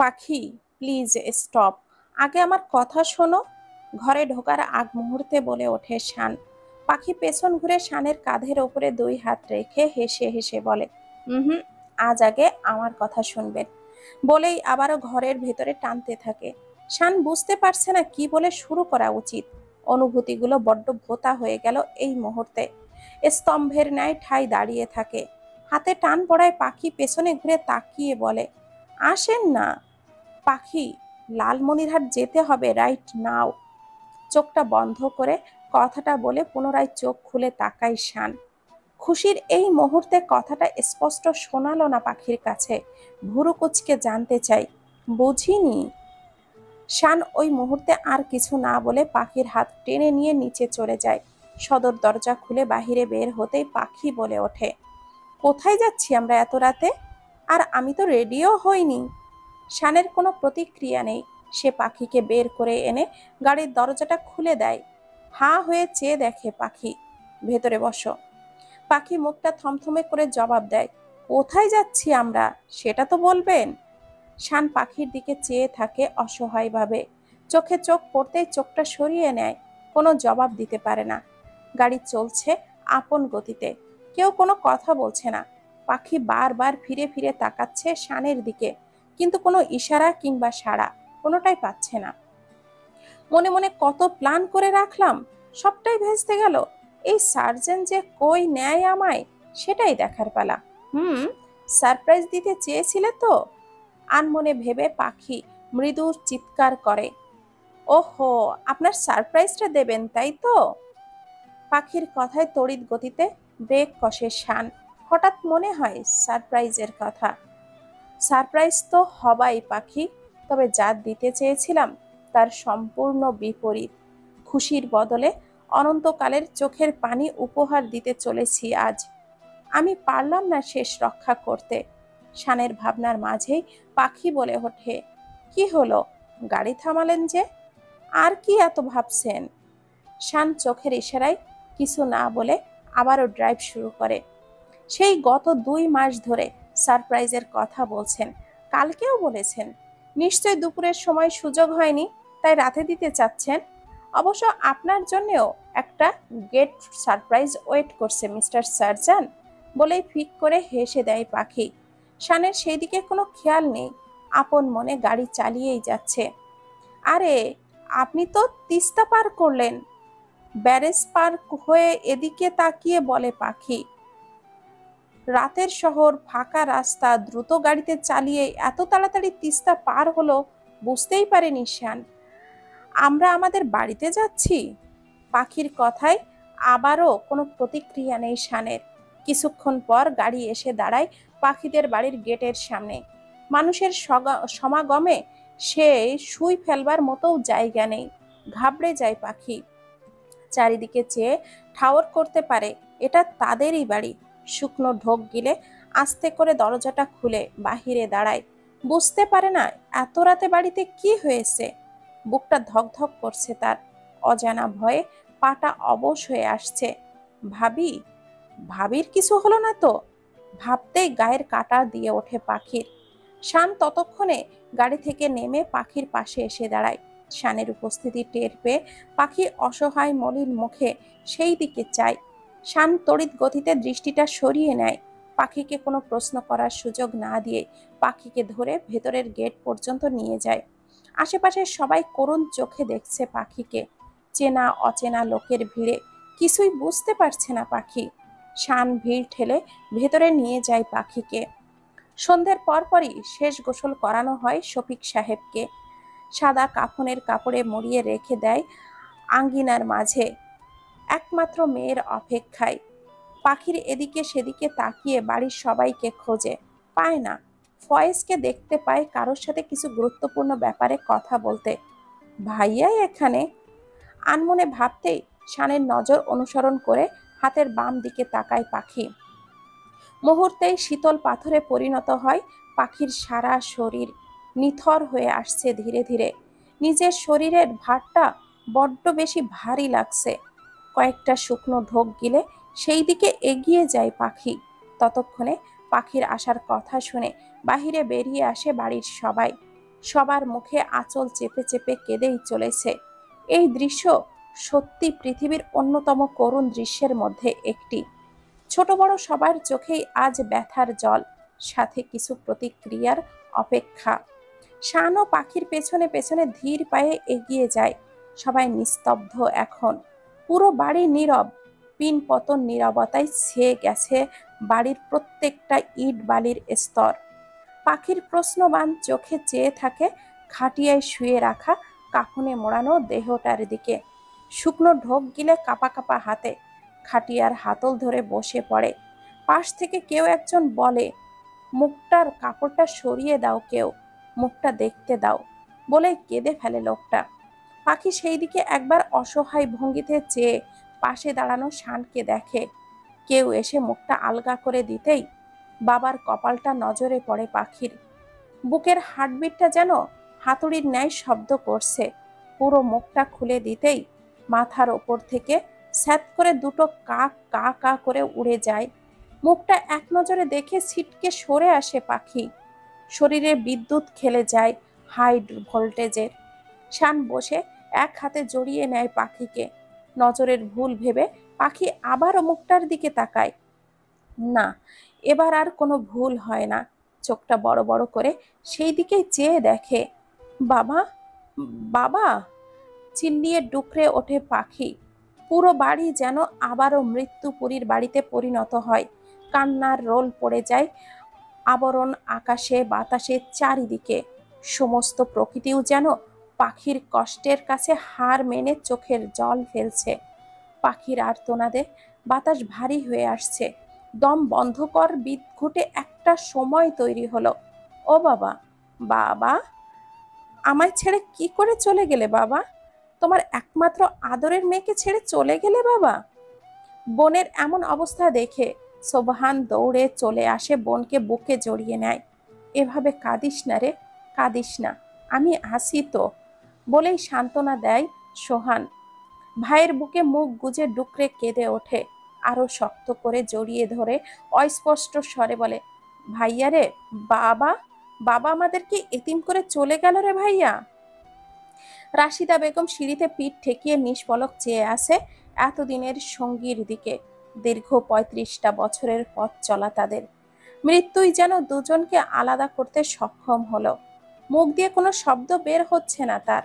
পাখি, please stop, আগে আমার কথা শোনো। ঘরে ঢোকার আগ মুহূর্তে বলে ওঠে শান। পাখি পেছন ঘুরে শানের কাঁধের ওপরে দুই হাত রেখে হেসে হেসে বলে, হুম, আজ আগে আমার কথা শুনবেন, বলেই আবারও ঘরের ভেতরে টানতে থাকে। শান বুঝতে পারছে না কি বলে শুরু করা উচিত। অনুভূতিগুলো বড্ড ভোঁতা হয়ে গেল এই মুহূর্তে। স্তম্ভের ন্যায় ঠাই দাঁড়িয়ে থাকে। হাতে টান পড়ায় পাখি পেছনে ঘুরে তাকিয়ে বলে, আসেন না। পাখি, লালমনিরহাট যেতে হবে রাইট নাও। চোখটা বন্ধ করে কথাটা বলে পুনরায় চোখ খুলে তাকায় শান। খুশির এই মুহূর্তে কথাটা স্পষ্ট শোনালো না পাখির কাছে। ভুরু কুচকে জানতে চাই, বুঝিনি। শান ওই মুহূর্তে আর কিছু না বলে পাখির হাত টেনে নিয়ে নিচে চলে যায়। সদর দরজা খুলে বাহিরে বের হতেই পাখি বলে ওঠে, কোথায় যাচ্ছি আমরা এত রাতে? আর আমি তো রেডিও হইনি। শানের কোনো প্রতিক্রিয়া নেই। সে পাখিকে বের করে এনে গাড়ির দরজাটা খুলে দেয়। হাঁ হয়ে চেয়ে দেখে পাখি। ভেতরে বসো। পাখি মুখটা থমথমে করে জবাব দেয়, কোথায় যাচ্ছি আমরা সেটা তো বলবেন। শান পাখির দিকে চেয়ে থাকে অসহায়ভাবে। চোখে চোখ পড়তেই চোখটা সরিয়ে নেয়। কোনো জবাব দিতে পারে না। গাড়ি চলছে আপন গতিতে। কেউ কোনো কথা বলছে না। পাখি বারবার ফিরে ফিরে তাকাচ্ছে শানের দিকে, কিন্তু কোনো ইশারা কিংবা সাড়া কোনোটাই পাচ্ছে না। মনে মনে কত প্ল্যান করে রাখলাম, সবটাই ভেস্তে গেল। এই সার্জেন যে কই নেয় আমায় সেটাই দেখার পালা। সারপ্রাইজ দিতে চেয়েছিলে তো? আনমনে ভেবে পাখি মৃদু চিৎকার করে, ওহো, আপনার সারপ্রাইজটা দেবেন তাই তো? পাখির কথায় তড়িৎ গতিতে ব্রেক কষে শান। হঠাৎ মনে হয় সারপ্রাইজের কথা। সারপ্রাইজ তো হবাই পাখি, তবে যা দিতে চেয়েছিলাম তার সম্পূর্ণ বিপরীত। খুশির বদলে অনন্তকালের চোখের পানি উপহার দিতে চলেছি আজ। আমি পারলাম না শেষ রক্ষা করতে। শানের ভাবনার মাঝেই পাখি বলে ওঠে, কি হলো, গাড়ি থামালেন যে? আর কি এত ভাবছেন? শান চোখের ইশারায় কিছু না বলে আবারও ড্রাইভ শুরু করে। সেই গত 2 মাস ধরে সারপ্রাইজের কথা বলছেন, কালকেও বলেছেন। নিশ্চয় দুপুরের সময় সুযোগ হয়নি, তাই রাতে দিতে চাচ্ছেন। অবশ্য আপনার জন্যও একটা গেট সারপ্রাইজ ওয়েট করছে মিস্টার সার্জন, বলেই ফিক করে হেসে দেয় পাখি। শানের সেই দিকে কোনো খেয়াল নেই। আপন মনে গাড়ি চালিয়েই যাচ্ছে। আরে, আপনি তো তিস্তা পার করলেন। ব্যারেজ পার হয়ে এদিকে তাকিয়ে বলে পাখি। রাতের শহর, ফাঁকা রাস্তা, দ্রুত গাড়িতে চালিয়ে এত তাড়াতাড়ি তিস্তা পার হলো বুঝতেই পারেনি শান। আমরা আমাদের বাড়িতে যাচ্ছি। পাখির কথায় আবারও কোনো প্রতিক্রিয়া নেই শানের। কিছুক্ষণ পর গাড়ি এসে দাঁড়ায় পাখিদের বাড়ির গেটের সামনে। মানুষের সমাগমে সে শুই ফেলবার মতো জায়গা নেই। ঘাবড়ে যায় পাখি। চারিদিকে চেয়ে ঠাওর করতে পারে এটা তাদেরই বাড়ি। শুকনো ঢোক গিলে আস্তে করে দরজাটা খুলে বাহিরে দাঁড়ায়। বুঝতে পারে না এত রাতে বাড়িতে কি হয়েছে। বুকটা ধকধক করছে তার। অজানা ভয়ে পাটা অবশ হয়ে আসছে। ভাবি, ভাবির কিছু হলো না তো? ভাবতেই গায়ের কাঁটা দিয়ে ওঠে পাখির। শান ততক্ষণে গাড়ি থেকে নেমে পাখির পাশে এসে দাঁড়ায়। শানের উপস্থিতি টের পেয়ে পাখি অসহায় মলিন মুখে সেই দিকে চায়। শান তড়িৎ গতিতে দৃষ্টিটা সরিয়ে নেয়। পাখিকে কোনো প্রশ্ন করার সুযোগ না দিয়ে পাখিকে ধরে ভেতরের গেট পর্যন্ত নিয়ে যায়। আশেপাশে সবাই করুণ চোখে দেখছে পাখিকে। চেনা অচেনা লোকের ভিড়ে কিছুই বুঝতে পারছে না পাখি। শান ভিড় ঠেলে ভেতরে নিয়ে যায় পাখিকে। সন্ধ্যের পরপরই শেষ গোসল করানো হয় শফিক সাহেবকে। সাদা কাফনের কাপড়ে মুড়িয়ে রেখে দেয় আঙ্গিনার মাঝে, একমাত্র মেয়ের অপেক্ষায়। পাখির এদিকে সেদিকে তাকিয়ে বাড়ির সবাইকে খোঁজে, পায় না। ফয়েজকে দেখতে পায় কারোর সাথে কিছু গুরুত্বপূর্ণ ব্যাপারে কথা বলতে। ভাইয়াই এখানে, আনমনে ভাবতেই শানের নজর অনুসরণ করে হাতের বাম দিকে তাকায় পাখি। মুহূর্তেই শীতল পাথরে পরিণত হয় পাখির সারা শরীর। নিথর হয়ে আসছে ধীরে ধীরে। নিজের শরীরের ভারটা বড্ড বেশি ভারী লাগছে। কয়েকটা শুকনো ঢোক গিলে সেই দিকে এগিয়ে যায় পাখি। ততক্ষণে পাখির আসার কথা শুনে বাহিরে বেরিয়ে আসে বাড়ির সবাই। সবার মুখে আঁচল চেপে চেপে কেঁদেই চলেছে। এই দৃশ্য সত্যি পৃথিবীর অন্যতম করুণ দৃশ্যের মধ্যে একটি। ছোট বড় সবার চোখেই আজ ব্যথার জল, সাথে কিছু প্রতিক্রিয়ার অপেক্ষা। শান ও পাখির পেছনে পেছনে ধীর পায়ে এগিয়ে যায়। সবাই নিস্তব্ধ এখন। পুরো বাড়ি নীরব। পিনপতন নীরবতায় ছেয়ে গেছে বাড়ির প্রত্যেকটা ইট বালির স্তর। পাখির প্রশ্নবান চোখে চেয়ে থাকে খাটিয়ায় শুয়ে রাখা কাফনে মোড়ানো দেহটার দিকে। শুকনো ঢোক গিলে কাপা কাপা হাতে খাটিয়ার হাতল ধরে বসে পড়ে। পাশ থেকে কেউ একজন বলে, মুখটার কাপড়টা সরিয়ে দাও, কেউ মুখটা দেখতে দাও, বলে কেঁদে ফেলে লোকটা। পাখি সেই দিকে একবার অসহায় ভঙ্গিতে চেয়ে পাশে দাঁড়ানো শানকে দেখে। কেউ এসে মুখটা আলগা করে দিতেই বাবার কপালটা নজরে পড়ে পাখির। বুকের হার্টবিটটা যেন হাতুড়ির ন্যায় শব্দ করছে। পুরো মুখটা খুলে দিতেই মাথার ওপর থেকে স্যাঁত করে দুটো কাক কা কা করে উড়ে যায়। মুখটা এক নজরে দেখে ছিটকে সরে আসে পাখি। শরীরে বিদ্যুৎ খেলে যায় হাই ভোল্টেজের। শান বসে এক হাতে জড়িয়ে নেয় পাখিকে। নজরের ভুল ভেবে পাখি আবারও মুখটার দিকে তাকায়। না, এবার আর কোনো ভুল হয় না। চোখটা বড় বড় করে সেই দিকেই চেয়ে দেখে। বাবা, বাবা, চিল্লিয়ে ডুকরে ওঠে পাখি। পুরো বাড়ি যেন আবারও মৃত্যুপুরীর বাড়িতে পরিণত হয়। কান্নার রোল পড়ে যায় আবরণ আকাশে বাতাসে চারিদিকে। সমস্ত প্রকৃতিও যেন পাখির কষ্টের কাছে হার মেনে চোখের জল ফেলছে। পাখির আর্তনাদে বাতাস ভারী হয়ে আসছে। দম বন্ধ কর বিদঘুটে একটা সময় তৈরি হলো। ও বাবা, বাবা, আমায় ছেড়ে কি করে চলে গেলে বাবা? তোমার একমাত্র আদরের মেয়েকে ছেড়ে চলে গেলে বাবা? বোনের এমন অবস্থা দেখে সোবহান দৌড়ে চলে আসে, বোনকে বুকে জড়িয়ে নেয়। এভাবে কাঁদিস না রে, কাঁদিস না, আমি আসি তো, বলেই সান্ত্বনা দেয় সোহান। ভাইয়ের বুকে মুখ গুজে ডুকরে কেঁদে ওঠে। আরো শক্ত করে জড়িয়ে ধরে অস্পষ্ট স্বরে বলে, ভাইয়া রে, বাবা, বাবা আমাদেরকে এতিম করে চলে গেল রে ভাইয়া। রাশিদা বেগম সিঁড়িতে পিঠ ঠেকিয়ে নিষ্পলক চেয়ে আসে এতদিনের সঙ্গীর দিকে। দীর্ঘ ৩৫টা বছরের পথ চলা তাদের। মৃত্যুই যেন দুজনকে আলাদা করতে সক্ষম হলো। মুখ দিয়ে কোনো শব্দ বের হচ্ছে না তার।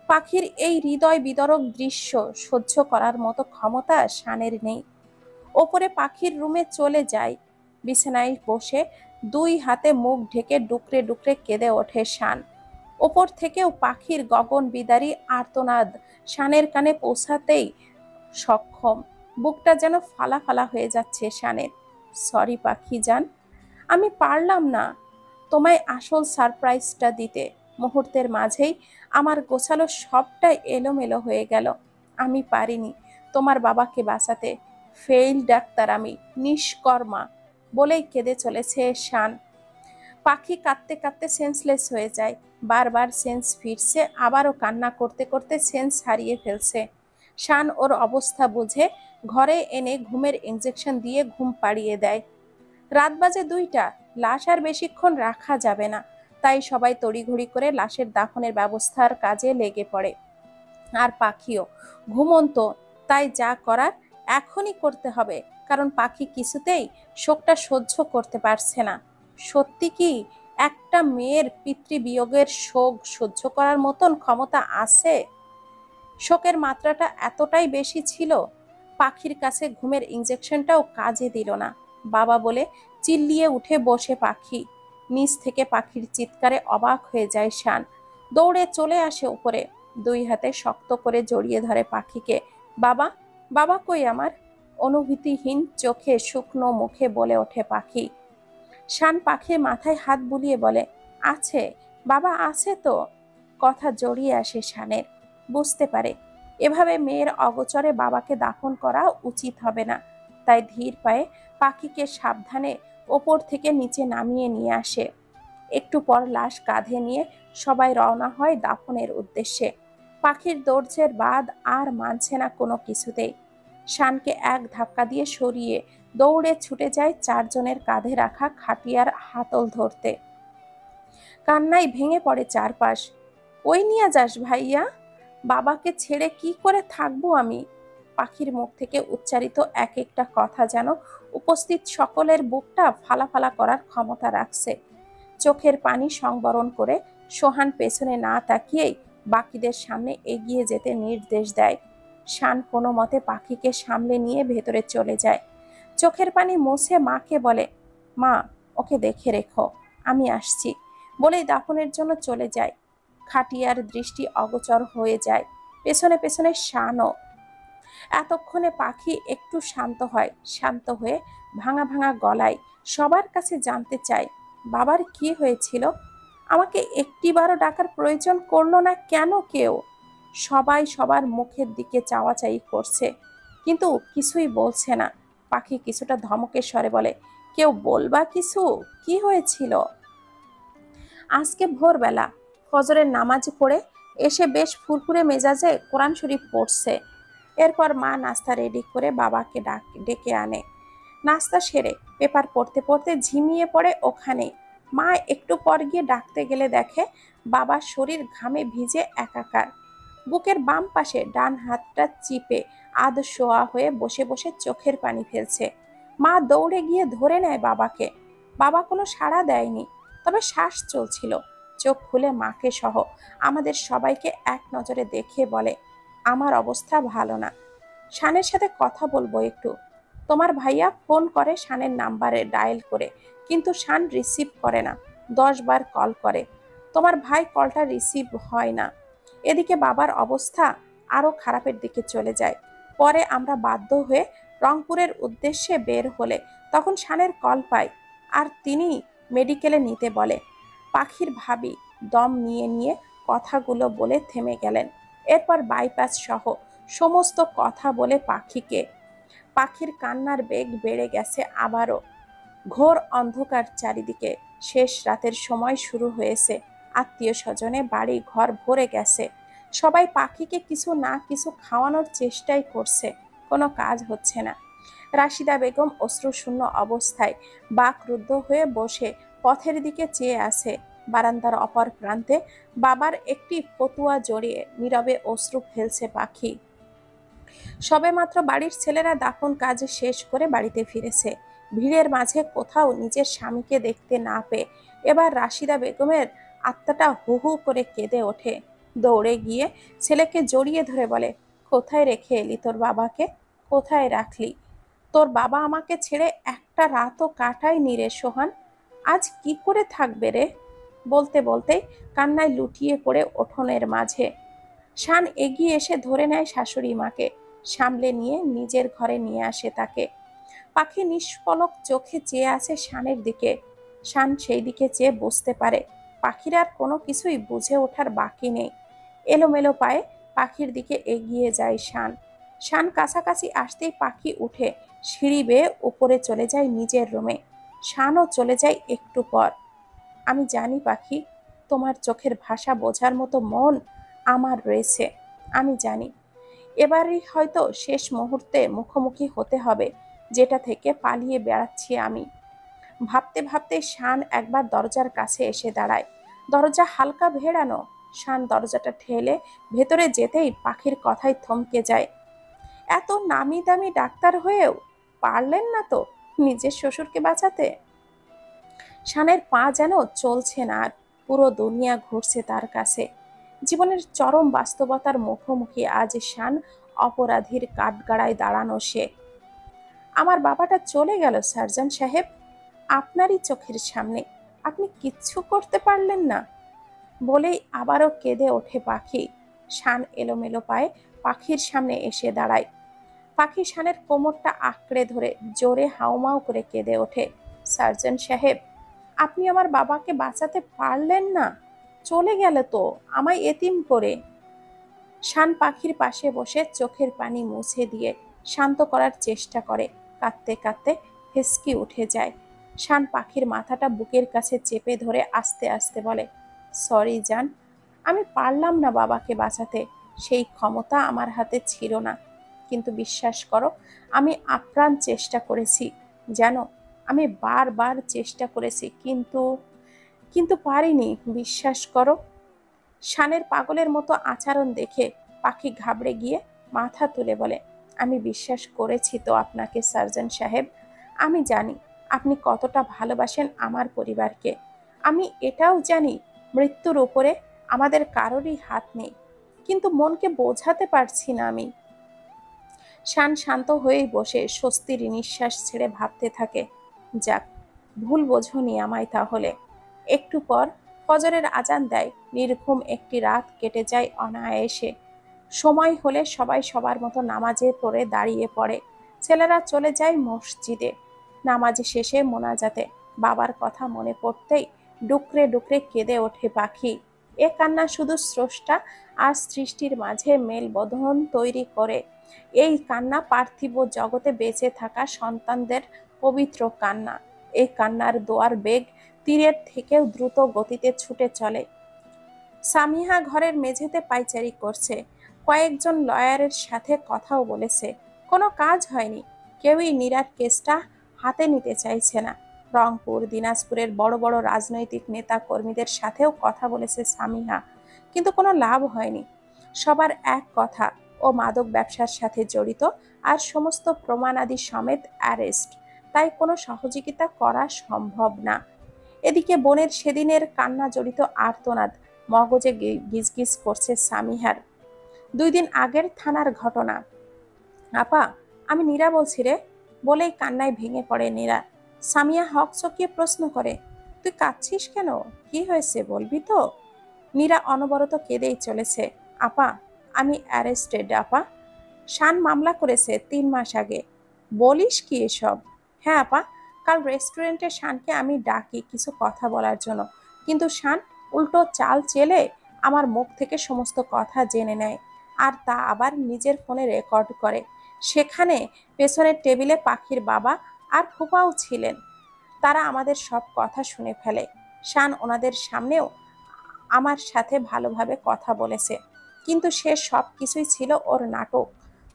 পাখির এই হৃদয় বিদারক দৃশ্য সহ্য করার মতো ক্ষমতা শানের নেই। ওপরে পাখির রুমে চলে যায়। বিছানায় বসে দুই হাতে মুখ ঢেকে ডুকরে ডুকরে কেঁদে ওঠে শান। ওপর থেকেও পাখির গগন বিদারী আর্তনাদ শানের কানে পৌঁছাতেই সক্ষম। বুকটা যেন ফালা ফালা হয়ে যাচ্ছে শানের। সরি পাখি জান, আমি পারলাম না তোমায় আসল সারপ্রাইজটা দিতে। মুহূর্তের মাঝেই আমার গোছালো সবটা এলোমেলো হয়ে গেল। আমি পারিনি তোমার বাবাকে বাঁচাতে। ফেইল ডাক্তার আমি, নিষ্কর্মা, বলেই কেঁদে চলেছে শান। পাখি কাঁদতে কাঁদতে সেন্সলেস হয়ে যায়। বারবার সেন্স ফিরছে, আবারও কান্না করতে করতে সেন্স হারিয়ে ফেলছে। শান ওর অবস্থা বুঝে ঘরে এনে ঘুমের ইঞ্জেকশন দিয়ে ঘুম পাড়িয়ে দেয়। রাত বাজে ২টা। লাশ আর বেশিক্ষণ রাখা যাবে না। তাই সবাই তড়িঘড়ি করে লাশের দাফনের ব্যবস্থার কাজে লেগে পড়ে। আর পাখিও ঘুমন্ত, তাই যা করার এখনই করতে হবে, কারণ পাখি কিছুতেই শোকটা সহ্য করতে পারছে না। সত্যি কি একটা মেয়ের পিতৃবিয়োগের শোক সহ্য করার মতন ক্ষমতা আছে? শোকের মাত্রাটা এতটাই বেশি ছিল। পাখির কাছে ঘুমের ইঞ্জেকশনটাও কাজে দিল না। বাবা বলে চিল্লিয়ে উঠে বসে পাখি। নিচ থেকে পাখির চিৎকারে অবাক হয়ে যায় শান। দৌড়ে চলে আসে উপরে, দুই হাতে শক্ত করে জড়িয়ে ধরে পাখিকে। বাবা, বাবা কই আমার? অনুভূতিহীন চোখে শুকনো মুখে বলে ওঠে পাখি। শান পাখির মাথায় হাত বুলিয়ে বলে, আছে, বাবা আছে তো। কথা জড়িয়ে আসে শানের। বুঝতে পারে এভাবে মেয়ের অগোচরে বাবাকে দাফন করা উচিত হবে না। তাই ধীর পায়ে পাখিকে সাবধানে ওপর থেকে নিচে নামিয়ে নিয়ে আসে। একটু পর লাশ কাঁধে নিয়ে সবাই রওনা হয় দাফনের উদ্দেশ্যে। পাখির দৌড়ের বাদ আর মানছে না কোনো কিছুতেই। শানকে এক ধাক্কা দিয়ে সরিয়ে দৌড়ে ছুটে যায় ৪ জনের কাঁধে রাখা খাটিয়ার হাতল ধরতে। কান্নায় ভেঙে পড়ে চারপাশ। ওই নিয়ে যাস ভাইয়া, বাবাকে ছেড়ে কি করে থাকবো আমি? পাখির মুখ থেকে উচ্চারিত এক একটা কথা যেন উপস্থিত সকলের বুকটা ফালাফালা করার ক্ষমতা রাখছে। চোখের পানি সংবরণ করে সোহান পেছনে না তাকিয়েই বাকিদের সামনে এগিয়ে যেতে নির্দেশ দেয়। শান কোনো মতে পাখিকে সামলে নিয়ে ভেতরে চলে যায়। চোখের পানি মুছে মাকে বলে, মা, ওকে দেখে রেখো, আমি আসছি বলেই দাফনের জন্য চলে যায়। খাটিয়ার দৃষ্টি অগোচর হয়ে যায়। পেছনে পেছনে শানও। এতক্ষণে পাখি একটু শান্ত হয়। শান্ত হয়ে ভাঙা ভাঙা গলায় সবার কাছে জানতে চায়, বাবার কি হয়েছিল? আমাকে একটিবারও ডাকার প্রয়োজন করলো না কেন কেউ? সবাই সবার মুখের দিকে চাওয়াচাই করছে, কিন্তু কিছুই বলছে না। পাখি কিছুটা ধমকের স্বরে বলে, কেউ বলবা কিছু, কি হয়েছিল? আজকে ভোরবেলা ফজরের নামাজ পড়ে এসে বেশ ফুরফুরে মেজাজে কোরআন শরীফ পড়ছে। এরপর মা নাস্তা রেডি করে বাবাকে ডেকে আনে। নাস্তা সেরে পেপার পড়তে পড়তে ঝিমিয়ে পড়ে ওখানে। মা একটু পর গিয়ে ডাকতে গেলে দেখে বাবার শরীর ঘামে ভিজে একাকার। বুকের বাম পাশে ডান হাতটা চিপে আধ শোয়া হয়ে বসে বসে চোখের পানি ফেলছে। মা দৌড়ে গিয়ে ধরে নেয় বাবাকে। বাবা কোনো সাড়া দেয়নি, তবে শ্বাস চলছিল। চোখ খুলে মাকে সহ আমাদের সবাইকে এক নজরে দেখে বলে, আমার অবস্থা ভালো না, শানের সাথে কথা বলবো একটু। তোমার ভাইয়া ফোন করে শানের নাম্বারে ডায়াল করে, কিন্তু শান রিসিভ করে না। 10 বার কল করে, তোমার ভাই কলটা রিসিভ হয় না। এদিকে বাবার অবস্থা আরো খারাপের দিকে চলে যায়। পরে আমরা বাধ্য হয়ে রংপুরের উদ্দেশ্যে বের হলে তখন শানের কল পাই, আর তিনি মেডিকেলে নিতে বলে। পাখির ভাবি দম নিয়ে নিয়ে কথাগুলো বলে থেমে গেলেন। এরপর বাইপাস সহ সমস্ত কথা বলে পাখির কান্নার বেগ বেড়ে গেছে আবারও। ঘোর অন্ধকার চারিদিকে। শেষ রাতের সময় শুরু হয়েছে। আত্মীয় স্বজনে বাড়ি ঘর ভরে গেছে। সবাই পাখিকে কিছু না কিছু খাওয়ানোর চেষ্টাই করছে, কোনো কাজ হচ্ছে না। রাশিদা বেগম অশ্রুশূন্য অবস্থায় বাকরুদ্ধ হয়ে বসে পথের দিকে চেয়ে আছে। বারান্দার অপর প্রান্তে বাবার একটি ফতুয়া জড়িয়ে নীরবে অশ্রু ফেলছে পাখি। সবেমাত্র বাড়ির ছেলেরা দাফন কাজ শেষ করে বাড়িতে ফিরেছে। ভিড়ের মাঝে কোথাও নিজের স্বামীকে দেখতে না পেয়ে এবার রাশিদা বেগমের আত্মাটা হু হু করে কেঁদে ওঠে। দৌড়ে গিয়ে ছেলেকে জড়িয়ে ধরে বলে, কোথায় রেখে এলি তোর বাবাকে? কোথায় রাখলি? তোর বাবা আমাকে ছেড়ে একটা রাতও কাটায়নি রে সোহান। আজ কি করে থাকবে রে? বলতে বলতে কান্নায় লুটিয়ে পড়ে উঠোনের মাঝে। শান এগিয়ে এসে ধরে নেয় শাশুড়ি মাকে, সামলে নিয়ে নিজের ঘরে নিয়ে আসে তাকে। পাখি নিষ্পলক চোখে চেয়ে আছে শানের দিকে। শান সেই দিকে চেয়ে বুঝতে পারে পাখির আর কোনো কিছুই বুঝে ওঠার বাকি নেই। এলোমেলো পায়ে পাখির দিকে এগিয়ে যায় শান। শান কাছাকাছি আসতেই পাখি উঠে সিঁড়ি বেয়ে উপরে চলে যায় নিজের রুমে। শানও চলে যায় একটু পর। আমি জানি পাখি, তোমার চোখের ভাষা বোঝার মতো মন আমার রয়েছে। আমি জানি এবারই হয়তো শেষ মুহূর্তে মুখোমুখি হতে হবে, যেটা থেকে পালিয়ে বেড়াচ্ছি আমি। ভাবতে ভাবতে শান একবার দরজার কাছে এসে দাঁড়ায়। দরজা হালকা ভেড়ানো। শান দরজাটা ঠেলে ভেতরে যেতেই পাখির কথায় থমকে যায়। এত নামি দামি ডাক্তার হয়েও পারলেন না তো নিজের শ্বশুরকে বাঁচাতে? শানের পা যেন চলছে না আর। পুরো দুনিয়া ঘুরছে তার কাছে। জীবনের চরম বাস্তবতার মুখোমুখি আজ শান। অপরাধীর কাঠগড়ায় দাঁড়ানো সে। আমার বাবাটা চলে গেল সার্জন সাহেব, আপনারই চোখের সামনে। আপনি কিচ্ছু করতে পারলেন না। বলেই আবারও কেঁদে ওঠে পাখি। শান এলোমেলো পায়ে পাখির সামনে এসে দাঁড়ায়। পাখি শানের কোমরটা আঁকড়ে ধরে জোরে হাউমাউ করে কেঁদে ওঠে। সার্জন সাহেব, আপনি আমার বাবাকে বাঁচাতে পারলেন না। চলে গেল তো আমায় এতিম করে। শান পাখির পাশে বসে চোখের পানি মুছে দিয়ে শান্ত করার চেষ্টা করে। কাঁদতে কাঁদতে হেসকি উঠে যায়। শান পাখির মাথাটা বুকের কাছে চেপে ধরে আস্তে আস্তে বলে, সরি জান, আমি পারলাম না বাবাকে বাঁচাতে। সেই ক্ষমতা আমার হাতে ছিল না। কিন্তু বিশ্বাস করো, আমি আপ্রাণ চেষ্টা করেছি। জানো, আমি বারবার চেষ্টা করেছি, কিন্তু কিন্তু পারিনি, বিশ্বাস করো। শানের পাগলের মতো আচরণ দেখে পাখি ঘাবড়ে গিয়ে মাথা তুলে বলে, আমি বিশ্বাস করেছি তো আপনাকে সার্জন সাহেব। আমি জানি আপনি কতটা ভালোবাসেন আমার পরিবারকে। আমি এটাও জানি মৃত্যুর উপরে আমাদের কারোরই হাত নেই, কিন্তু মনকে বোঝাতে পারছি না আমি। শান শান্ত হয়েই বসে স্বস্তির নিঃশ্বাস ছেড়ে ভাবতে থাকে, যাক, ভুল বোঝনি আমায় তাহলে। একটু পর ফজরের আজান দেয়, নির্ঘুম একটি রাত কেটে যায় অনায়াসে। সময় হলে সবাই সবার মতো নামাজে পড়ে দাঁড়িয়ে পড়ে। ছেলেরা চলে যায় মসজিদে। নামাজ শেষে মোনাজাতে বাবার কথা মনে পড়তেই ডুকরে ডুকরে কেঁদে ওঠে পাখি। এ কান্না শুধু স্রষ্টা আর সৃষ্টির মাঝে মেলবন্ধন তৈরি করে। এই কান্না পার্থিব জগতে বেঁচে থাকা সন্তানদের পবিত্র কান্না। এই কান্নার দোয়ার বেগ তীরের থেকেও দ্রুত গতিতে ছুটে চলে। সামিহা ঘরের মেঝেতে পায়চারি করছে। কয়েকজন লয়ারের সাথে কথাও বলেছে, কোনো কাজ হয়নি। কেউই নীরার কেসটা হাতে নিতে চাইছে না। রংপুর, দিনাজপুরের বড় বড় রাজনৈতিক নেতা কর্মীদের সাথেও কথা বলেছে সামিহা, কিন্তু কোনো লাভ হয়নি। সবার এক কথা, ও মাদক ব্যবসার সাথে জড়িত আর সমস্ত প্রমাণাদি সমেত অ্যারেস্ট, তাই কোনো সহযোগিতা করা সম্ভব না। এদিকে বোনের সেদিনের কান্না জড়িত আর্তনাদ মগজে গিজগিজ করছে সামিহার। 2 দিন আগের থানার ঘটনা। আপা, আমি নীরা বলছি রে, বলেই কান্নায় ভেঙে পড়ে নীরা। সামিয়া হক চকিয়ে প্রশ্ন করে, তুই কাঁদছিস কেন? কি হয়েছে বলবি তো? নীরা অনবরত কেঁদেই চলেছে। আপা, আমি অ্যারেস্টেড আপা। শান মামলা করেছে 3 মাস আগে। বলিস কি এসব? হ্যাঁ আপা, কাল রেস্টুরেন্টে শানকে আমি ডাকি কিছু কথা বলার জন্য, কিন্তু শান উল্টো চাল চেলে আমার মুখ থেকে সমস্ত কথা জেনে নেয়, আর তা আবার নিজের ফোনে রেকর্ড করে। সেখানে পেছনের টেবিলে পাখির বাবা আর ফুপাও ছিলেন। তারা আমাদের সব কথা শুনে ফেলে। শান ওনাদের সামনেও আমার সাথে ভালোভাবে কথা বলেছে, কিন্তু সে সব কিছুই ছিল ওর নাটক,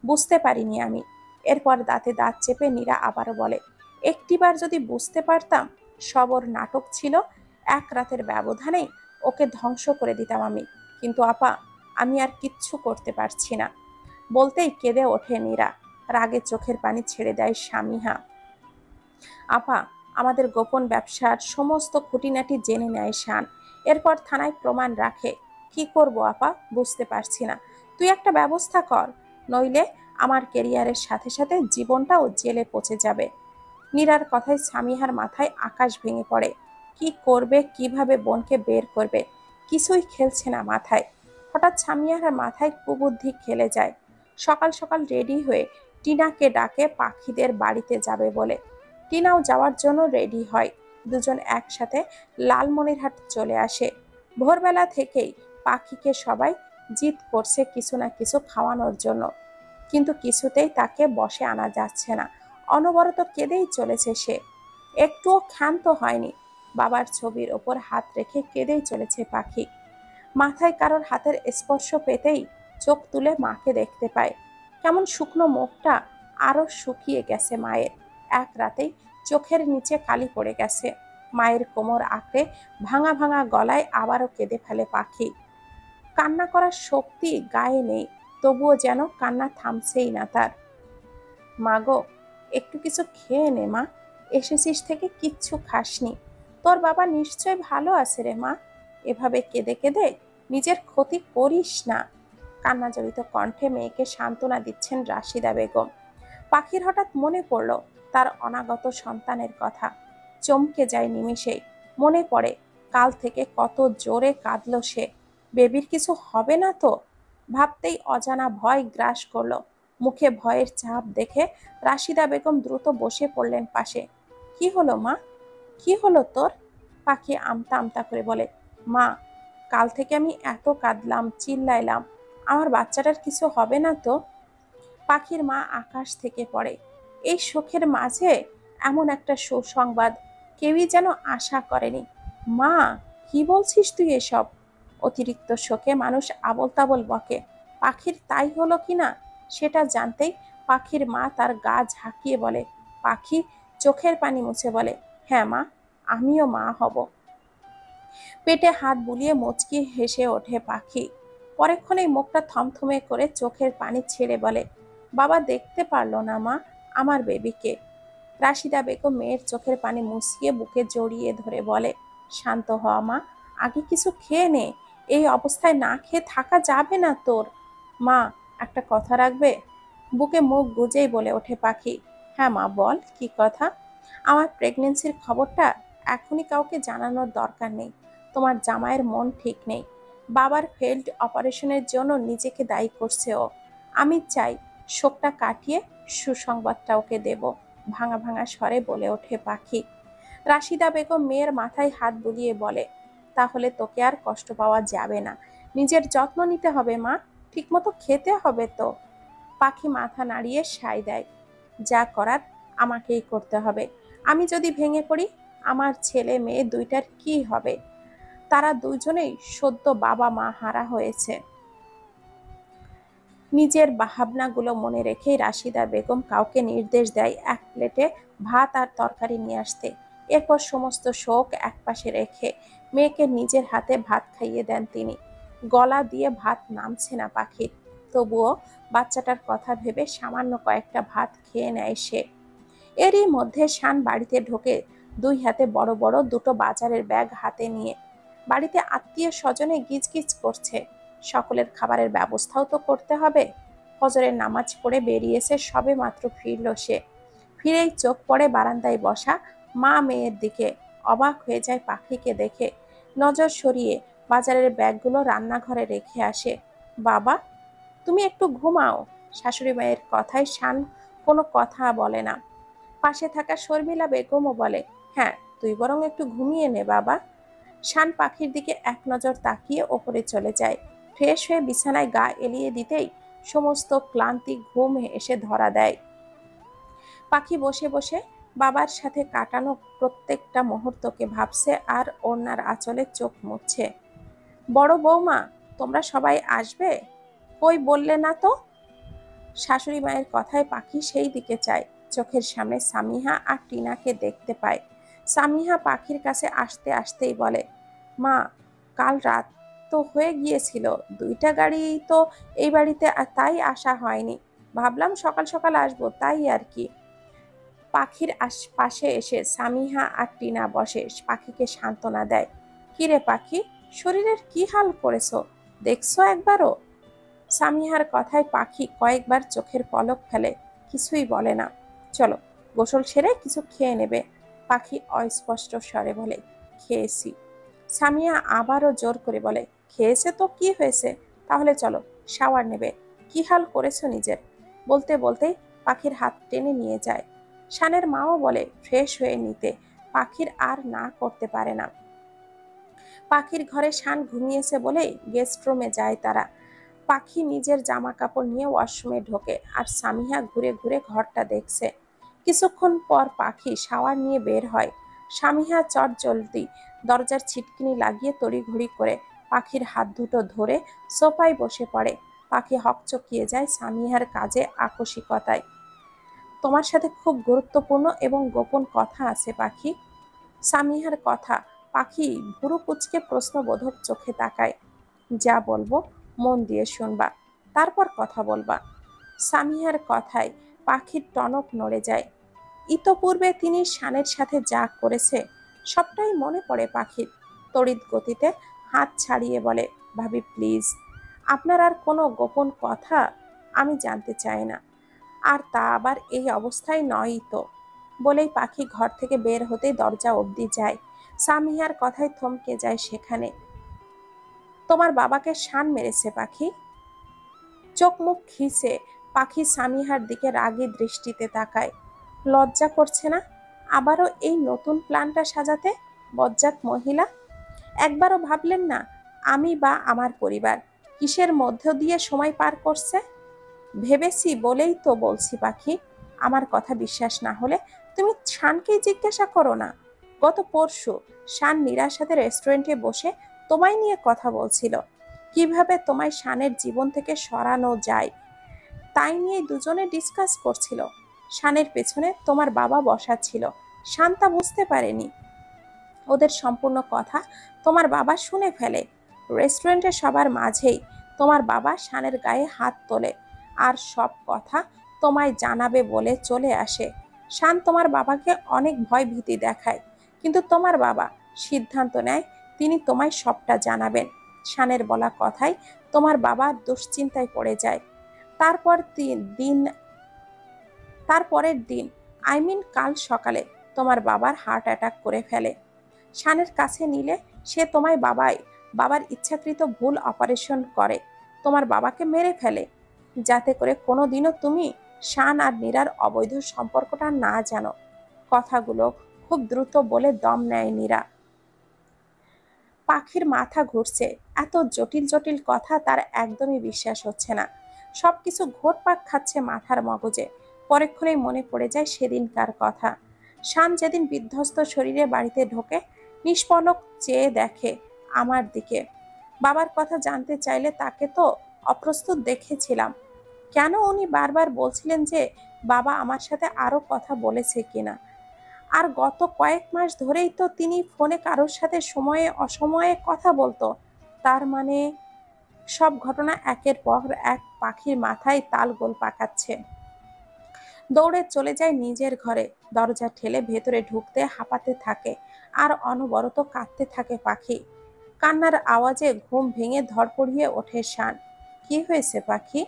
বুঝতে পারিনি আমি। এরপর দাঁতে দাঁত চেপে নীরা আবারও বলে, একটিবার যদি বুঝতে পারতাম সব ওর নাটক ছিল, এক রাতের ব্যবধানেই ওকে ধ্বংস করে দিতাম আমি। কিন্তু আপা, আমি আর কিচ্ছু করতে পারছি না। বলতেই কেঁদে ওঠে নীরা। রাগে চোখের পানি ছেড়ে দেয় স্বামীহা। আপা, আমাদের গোপন ব্যবসার সমস্ত খুঁটিনাটি জেনে নেয় শান। এরপর থানায় প্রমাণ রাখে। কি করব আপা, বুঝতে পারছি না। তুই একটা ব্যবস্থা কর, নইলে আমার কেরিয়ারের সাথে সাথে জীবনটাও জেলে পচে যাবে। নীরার কথায় সামিহার মাথায় আকাশ ভেঙে পড়ে। কি করবে, কিভাবে বোনকে বের করবে, কিছুই খেলছে না মাথায়। হঠাৎ সামিহার মাথায় কুবুদ্ধি খেলে যায়। সকাল সকাল রেডি হয়ে টিনাকে ডাকে পাখিদের বাড়িতে যাবে বলে। টিনাও যাওয়ার জন্য রেডি হয়। দুজন একসাথে লালমনিরহাট চলে আসে। ভোরবেলা থেকেই পাখিকে সবাই জিদ করছে কিছু না কিছু খাওয়ানোর জন্য, কিন্তু কিছুতেই তাকে বশে আনা যাচ্ছে না। অনবরত কেঁদেই চলেছে সে, একটুও ক্ষান্ত হয়নি। বাবার ছবির ওপর হাত রেখে কেঁদেই চলেছে পাখি। মাথায় কারোর হাতের স্পর্শ পেতেই চোখ তুলে মাকে দেখতে পায়। কেমন শুকনো মুখটা আরো শুকিয়ে গেছে মায়ের। এক রাতেই চোখের নিচে কালি পড়ে গেছে। মায়ের কোমর আঁকড়ে ভাঙা ভাঙা গলায় আবারও কেঁদে ফেলে পাখি। কান্না করার শক্তি গায়ে নেই, তবুও যেন কান্না থামছেই না তার। মা গো, একটু কিছু খেয়ে নে মা, এসেছিস থেকে কিচ্ছু খাসনি। তোর বাবা নিশ্চয় ভালো আছে রে মা। এভাবে কেঁদে কেঁদে নিজের ক্ষতি করিস না। কান্না জড়িত কণ্ঠে মেয়েকে সান্ত্বনা দিচ্ছেন রাশিদা বেগম। পাখির হঠাৎ মনে পড়ল তার অনাগত সন্তানের কথা। চমকে যায় নিমেষেই। মনে পড়ে কাল থেকে কত জোরে কাঁদল সে। বেবির কিছু হবে না তো? ভাবতেই অজানা ভয় গ্রাস করলো। মুখে ভয়ের ছাপ দেখে রাশিদা বেগম দ্রুত বসে পড়লেন পাশে। কি হলো মা, কি হলো তোর? পাখি আমতা আমতা করে বলে, মা, কাল থেকে আমি এত কাঁদলাম, চিল্লাইলাম, আমার বাচ্চাটার কিছু হবে না তো? পাখির মা আকাশ থেকে পড়ে। এই শোকের মাঝে এমন একটা সুসংবাদ কেউই যেন আশা করেনি। মা, কি বলছিস তুই এসব? অতিরিক্ত শোকে মানুষ আবল তাবল বকে। পাখির তাই হলো কিনা সেটা জানতেই পাখির মা তার গা ঝাঁকিয়ে বলে। পাখি চোখের পানি মুছে বলে, হ্যাঁ মা, আমিও মা হব। পেটে হাত বুলিয়ে মুচকি হেসে ওঠে পাখি। পরেক্ষণেই মুখটা থমথমে করে চোখের পানি ছেড়ে বলে, বাবা দেখতে পারলো না মা আমার বেবিকে। রাশিদা বেগম মেয়ের চোখের পানি মুছিয়ে বুকে জড়িয়ে ধরে বলে, শান্ত হ মা, আগে কিছু খেয়ে নে, এই অবস্থায় না খেয়ে থাকা যাবে না তোর। মা, একটা কথা রাখবে? বুকে মুখ গুজেই বলে ওঠে পাখি। হ্যাঁ মা বল, কি কথা? আমার প্রেগনেন্সির খবরটা এখনই কাউকে জানানোর দরকার নেই। তোমার জামাইয়ের মন ঠিক নেই, বাবার ফেল্ড অপারেশনের জন্য নিজেকে দায়ী করছে ও। আমি চাই শোকটা কাটিয়ে সুসংবাদটা ওকে দেব, ভাঙা ভাঙা স্বরে বলে ওঠে পাখি। রাশিদা বেগম মেয়ের মাথায় হাত বুলিয়ে বলে, তাহলে তোকে আর কষ্ট পাওয়া যাবে না, নিজের যত্ন নিতে হবে মা, ঠিকমতো খেতে হবে তো। পাখি মাথা নাড়িয়ে সায় দেয়, যা করার আমাকেই করতে হবে। আমি যদি ভেঙে পড়ি, আমার ছেলে মেয়ে দুইটার কি হবে? তারা দুজনেই সদ্য বাবা মা হারা হয়েছে। নিজের ভাবনাগুলো মনে রেখেই রাশিদা বেগম কাউকে নির্দেশ দেয় এক প্লেটে ভাত আর তরকারি নিয়ে আসতে। এরপর সমস্ত শোক একপাশে রেখে মেয়েকে নিজের হাতে ভাত খাইয়ে দেন তিনি। গলা দিয়ে ভাত নামছে না পাখির, তবুও বাচ্চাটার কথা ভেবে সামান্য কয়েকটা ভাত খেয়ে নেয় সে। এরই মধ্যে শান বাড়িতে ঢোকে, দুই হাতে বড় বড় দুটো বাজারের ব্যাগ হাতে নিয়ে। বাড়িতে আত্মীয় স্বজনে গিজগিজ করছে, সকলের খাবারের ব্যবস্থাও তো করতে হবে। ফজরের নামাজ পড়ে বেরিয়েছে, সবে মাত্র ফিরল সে। ফিরেই চোখ পড়ে বারান্দায় বসা মা মেয়ের দিকে, অবাক হয়ে যায় পাখিকে দেখে। নজর সরিয়ে বাজারের ব্যাগগুলো রান্নাঘরে রেখে আসে। বাবা, তুমি একটু ঘুমাও। শাশুড়ি মায়ের কথায় শান কোনো কথা বলে না। পাশে থাকা শর্মিলা বেগমও বলে, হ্যাঁ তুই বরং একটু ঘুমিয়ে নে বাবা। শান পাখির দিকে এক নজর তাকিয়ে ওপরে চলে যায়। ফ্রেশ হয়ে বিছানায় গা এলিয়ে দিতেই সমস্ত ক্লান্তি ঘুম এসে ধরা দেয়। পাখি বসে বসে বাবার সাথে কাটানো প্রত্যেকটা মুহূর্তকে ভাবছে আর ওনার আঁচলে চোখ মুছছে। বড় বৌমা, তোমরা সবাই আসবে? কই বললে না তো? শাশুড়ি মায়ের কথায় পাখি সেই দিকে চায়। চোখের সামনে সামিহা আর টিনাকে দেখতে পায়। সামিহা পাখির কাছে আসতে আসতেই বলে, মা, কাল রাত তো হয়ে গিয়েছিল, দুইটা গাড়ি তো এই বাড়িতে, তাই আসা হয়নি। ভাবলাম সকাল সকাল আসবো, তাই আর কি। পাখির পাশে এসে সামিহা আর টিনা বসে, পাখিকে সান্ত্বনা দেয়। কিরে পাখি, শরীরের কি হাল করেছো, দেখছো একবারও? সামিহার কথায় পাখি কয়েকবার চোখের পলক ফেলে, কিছুই বলে না। চলো গোসল সেরে কিছু খেয়ে নেবে। পাখি অস্পষ্ট স্বরে বলে, খেয়েছি। সামিয়া আবারও জোর করে বলে, খেয়েছে তো কি হয়েছে, তাহলে চলো শাওয়ার নেবে। কি হাল করেছো নিজের? বলতে বলতেই পাখির হাত টেনে নিয়ে যায়। শানের মাও বলে ফ্রেশ হয়ে নিতে, পাখির আর না করতে পারে না। পাখির ঘরে শান ঘুমিয়েছে বলেই গেস্ট রুমে যায় তারা। পাখি নিজের জামা কাপড় নিয়ে ওয়াশরুমে ঢোকে আর সামিহা ঘুরে ঘুরে ঘরটা দেখছে। কিছুক্ষণ পর পাখি শাওয়ার নিয়ে বের হয়। সামিহা চট জলদি দরজার ছিটকিনি লাগিয়ে তড়িঘড়ি করে পাখির হাত দুটো ধরে সোফায় বসে পড়ে। পাখি হকচকিয়ে যায় সামিহার কাজে আকস্মিকতায়। তোমার সাথে খুব গুরুত্বপূর্ণ এবং গোপন কথা আছে পাখি। সামিহার কথা পাখি ভুরু কুঁচকে প্রশ্নবোধক চোখে তাকায়। যা বলবো মন দিয়ে শুনবা, তারপর কথা বলবা। সামিহার কথায় পাখির টনক নড়ে যায়। ইতপূর্বে তিনি শানের সাথে যা করেছে সবটাই মনে পড়ে পাখির। তড়িৎ গতিতে হাত ছাড়িয়ে বলে, ভাবি প্লিজ, আপনার আর কোনো গোপন কথা আমি জানতে চাই না, আর তা আবার এই অবস্থায় নয়ই তো। বলেই পাখি ঘর থেকে বের হতেই দরজা অবধি যায়। সামিহার কথায় থমকে যায় সেখানে। তোমার বাবাকে শান মেরেছে পাখি। চোখ মুখ খিচে পাখি সামিহার দিকে রাগী দৃষ্টিতে তাকায়। লজ্জা করছে না আবারও এই নতুন প্ল্যানটা সাজাতে? বজ্জাত মহিলা, একবারও ভাবলেন না আমি বা আমার পরিবার কিসের মধ্য দিয়ে সময় পার করছে? ভেবেছি বলেই তো বলছি পাখি, আমার কথা বিশ্বাস না হলে তুমি শানকেই জিজ্ঞাসা করো না। গত পরশু শান নীরার সাথে রেস্টুরেন্টে বসে তোমায় নিয়ে কথা বলছিল, কিভাবে তোমায় শানের জীবন থেকে সরানো যায় তাই নিয়ে দুজনে ডিসকাস করছিল। শানের পেছনে তোমার বাবা বসা ছিল, শান তা বুঝতে পারেনি। ওদের সম্পূর্ণ কথা তোমার বাবা শুনে ফেলে। রেস্টুরেন্টে সবার মাঝেই তোমার বাবা শানের গায়ে হাত তোলে আর সব কথা তোমায় জানাবে বলে চলে আসে। শান তোমার বাবাকে অনেক ভয় ভীতি দেখায়, কিন্তু তোমার বাবা সিদ্ধান্ত নেয় তিনি তোমায় সবটা জানাবেন। শানের বলা কথাই তোমার বাবা দুশ্চিন্তায় পড়ে যায়। তারপর দিন তারপরের দিন, কাল সকালে তোমার বাবার হার্ট অ্যাটাক করে ফেলে। শানের কাছে নিলে সে তোমায় বাবার ইচ্ছাকৃত ভুল অপারেশন করে তোমার বাবাকে মেরে ফেলে, যাতে করে কোনোদিনও তুমি শান আর নীরার অবৈধ সম্পর্কটা না জানো। কথাগুলো খুব দ্রুত বলে দম নেয় নীরা। পাখির মাথা ঘুরছে। এত জটিল জটিল কথা তার একদমই বিশ্বাস হচ্ছে না। সবকিছু ঘুরপাক খাচ্ছে মাথার মগজে। পরক্ষণেই মনে পড়ে যায় সেদিনকার কথা। শান যেদিন বিধ্বস্ত শরীরে বাড়িতে ঢোকে, নিষ্পলক চেয়ে দেখে আমার দিকে। বাবার কথা জানতে চাইলে তাকে তো অপ্রস্তুত দেখেছিলাম। কেন উনি বারবার বলছিলেন যে বাবা আমার সাথে আরো কথা বলেছে কিনা। আর গত কয়েক মাস ধরেই তো তিনি ফোনে কারোর সাথে সময়ে অসময়ে কথা বলতো। তার মানে সব ঘটনা একের পর এক পাখির মাথায় তালগোল পাকাচ্ছে। দৌড়ে চলে যায় নিজের ঘরে। দরজা ঠেলে ভেতরে ঢুকতে হাঁপাতে থাকে আর অনবরত কাঁদতে থাকে পাখি। কান্নার আওয়াজে ঘুম ভেঙে ধড়পড়িয়ে ওঠে শান। কি হয়েছে পাখি?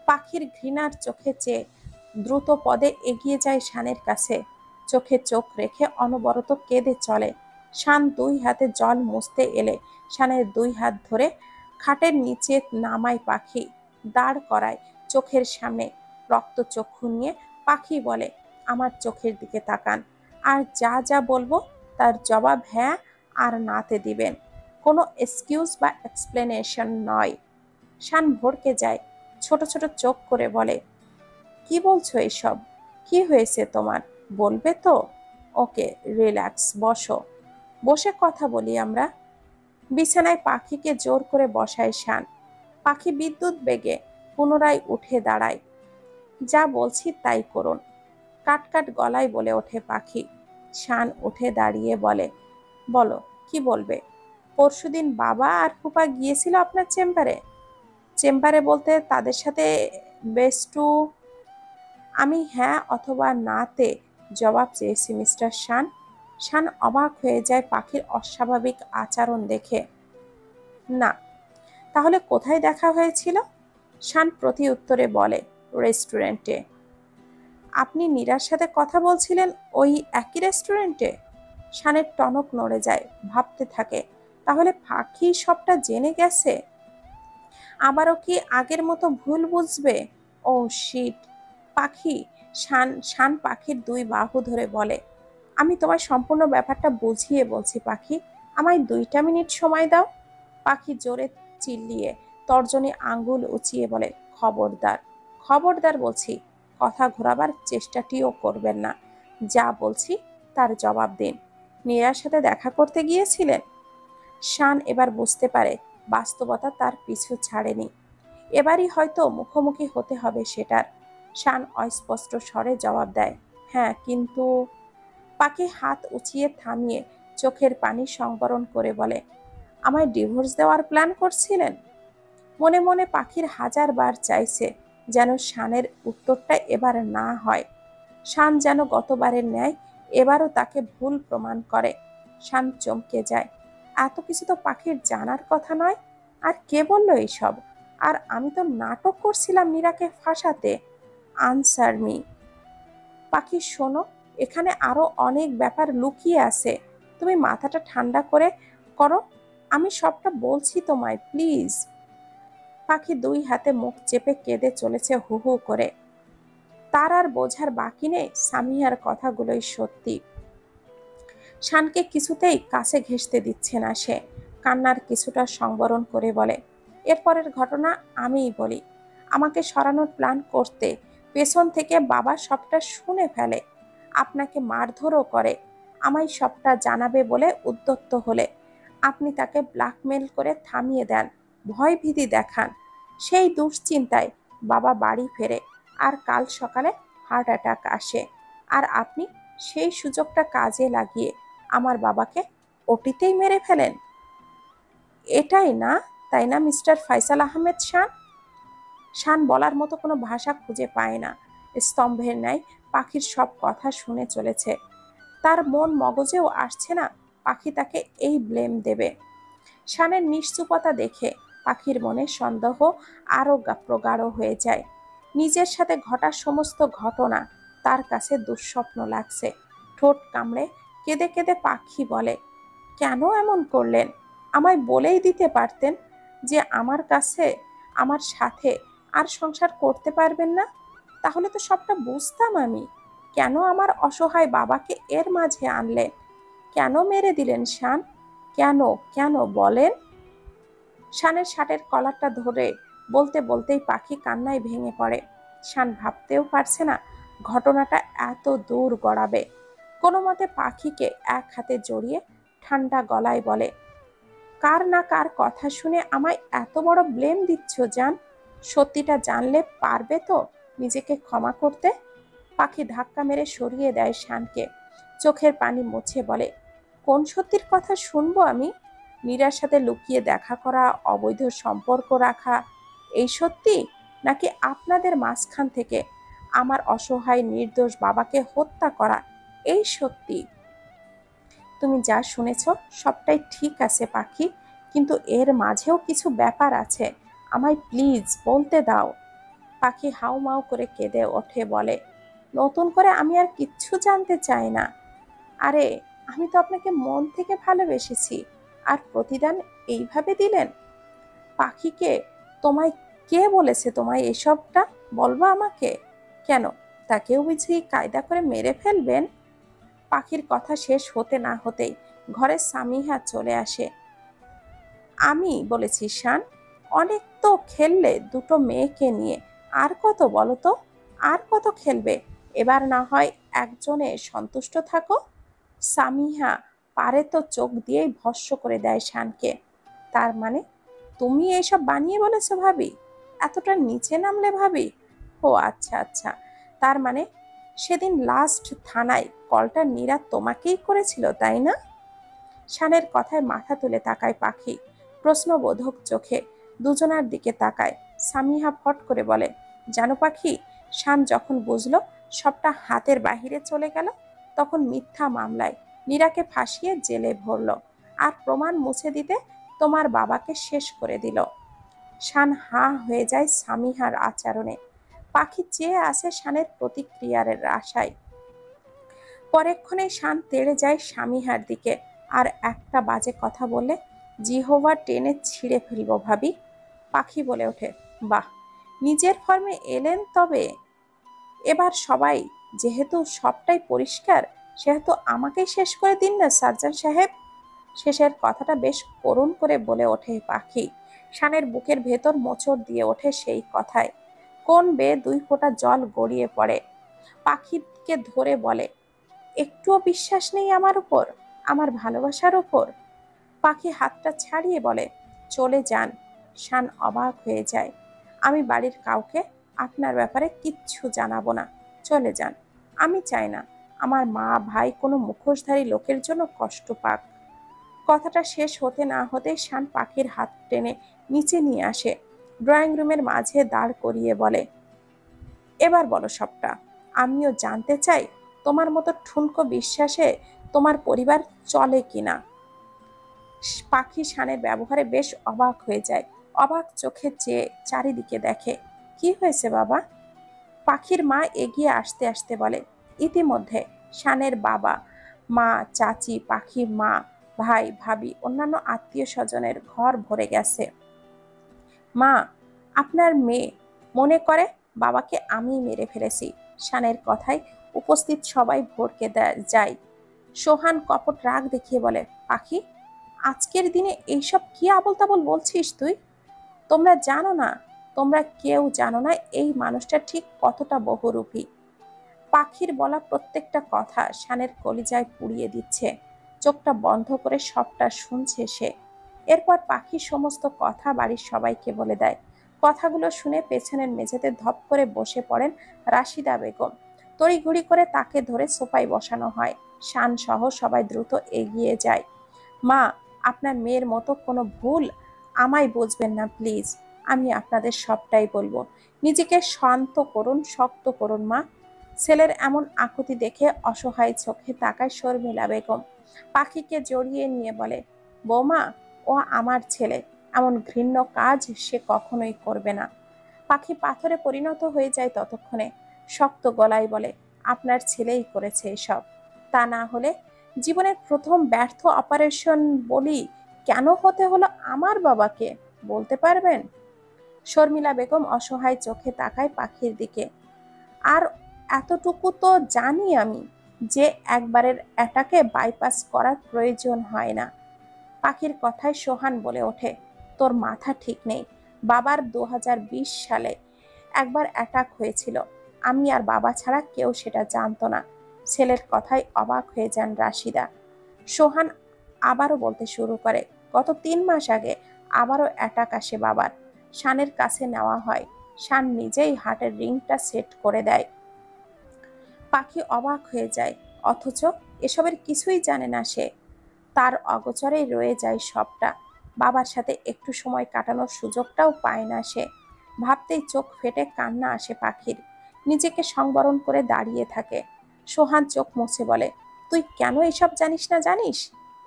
পাখির ঘৃণার চোখে চেয়ে দ্রুত পদে এগিয়ে যায় শানের কাছে। চোখে চোখ রেখে অনবরত কেঁদে চলে। শান দুই হাতে জল মুছতে এলে শানের দুই হাত ধরে খাটের নিচে নামায় পাখি। দাঁড় করায় চোখের সামনে। রক্তচক্ষু নিয়ে পাখি বলে, আমার চোখের দিকে তাকান, আর যা যা বলবো তার জবাব হ্যাঁ আর নাতে দিবেন, কোনো এক্সকিউজ বা এক্সপ্লেনেশন নয়। শান ভড়কে যায়, ছোট ছোট চোখ করে বলে, কি বলছো এসব? কি হয়েছে তোমার? বলবে তো? ওকে, রিল্যাক্স, বসো, বসে কথা বলি আমরা। বিছানায় পাখিকে জোর করে বসায় শান। পাখি বিদ্যুৎ বেগে পুনরায় উঠে দাঁড়ায়। যা বলছি তাই করুন, কাট গলায় বলে ওঠে পাখি। শান উঠে দাঁড়িয়ে বলে, বলো, কি বলবে? পরশুদিন বাবা আর ফুপা গিয়েছিল আপনার চেম্বারে? চেম্বারে বলতে তাদের সাথে বেস্টু? আমি হ্যাঁ অথবা নাতে জবাব চেয়েছি মিস্টার শান। শান অবাক হয়ে যায় পাখির অস্বাভাবিক আচরণ দেখে। না। তাহলে কোথায় দেখা হয়েছিল? শান প্রতি উত্তরে বলে, রেস্টুরেন্টে। আপনি নীরার সাথে কথা বলছিলেন ওই একই রেস্টুরেন্টে? শানের টনক নড়ে যায়, ভাবতে থাকে, তাহলে পাখি সবটা জেনে গেছে? আবারও কি আগের মতো ভুল বুঝবে? ও শিট। পাখি শান শান পাখির দুই বাহু ধরে বলে, আমি তোমায় সম্পূর্ণ ব্যাপারটা বুঝিয়ে বলছি পাখি, আমায় 2টা মিনিট সময় দাও। পাখি জোরে চিল্লিয়ে তর্জনী আঙ্গুল উঁচিয়ে বলে, খবরদার, খবরদার বলছি, কথা ঘোরাবার চেষ্টাটিও করবেন না। যা বলছি তার জবাব দিন। নীরার সাথে দেখা করতে গিয়েছিলেন? শান এবার বুঝতে পারে বাস্তবতা তার পিছু ছাড়েনি। এবারই হয়তো মুখোমুখি হতে হবে সেটার। শান অস্পষ্ট স্বরে জবাব দেয়, হ্যাঁ, কিন্তু। পাখি হাত উঁচিয়ে থামিয়ে চোখের পানি সংবরণ করে বলে, আমায় ডিভোর্স দেওয়ার প্ল্যান করছিলেন? মনে মনে পাখির হাজার বার চাইছে যেন শানের উত্তরটা এবার না হয়। শান যেন গতবারের ন্যায় এবারও তাকে ভুল প্রমাণ করে। শান চমকে যায়। এত কিছু তো পাখির জানার কথা নয়। আর কে বলল এইসব? আর আমি তো নাটক করছিলাম নীরাকে ফাঁসাতে। Answer me. পাখি শোনো, এখানে আরো অনেক ব্যাপার লুকিয়ে আছে। তুমি মাথাটা ঠান্ডা করো। আমি সবটা বলছি তোমায়, প্লিজ। পাখি দুই হাতে মুখ চেপে কেঁদে চলেছে হু হু করে। তার আর বোঝার বাকি নেই সামিয়ার কথাগুলোই সত্যি। শানকে কিছুতেই কাছে ঘেঁষতে দিচ্ছে না সে। কান্নার কিছুটা সংবরণ করে বলে, এরপরের ঘটনা আমিই বলি। আমাকে সরানোর প্ল্যান করতে পেছন থেকে বাবা সবটা শুনে ফেলে। আপনাকে মারধরও করে। আমায় সবটা জানাবে বলে উদ্যত হলে আপনি তাকে ব্ল্যাকমেল করে থামিয়ে দেন, ভয় ভীতি দেখান। সেই দুশ্চিন্তায় বাবা বাড়ি ফেরে আর কাল সকালে হার্ট অ্যাটাক আসে। আর আপনি সেই সুযোগটা কাজে লাগিয়ে আমার বাবাকে ওটিতেই মেরে ফেলেন। এটাই না, তাই না মিস্টার ফয়সাল আহমেদ শান? শান বলার মতো কোনো ভাষা খুঁজে পায় না। স্তম্ভের ন্যায় পাখির সব কথা শুনে চলেছে। তার মন মগজেও আসছে না পাখি তাকে এই ব্লেম দেবে। শানের নিশ্চুপতা দেখে পাখির মনে সন্দেহ আরো প্রগাঢ় হয়ে যায়। নিজের সাথে ঘটা সমস্ত ঘটনা তার কাছে দুঃস্বপ্ন লাগছে। ঠোঁট কামড়ে কেঁদে কেঁদে পাখি বলে, কেন এমন করলেন? আমায় বলেই দিতে পারতেন যে আমার কাছে, আমার সাথে আর সংসার করতে পারবেন না। তাহলে তো সবটা বুঝতাম আমি। কেন আমার অসহায় বাবাকে এর মাঝে আনলেন? কেন মেরে দিলেন শান? কেন, কেন বলেন? শানের শার্টের কলারটা ধরে বলতে বলতেই পাখি কান্নায় ভেঙে পড়ে। শান ভাবতেও পারছে না ঘটনাটা এত দূর গড়াবে। কোনো মতে পাখিকে এক হাতে জড়িয়ে ঠান্ডা গলায় বলে, কার না কার কথা শুনে আমায় এত বড় ব্লেম দিচ্ছ জান? সত্যিটা জানলে পারবে তো নিজেকে ক্ষমা করতে? পাখি ধাক্কা মেরে সরিয়ে দেয় শানকে। চোখের পানি মুছে বলে, কোন সত্যির কথা শুনবো আমি? মীরার সাথে লুকিয়ে দেখা করা, অবৈধ সম্পর্ক রাখা, এই সত্যি? নাকি আপনাদের মাঝখান থেকে আমার অসহায় নির্দোষ বাবাকে হত্যা করা, এই সত্যি? তুমি যা শুনেছ সবটাই ঠিক আছে পাখি, কিন্তু এর মাঝেও কিছু ব্যাপার আছে। আমায় প্লিজ বলতে দাও। পাখি হাউমাউ করে কেঁদে ওঠে, বলে, নতুন করে আমি আর কিচ্ছু জানতে চাই না। আরে, আমি তো আপনাকে মন থেকে ভালোবেসেছি, আর প্রতিদান এইভাবে দিলেন? পাখিকে, তোমায় কে বলেছে তোমায় এসবটা? বলবা আমাকে। কেন, তাকেও বুঝি কায়দা করে মেরে ফেলবেন? পাখির কথা শেষ হতে না হতেই ঘরে সামিহা চলে আসে। আমি বলেছি শান, অনেক তো খেললে দুটো মেয়েকে নিয়ে, আর কত বলো তো? আর কত খেলবে? এবার না হয় একজনে সন্তুষ্ট থাকো। সামিহা পারে তো চোখ দিয়েই ভস্ম করে দেয় শানকে। তার মানে তুমি এইসব বানিয়ে বলেছো ভাবি? এতটা নিচে নামলে ভাবি? ও আচ্ছা আচ্ছা, তার মানে সেদিন লাস্ট থানায় কলটা নীরা তোমাকেই করেছিল, তাই না? শানের কথায় মাথা তুলে তাকায় পাখি প্রশ্নবোধক চোখে। দুজনার দিকে তাকায়। সামিহা ফট করে বলে, জানো পাখি, শান যখন বুঝলো সবটা হাতের বাহিরে চলে গেল, তখন মিথ্যা মামলায় নীরাকে ফাঁসিয়ে জেলে ভরল, আর প্রমাণ মুছে দিতে তোমার বাবাকে শেষ করে দিল। শান হাঁ হয়ে যায় সামিহার আচরণে। পাখি চেয়ে আসে শানের প্রতিক্রিয়ার আশায়। পরেক্ষণে শান তেড়ে যায় সামিহার দিকে। আর একটা বাজে কথা বললে জিহ্বা টেনে ছিঁড়ে ফেলবো ভাবি। পাখি বলে ওঠে, বাহ, নিজের ফর্মে এলেন তবে। এবার সবাই যেহেতু সবটাই পরিষ্কার, সেহেতু আমাকেই শেষ করে দিন না সার্জন সাহেব। শেষের কথাটা বেশ করুণ করে বলে ওঠে পাখি। শানের বুকের ভেতর মোচড় দিয়ে ওঠে সেই কথায়। কোন বেয়ে দুই ফোঁটা জল গড়িয়ে পড়ে। পাখিকে ধরে বলে, একটুও বিশ্বাস নেই আমার উপর, আমার ভালোবাসার উপর? পাখি হাতটা ছাড়িয়ে বলে, চলে যান। শান অবাক হয়ে যায়। আমি বাড়ির কাউকে আপনার ব্যাপারে কিচ্ছু জানাবো না, চলে যান। আমি চাই না আমার মা ভাই কোনো মুখোশধারী লোকের জন্য কষ্ট পাক। কথাটা শেষ হতে না হতেই শান পাখির হাত টেনে নিচে নিয়ে আসে, ড্রয়িং রুমের মাঝে দাঁড় করিয়ে বলে, এবার বলো সবটা। আমিও জানতে চাই তোমার মতো ঠুনকো বিশ্বাসে তোমার পরিবার চলে কিনা। পাখি শানের ব্যবহারে বেশ অবাক হয়ে যায়। অবাক চোখে চেয়ে চারিদিকে দেখে। কি হয়েছে বাবা? পাখির মা এগিয়ে আসতে আসতে বলে, ইতিমধ্যে শানের বাবা, মা, চাচি, পাখির মা, ভাই, ভাবি, অন্যান্য আত্মীয় স্বজনের ঘর ভরে গেছে। মা, আপনার মেয়ে মনে করে বাবাকে আমি মেরে ফেলেছি। শানের কথায় উপস্থিত সবাই ভড়কে যায়। সোহান কপট রাগ দেখিয়ে বলে, পাখি, আজকের দিনে এইসব কি আবল তাবল বলছিস তুই? তোমরা জানো না, তোমরা কেউ জানো না এই মানুষটা ঠিক কতটা বহুরূপী। পাখির বলা প্রত্যেকটা কথা শানের কলিজায় পুড়িয়ে দিচ্ছে। চোখটা বন্ধ করে সবটা শুনছে সে। এরপর পাখি সমস্ত কথা বাড়ির সবাইকে বলে দেয়। কথাগুলো শুনে পেছনের মেঝেতে ধপ করে বসে পড়েন রাশিদা বেগম। তড়িঘড়ি করে তাকে ধরে সোফায় বসানো হয়। শান সহ সবাই দ্রুত এগিয়ে যায়। মা, আপনার মেয়ের মতো কোনো ভুল আমায় বুঝবেন না প্লিজ। আমি আপনাদের সবটাই বলবো। নিজেকে শান্ত করুন, শক্ত করুন মা। ছেলের এমন আকুতি দেখে অসহায় চোখে তাকায় শর্মিলা বেগম। পাখিকে জড়িয়ে নিয়ে বলে, বৌমা, ও আমার ছেলে, এমন ঘৃণ্য কাজ সে কখনোই করবে না। পাখি পাথরে পরিণত হয়ে যায় ততক্ষণে। শক্ত গলায় বলে, আপনার ছেলেই করেছে এসব। তা না হলে জীবনের প্রথম ব্যর্থ অপারেশন বলি কেন হতে হলো আমার বাবাকে, বলতে পারবেন? শর্মিলা বেগম অসহায় চোখে তাকায় পাখির দিকে। আর এতটুকু তো জানি আমি যে একবারের অ্যাটাকে বাইপাস করার প্রয়োজন হয় না। পাখির কথায় সোহান বলে ওঠে, তোর মাথা ঠিক নেই। বাবার 2020 সালে একবার অ্যাটাক হয়েছিল। আমি আর বাবা ছাড়া কেউ সেটা জানতো না। ছেলের কথায় অবাক হয়ে যান রাশিদা। সোহান আবারও বলতে শুরু করে, গত 3 মাস আগে আবারও অ্যাটাক আসে বাবার। শানের কাছে নেওয়া হয়। শান নিজেই হার্টের রিংটা সেট করে দেয়। পাখি অবাক হয়ে যায়, অথচ এসবের কিছুই জানে না সে। তার অগোচরেই রয়ে যায় সবটা। বাবার সাথে একটু সময় কাটানোর সুযোগটাও পায় না সে। ভাবতেই চোখ ফেটে কান্না আসে পাখির। নিজেকে সংবরণ করে দাঁড়িয়ে থাকে। সোহান চোখ মুছে বলে, তুই কেন এসব জানিস না জানিস?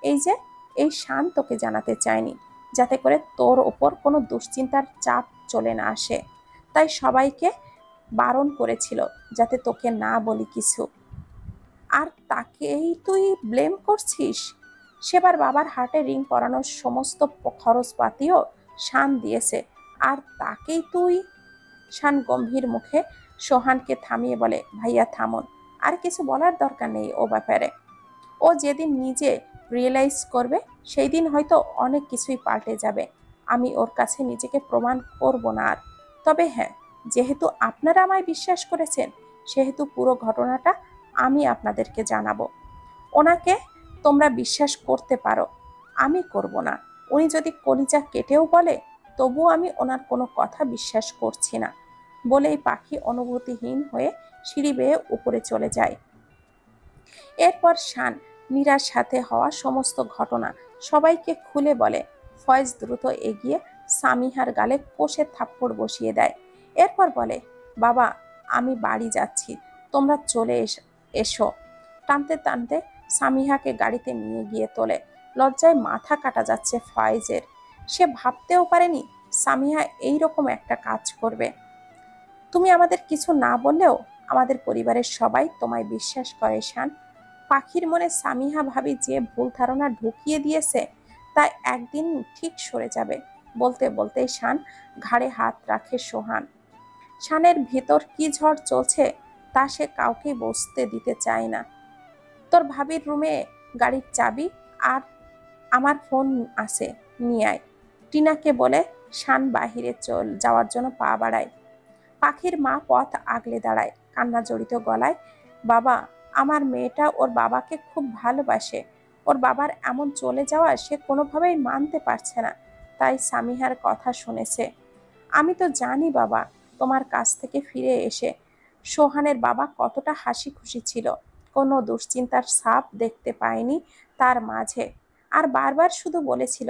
এই যে, এই শান তোকে জানাতে চায়নি, যাতে করে তোর ওপর কোনো দুশ্চিন্তার চাপ চলে না আসে। তাই সবাইকে বারণ করেছিল যাতে তোকে না বলি কিছু। আর তাকেই তুই ব্লেম করছিস? সেবার বাবার হার্টে রিং পরানোর সমস্ত খরচপাতিও শান দিয়েছে, আর তাকেই তুই? শান গম্ভীর মুখে সোহানকে থামিয়ে বলে, ভাইয়া থামুন, আর কিছু বলার দরকার নেই ও ব্যাপারে। ও যেদিন নিজে রিয়েলাইজ করবে সেই দিন হয়তো অনেক কিছুই পাল্টে যাবে। আমি ওর কাছে নিজেকে প্রমাণ করব না আর। তবে হ্যাঁ, যেহেতু আপনারা আমায় বিশ্বাস করেছেন, সেহেতু পুরো ঘটনাটা আমি আপনাদেরকে জানাবো। ওনাকে তোমরা বিশ্বাস করতে পারো, আমি করব না। উনি যদি কলিজা কেটেও বলে, তবুও আমি ওনার কোনো কথা বিশ্বাস করছি না। বলেই পাখি অনুভূতিহীন হয়ে সিঁড়ি বেয়ে উপরে চলে যায়। এরপর শান মীরার সাথে হওয়া সমস্ত ঘটনা সবাইকে খুলে বলে। ফয়েজ দ্রুত এগিয়ে সামিহার গালে কষে থাপ্পড় বসিয়ে দেয়। এরপর বলে, বাবা, আমি বাড়ি যাচ্ছি, তোমরা চলে এসো। টানতে টানতে সামিহাকে গাড়িতে নিয়ে গিয়ে তোলে। লজ্জায় মাথা কাটা যাচ্ছে ফয়েজের। সে ভাবতেও পারেনি সামিহা এইরকম একটা কাজ করবে। তুমি আমাদের কিছু না বললেও আমাদের পরিবারের সবাই তোমায় বিশ্বাস করে শান। পাখির মনে সামিহা ভাবি যে ভুল ধারণা ঢুকিয়ে দিয়েছে তা একদিন ঠিক সরে যাবে। বলতে বলতেই শান ঘাড়ে হাত রাখে সোহান। শানের ভেতর কি ঝড় চলছে তা সে কাউকে বুঝতে দিতে চায় না। তোর ভাবির রুমে গাড়ির চাবি আর আমার ফোন আছে, নিয়ে আয়। টিনাকে বলে শান বাহিরে যাওয়ার জন্য পা বাড়ায়। পাখির মা পথ আগলে দাঁড়ায়, কান্না জড়িত গলায়, বাবা, আমার মেয়েটা ওর বাবাকে খুব ভালোবাসে। ওর বাবার এমন চলে যাওয়া সে কোনোভাবেই মানতে পারছে না, তাই সামিহার কথা শুনেছে। আমি তো জানি বাবা, তোমার কাছ থেকে ফিরে এসে সোহানের বাবা কতটা হাসি খুশি ছিল। কোনো দুশ্চিন্তার ছাপ দেখতে পায়নি তার মাঝে। আর বারবার শুধু বলেছিল,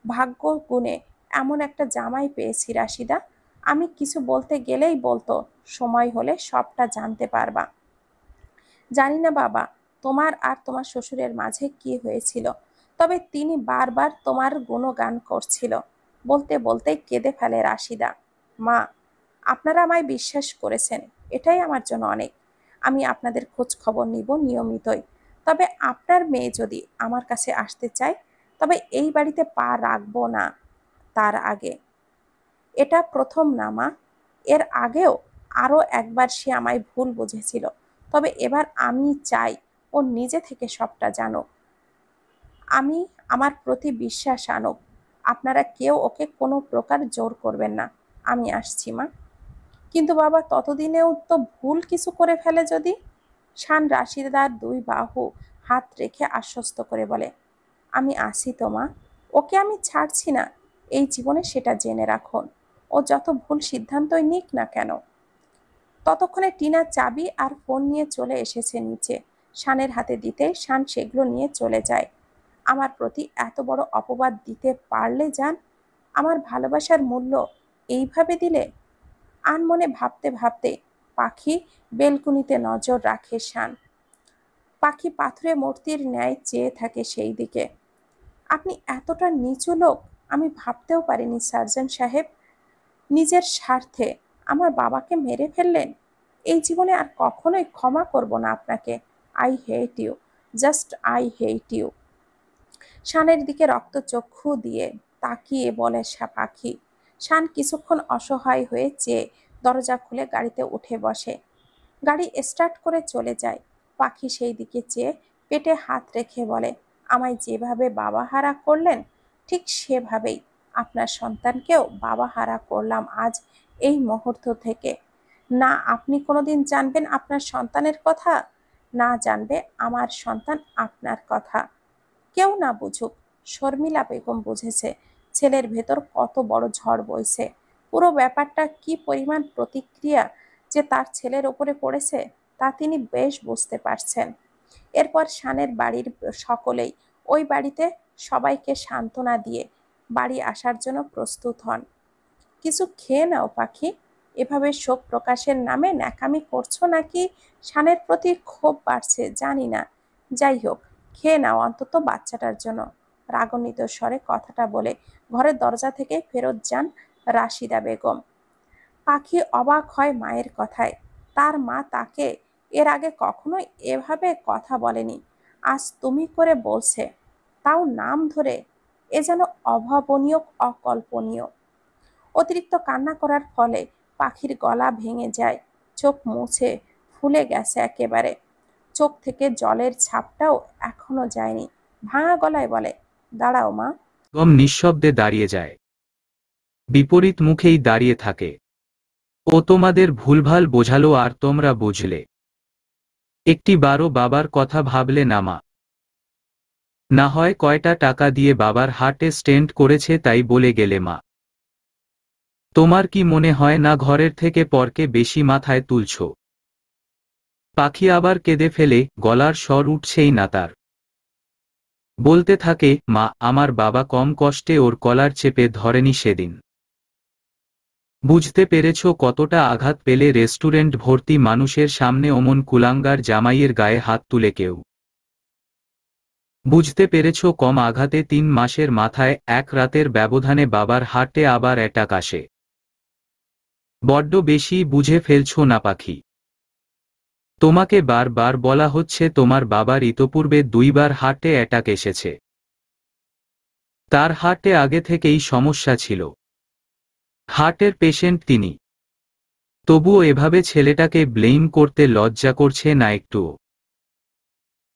ভাগ্য গুণে এমন একটা জামাই পেয়েছি রাশিদা। আমি কিছু বলতে গেলেই বলতো, সময় হলে সবটা জানতে পারবা। জানি না বাবা, তোমার আর তোমার শ্বশুরের মাঝে কি হয়েছিল, তবে তিনি বারবার তোমার গুণগান করছিল। বলতে বলতে কেঁদে ফেলে রাশিদা। মা, আপনারা আমায় বিশ্বাস করেছেন, এটাই আমার জন্য অনেক। আমি আপনাদের খোঁজ খবর নিব নিয়মিতই। তবে আপনার মেয়ে যদি আমার কাছে আসতে চায়, তবে এই বাড়িতে পা রাখবো না তার আগে। এটা প্রথম না মা, এর আগেও আরও একবার সে আমায় ভুল বুঝেছিল। তবে এবার আমি চাই ও নিজে থেকে সবটা জানুক, আমি আমার প্রতি বিশ্বাস আনুক। আপনারা কেউ ওকে কোনো প্রকার জোর করবেন না। আমি আসছি মা। কিন্তু বাবা, ততদিনেও তো ভুল কিছু করে ফেলে যদি? শান রাশিদার দুই বাহু হাত রেখে আশ্বস্ত করে বলে, আমি আসি তো মা, ওকে আমি ছাড়ছি না এই জীবনে, সেটা জেনে রাখুন। ও যত ভুল সিদ্ধান্তই নিক না কেন। ততক্ষণে টিনা চাবি আর ফোন নিয়ে চলে এসেছে নিচে। শানের হাতে দিতে শান সেগুলো নিয়ে চলে যায়। আমার প্রতি এত বড় অপবাদ দিতে পারলে জান, আমার ভালোবাসার মূল্য এইভাবে দিলে? আনমনে ভাবতে ভাবতে পাখি বেলকুনিতে নজর রাখে শান। পাখি পাথুরে মূর্তির ন্যায় চেয়ে থাকে সেই দিকে। আপনি এতটা নিচু লোক আমি ভাবতেও পারিনি সার্জন সাহেব। নিজের স্বার্থে আমার বাবাকে মেরে ফেললেন। এই জীবনে আর কখনোই ক্ষমা করব না আপনাকে। I hate you, just I hate you. শানের দিকে রক্তচক্ষু দিয়ে তাকিয়ে বলে পাখি। শান কিছুক্ষণ অসহায় হয়ে চেয়ে দরজা খুলে গাড়িতে উঠে বসে। গাড়ি স্টার্ট করে চলে যায়। পাখি সেই দিকে চেয়ে পেটে হাত রেখে বলে, আমায় যেভাবে বাবা হারা করলেন ঠিক সেভাবেই আপনার সন্তানকেও বাবা হারা করলাম আজ এই মুহূর্ত থেকে। না আপনি কোনোদিন জানবেন আপনার সন্তানের কথা, না জানবে আমার সন্তান আপনার কথা। কেউ না বুঝুক, শর্মিলা বেগম বুঝেছে ছেলের ভেতর কত বড় ঝড় বইছে। পুরো ব্যাপারটা কি পরিমাণ প্রতিক্রিয়া যে তার ছেলের ওপরে পড়েছে তা তিনি বেশ বুঝতে পারছেন। এরপর শানের বাড়ির সকলেই ওই বাড়িতে সবাইকে সান্ত্বনা দিয়ে বাড়ি আসার জন্য প্রস্তুত হন। কিছু খেয়ে নাও পাখি, এভাবে শোক প্রকাশের নামে ন্যাকামি করছো নাকি শানের প্রতি ক্ষোভ বাড়ছে জানি না। যাই হোক, খেয়ে নাও অন্তত বাচ্চাটার জন্য। রাগান্বিত স্বরে কথাটা বলে ঘরের দরজা থেকে ফেরত যান রাশিদা বেগম। পাখি অবাক হয় মায়ের কথায়। তার মা তাকে এর আগে কখনোই এভাবে কথা বলেনি, আজ তুমি করে বলছে, তাও নাম ধরে। এ যেন অভাবনীয়, অকল্পনীয়। অতিরিক্ত কান্না করার ফলে পাখির গলা ভেঙে যায়, চোখ মুছে ফুলে গেছে একেবারে। চোখ থেকে জলের ছাপটাও এখনো যায়নি। ভাঙা গলায় বলে, দাঁড়াও মা। গম নিঃশব্দে দাঁড়িয়ে যায়, বিপরীত মুখেই দাঁড়িয়ে থাকে। ও তোমাদের ভুলভাল বোঝালো আর তোমরা বুঝলে। একটি বারো বাবার কথা ভাবলে না মা? না হয় কয়টা টাকা দিয়ে বাবার হার্টে স্টেন্ট করেছে তাই বলে গেলে মা? তোমার কি মনে হয় না ঘরের থেকে পরকে বেশি মাথায় তুলছ? পাখি আবার কেঁদে ফেলে, গলার স্বর উঠছেই না তার। বলতে থাকে, মা আমার বাবা কম কষ্টে ওর কলার চেপে ধরেনি সেদিন। বুঝতে পেরেছ কতটা আঘাত পেলে রেস্টুরেন্ট ভর্তি মানুষের সামনে অমন কুলাঙ্গার জামাইয়ের গায়ে হাত তুলে কেউ? বুঝতে পেরেছ কম আঘাতে 3 মাসের মাথায় এক রাতের ব্যবধানে বাবার হার্টে আবার অ্যাটাক আসে? বড্ড বেশি বুঝে ফেলছ না পাখি? তোমাকে বারবার বলা হচ্ছে তোমার বাবার ইতোপূর্বে 2 বার হার্টে অ্যাটাক এসেছে। তার হার্টে আগে থেকেই সমস্যা ছিল। হার্টের পেশেন্ট তিনি। তবুও এভাবে ছেলেটাকে ব্লেম করতে লজ্জা করছে না একটুও?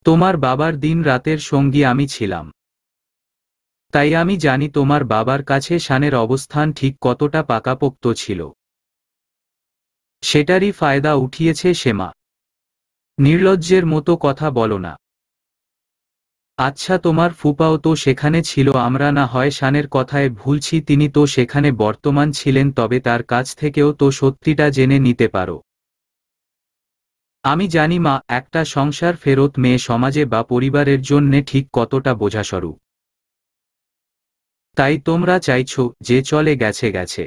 তোমার বাবার দিন রাতের সঙ্গী আমি ছিলাম, তাই আমি জানি তোমার বাবার কাছে শানের অবস্থান ঠিক কতটা পাকাপোক্ত ছিল। সেটারই ফায়দা উঠিয়েছে সে মা। নির্লজ্জের মতো কথা বলো না। আচ্ছা তোমার ফুপাও তো সেখানে ছিল, আমরা না হয় শানের কথায় ভুলছি, তিনি তো সেখানে বর্তমান ছিলেন, তবে তার কাছ থেকেও তো সত্যিটা জেনে নিতে পারো। আমি জানি মা, একটা সংসার ফেরত মেয়ে সমাজে বা পরিবারের জন্যে ঠিক কতটা বোঝাস্বরূপ। তাই তোমরা চাইছো যে চলে গেছে গেছে,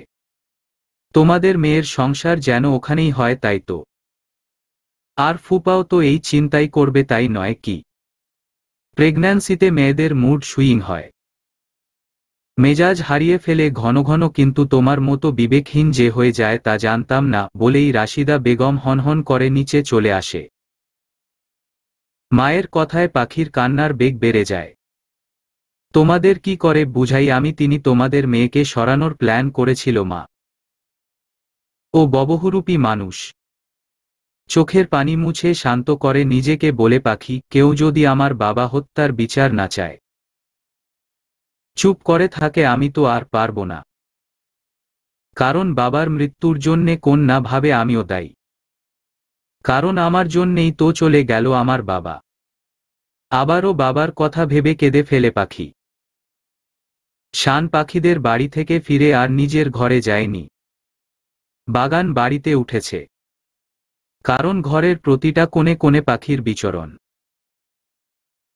তোমাদের মেয়ের সংসার যেন ওখানেই হয়, তাই তো? আর ফুপাও তো এই চিন্তাই করবে, তাই নয় কি? প্রেগন্যান্সিতে মেয়েদের মুড সুইং হয়, মেজাজ হারিয়ে ফেলে ঘন ঘন, কিন্তু তোমার মতো বিবেকহীন যে হয়ে যায় তা জানতাম না বলেই রাশিদা বেগম হনহন করে নিচে চলে আসে। মায়ের কথায় পাখির কান্নার বেগ বেড়ে যায়। তোমাদের কি করে বুঝাই আমি, তিনি তোমাদের মেয়েকে সরানোর প্ল্যান করেছিল মা। ও ববহুরূপী মানুষ। চোখের পানি মুছে শান্ত করে নিজেকে, বলে পাখি, কেউ যদি আমার বাবা হত্যার বিচার না চায়, চুপ করে থাকে, আমি তো আর পারব না। কারণ বাবার মৃত্যুর জন্যে কোন না ভাবে আমিও দায়ী। কারণ আমার জন্যেই তো চলে গেল আমার বাবা। আবারও বাবার কথা ভেবে কেঁদে ফেলে পাখি। শান পাখিদের বাড়ি থেকে ফিরে আর নিজের ঘরে যায়নি, বাগান বাড়িতে উঠেছে। কারণ ঘরের প্রতিটা কোণে কোণে পাখির বিচরণ।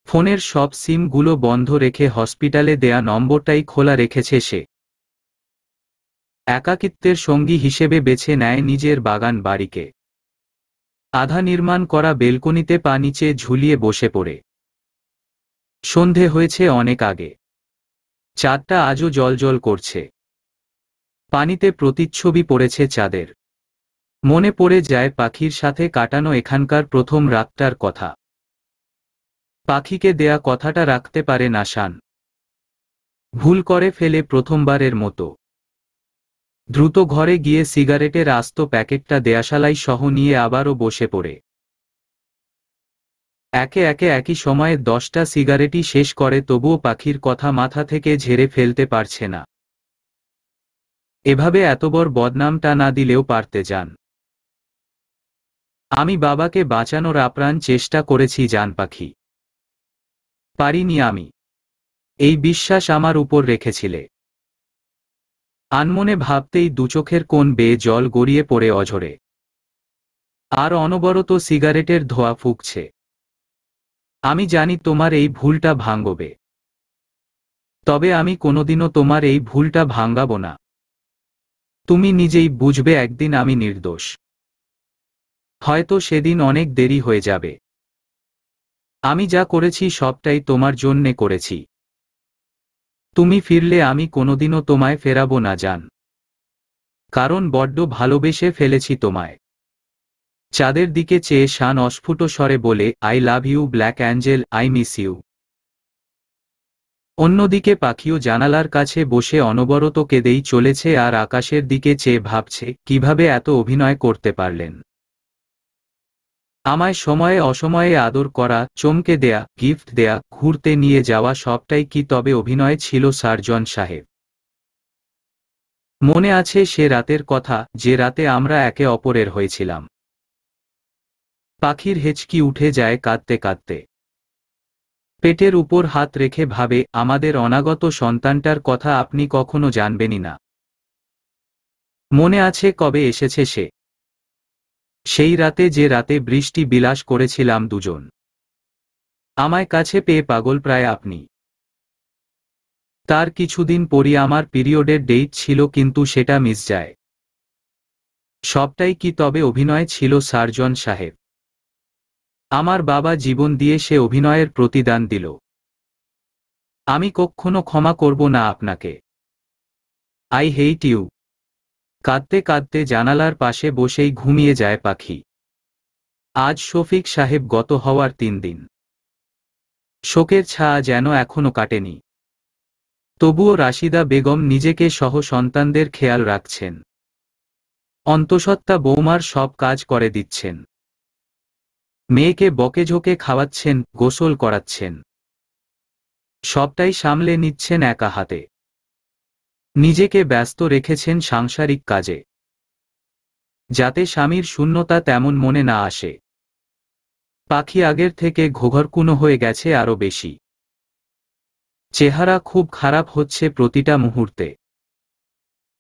ফোনের সব সিমগুলো বন্ধ রেখে হসপিটালে দেয়া নম্বরটাই খোলা রেখেছে সে। একাকিত্বের সঙ্গী হিসেবে বেছে নেয় নিজের বাগান বাড়িকে। আধা নির্মাণ করা বেলকনিতে পা নিচে ঝুলিয়ে বসে পড়ে। সন্ধে হয়েছে অনেক আগে। চাঁদটা আজও জ্বলজ্বল করছে। পানিতে প্রতিচ্ছবি পড়েছে চাঁদের। মনে পড়ে যায় পাখির সাথে কাটানো এখানকার প্রথম রাতটার কথা। পাখিকে দেয়া কথাটা রাখতে পারে না শান। ভুল করে ফেলে প্রথমবারের মতো। দ্রুত ঘরে গিয়ে সিগারেটের আস্ত প্যাকেটটা দেয়াশালাই সহ নিয়ে আবারও বসে পড়ে। একে একে একই সময়ে 10টা সিগারেটই শেষ করে, তবুও পাখির কথা মাথা থেকে ঝেড়ে ফেলতে পারছে না। এভাবে এত বড় বদনামটা না দিলেও পারতে জান। আমি বাবাকে বাঁচানোর আপ্রাণ চেষ্টা করেছি জান পাখি। পারিনি আমি। এই বিশ্বাস আমার উপর রেখেছিলে। আনমনে ভাবতেই দুচোখের কোণ বেয়ে জল গড়িয়ে পড়ে অঝরে। আর অনবরত সিগারেটের ধোঁয়া ফুঁকছে। আমি জানি তোমার এই ভুলটা ভাঙবে। তবে আমি কোনোদিনও তোমার এই ভুলটা ভাঙাবো না। তুমি নিজেই বুঝবে একদিন আমি নির্দোষ। হয়তো সেদিন অনেক দেরি হয়ে যাবে। আমি যা করেছি সবটাই তোমার জন্যে করেছি। তুমি ফিরলে আমি কোনোদিনও তোমায় ফেরাবো না জান। কারণ বড্ড ভালোবেসে ফেলেছি তোমায়। চাঁদের দিকে চেয়ে শান অস্ফুট স্বরে বলে, I love you black angel, I miss you. অন্যদিকে পাখিও জানালার কাছে বসে অনবরত কেঁদেই চলেছে আর আকাশের দিকে চেয়ে ভাবছে কিভাবে এত অভিনয় করতে পারলেন। আমায় সময়ে অসময়ে আদর করা, চমকে দেয়া, গিফট দেয়া, ঘুরতে নিয়ে যাওয়া সবটাই কি তবে অভিনয় ছিল সার্জন সাহেব? মনে আছে সে রাতের কথা, যে রাতে আমরা একে অপরের হয়েছিলাম? পাখির হেঁচকি উঠে যায় কাঁদতে কাঁদতে। পেটের উপর হাত রেখে ভাবে, আমাদের অনাগত সন্তানটার কথা আপনি কখনো জানবেনই না। মনে আছে কবে এসেছে সে? সেই রাতে, যে রাতে বৃষ্টি বিলাস করেছিলাম দুজন। আমায় কাছে পেয়ে পাগল প্রায় আপনি। তার কিছুদিন পরই আমার পিরিয়ডের ডেট ছিল, কিন্তু সেটা মিস যায়। সবটাই কি তবে অভিনয় ছিল সার্জন সাহেব? আমার বাবা জীবন দিয়ে সে অভিনয়ের প্রতিদান দিল। আমি কখনো ক্ষমা করব না আপনাকে। I hate you. কাঁদতে কাঁদতে জানালার পাশে বসেই ঘুমিয়ে যায় পাখি। আজ শফিক সাহেব গত হওয়ার 3 দিন। শোকের ছায়া যেন এখনো কাটেনি। তবুও রাশিদা বেগম নিজেকে সহ সন্তানদের খেয়াল রাখছেন। অন্তঃসত্ত্বা বৌমার সব কাজ করে দিচ্ছেন। মেয়েকে বকেঝোকে খাওয়াচ্ছেন, গোসল করাচ্ছেন। সবটাই সামলে নিচ্ছেন একা হাতে। নিজেকে ব্যস্ত রেখেছেন সাংসারিক কাজে, যাতে স্বামীর শূন্যতা তেমন মনে না আসে। পাখি আগের থেকে ঘোঘরকুনো হয়ে গেছে আরো বেশি। চেহারা খুব খারাপ হচ্ছে প্রতিটা মুহূর্তে।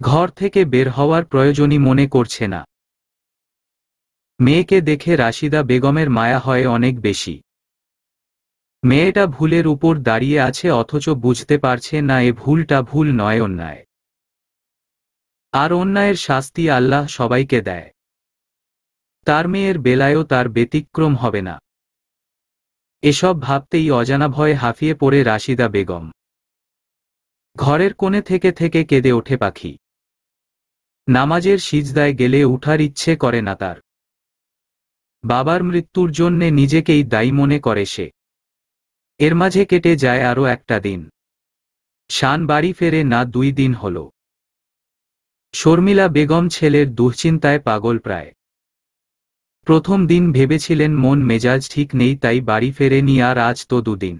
ঘর থেকে বের হওয়ার প্রয়োজনই মনে করছে না। মেয়েকে দেখে রাশিদা বেগমের মায়া হয় অনেক বেশি। মেয়েটা ভুলের উপর দাঁড়িয়ে আছে, অথচ বুঝতে পারছে না এ ভুলটা ভুল নয়, অন্যায়। আর অন্যায়ের শাস্তি আল্লাহ সবাইকে দেয়। তার মেয়ের বেলায়ও তার ব্যতিক্রম হবে না। এসব ভাবতেই অজানা ভয়ে হাঁফিয়ে পড়ে রাশিদা বেগম। ঘরের কোণে থেকে থেকে কেঁদে ওঠে পাখি। নামাজের সিজদায় গেলে উঠার ইচ্ছে করে না তার। বাবার মৃত্যুর জন্যে নিজেকেই দায়ী মনে করে সে। এর মাঝে কেটে যায় আরও একটা দিন। শান বাড়ি ফেরে না 2 দিন হল। শর্মিলা বেগম ছেলের দুশ্চিন্তায় পাগল প্রায়। প্রথম দিন ভেবেছিলেন মন মেজাজ ঠিক নেই, তাই বাড়ি ফেরেনি, আর আজ তো 2 দিন।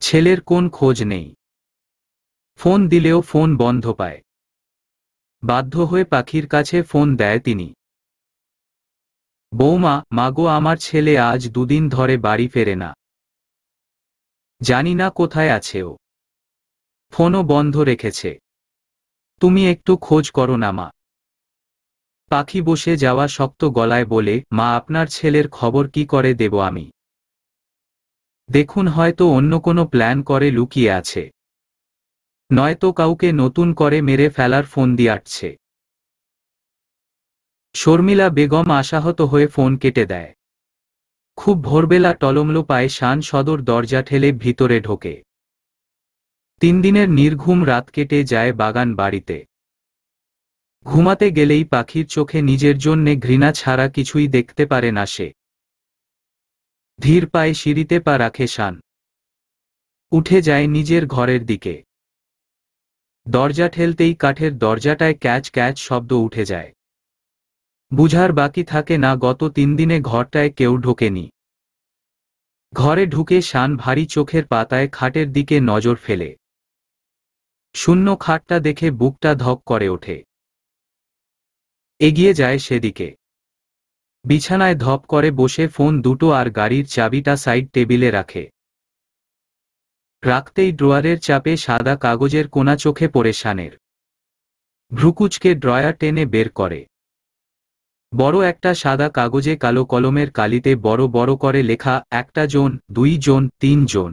ছেলের কোন খোঁজ নেই। ফোন দিলেও ফোন বন্ধ পায়। বাধ্য হয়ে পাখির কাছে ফোন দেয় তিনি। বৌমা, মাগো, আমার ছেলে আজ 2 দিন ধরে বাড়ি ফেরে না। জানি না কোথায় আছে ও। ফোনও বন্ধ রেখেছে। তুমি একটু খোঁজ করো না মা। পাখি বসে যাওয়া শক্ত গলায় বলে, মা, আপনার ছেলের খবর কি করে দেব আমি? দেখুন, হয়তো অন্য কোনো প্ল্যান করে লুকিয়ে আছে, নয়তো কাউকে নতুন করে মেরে ফেলার ফোন দিয়ে আটছে। শর্মিলা বেগম আশাহত হয়ে ফোন কেটে দেয়। খুব ভোরবেলা টলমলো পায়ে শান সদর দরজা ঠেলে ভিতরে ঢোকে। 3 দিনের নির্ঘুম রাত কেটে যায় বাগান বাড়িতে। ঘুমাতে গেলেই পাখির চোখে নিজের জন্যে ঘৃণা ছাড়া কিছুই দেখতে পারে না সে। ধীর পায়ে সিঁড়িতে পা রাখে শান। উঠে যায় নিজের ঘরের দিকে। দরজা ঠেলতেই কাঠের দরজাটায় ক্যাচ ক্যাচ শব্দ উঠে যায়। বুঝার বাকি থাকে না গত 3 দিনে ঘরটায় কেউ ঢোকেনি। ঘরে ঢুকে শান ভারী চোখের পাতায় খাটের দিকে নজর ফেলে। শূন্য খাটটা দেখে বুকটা ধক করে ওঠে। এগিয়ে যায় সেদিকে। বিছানায় ধপ করে বসে ফোন দুটো আর গাড়ির চাবিটা সাইড টেবিলে রাখে। রাখতেই ড্রয়ারের চাপে সাদা কাগজের কোনা চোখে পড়ে শানের। ভ্রুকুচকে ড্রয়ার টেনে বের করে। বড় একটা সাদা কাগজে কালো কলমের কালিতে বড় বড় করে লেখা 1 জন, 2 জন, 3 জন।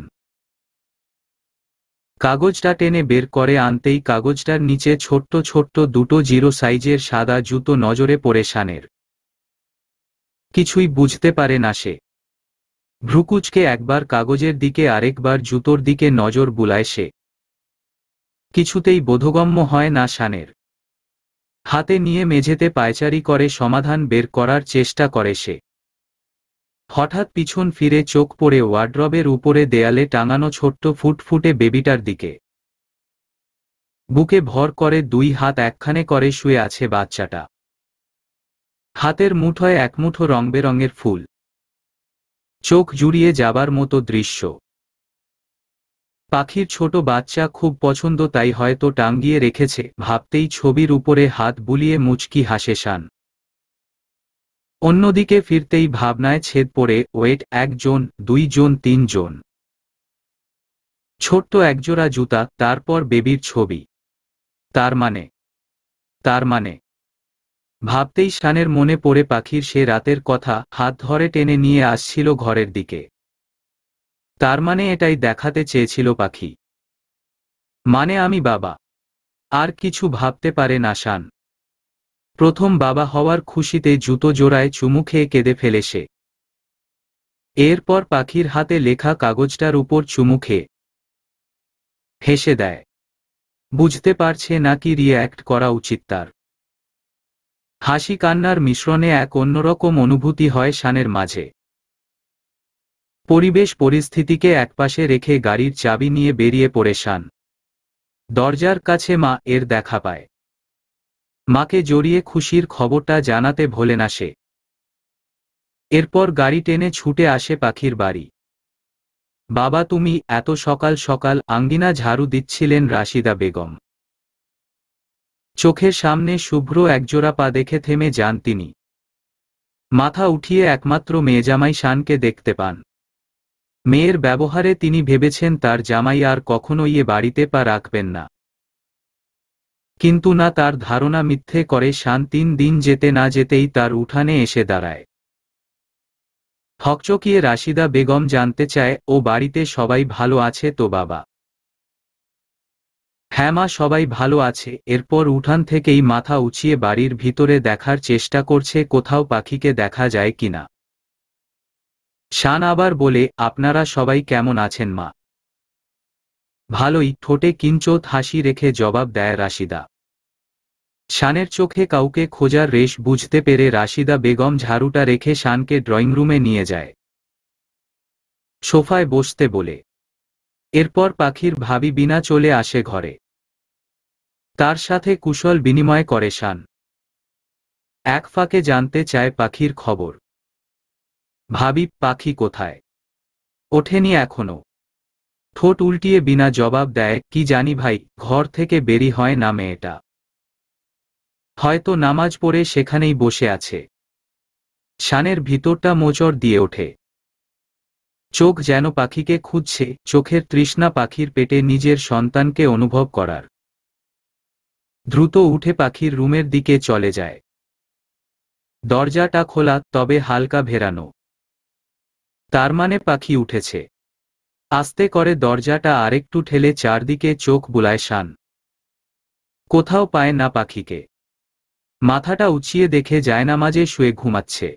কাগজটা টেনে বের করে আনতেই কাগজটার নিচে ছোট্ট ছোট্ট দুটো 0 সাইজের সাদা জুতো নজরে পড়ে শানের। কিছুই বুঝতে পারে না সে। ভ্রুকুচকে একবার কাগজের দিকে আরেকবার জুতোর দিকে নজর বুলায় সে। কিছুতেই বোধগম্য হয় না শানের। হাতে নিয়ে মেঝেতে পায়চারি করে সমাধান বের করার চেষ্টা করে সে। হঠাৎ পিছন ফিরে চোখ পড়ে ওয়ার্ড্রবের উপরে দেয়ালে টাঙানো ছোট্ট ফুটফুটে বেবিটার দিকে। বুকে ভর করে 2 হাত একখানে করে শুয়ে আছে বাচ্চাটা। হাতের মুঠোয় এক মুঠো রংবেরঙের ফুল। চোখ জুড়িয়ে যাবার মতো দৃশ্য। পাখির ছোট বাচ্চা খুব পছন্দ, তাই হয়তো টাঙ্গিয়ে রেখেছে ভাবতেই ছবির উপরে হাত বুলিয়ে মুচকি হাসে শান। অন্যদিকে ফিরতেই ভাবনায় ছেদ পড়ে ওয়েট 1 জন, 2 জন, 3 জন। ছোট্ট একজোড়া জুতা, তারপর বেবির ছবি। তার মানে ভাবতেই শানের মনে পড়ে পাখির সে রাতের কথা, হাত ধরে টেনে নিয়ে আসছিল ঘরের দিকে। তার মানে এটাই দেখাতে চেয়েছিল পাখি। মানে আমি বাবা। আর কিছু ভাবতে পারে না শান। প্রথম বাবা হওয়ার খুশিতে জুতো জোড়ায় চুমু খেয়ে কেঁদে ফেলে সে। এরপর পাখির হাতে লেখা কাগজটার উপর চুমু খেয়ে হেসে দেয়। বুঝতে পারছে না কি রিয়্যাক্ট করা উচিত তার। হাসি কান্নার মিশ্রণে এক অন্যরকম অনুভূতি হয় শানের মাঝে। পরিবেশ পরিস্থিতিকে একপাশে রেখে গাড়ির চাবি নিয়ে বেরিয়ে পড়ে শান। দরজার কাছে মা এর দেখা পায়। মাকে জড়িয়ে খুশির খবরটা জানাতে ভোলে না সে। এরপর গাড়ি টেনে ছুটে আসে পাখির বাড়ি। বাবা তুমি এত সকাল সকাল? আঙ্গিনা ঝাড়ু দিচ্ছিলেন রাশিদা বেগম। চোখের সামনে শুভ্র একজোড়া পা দেখে থেমে যান তিনি। মাথা উঠিয়ে একমাত্র মেয়ে জামাই শানকে দেখতে পান। মেয়ের ব্যবহারে তিনি ভেবেছেন তার জামাই আর কখনোই এ বাড়িতে পা রাখবেন না। কিন্তু না, তার ধারণা মিথ্যে করে শান 3 দিন যেতে না যেতেই তার উঠানে এসে দাঁড়ায়। হকচকিয়ে রাশিদা বেগম জানতে চায়, ও বাড়িতে সবাই ভালো আছে তো বাবা? হ্যাঁ মা, সবাই ভালো আছে। এরপর উঠান থেকেই মাথা উঁচিয়ে বাড়ির ভিতরে দেখার চেষ্টা করছে কোথাও পাখিকে দেখা যায় কিনা। শান আবার বলে, আপনারা সবাই কেমন আছেন মা? ভালোই, ঠোঁটে কিঞ্চোত হাসি রেখে জবাব দেয় রাশিদা। শানের চোখে কাউকে খোঁজার রেশ বুঝতে পেরে রাশিদা বেগম ঝাড়ুটা রেখে শানকে ড্রয়িং রুমে নিয়ে যায়, সোফায় বসতে বলে। এরপর পাখির ভাবি বিনা চলে আসে ঘরে। তার সাথে কুশল বিনিময় করে শান। এক ফাঁকে জানতে চায় পাখির খবর। ভাবি, পাখি কোথায়? ওঠেনি এখনো। ঠোঁট উল্টিয়ে বিনা জবাব দেয়, কি জানি ভাই, ঘর থেকে বেরি হয় না মেয়েটা। হয়তো নামাজ পড়ে সেখানেই বসে আছে। শানের ভিতরটা মোচড় দিয়ে ওঠে। চোখ যেন পাখিকে খুঁজছে, চোখের তৃষ্ণা পাখির পেটে নিজের সন্তানকে অনুভব করার। দ্রুত উঠে পাখির রুমের দিকে চলে যায়। দরজাটা খোলা, তবে হালকা ভেরানো। তার মানে পাখি উঠেছে। আস্তে করে দরজাটা আরেকটু ঠেলে চারদিকে চোখ বুলায় শান। কোথাও পায় না পাখিকে। মাথাটা উঁচিয়ে দেখে জায়নামাজে শুয়ে ঘুমাচ্ছে।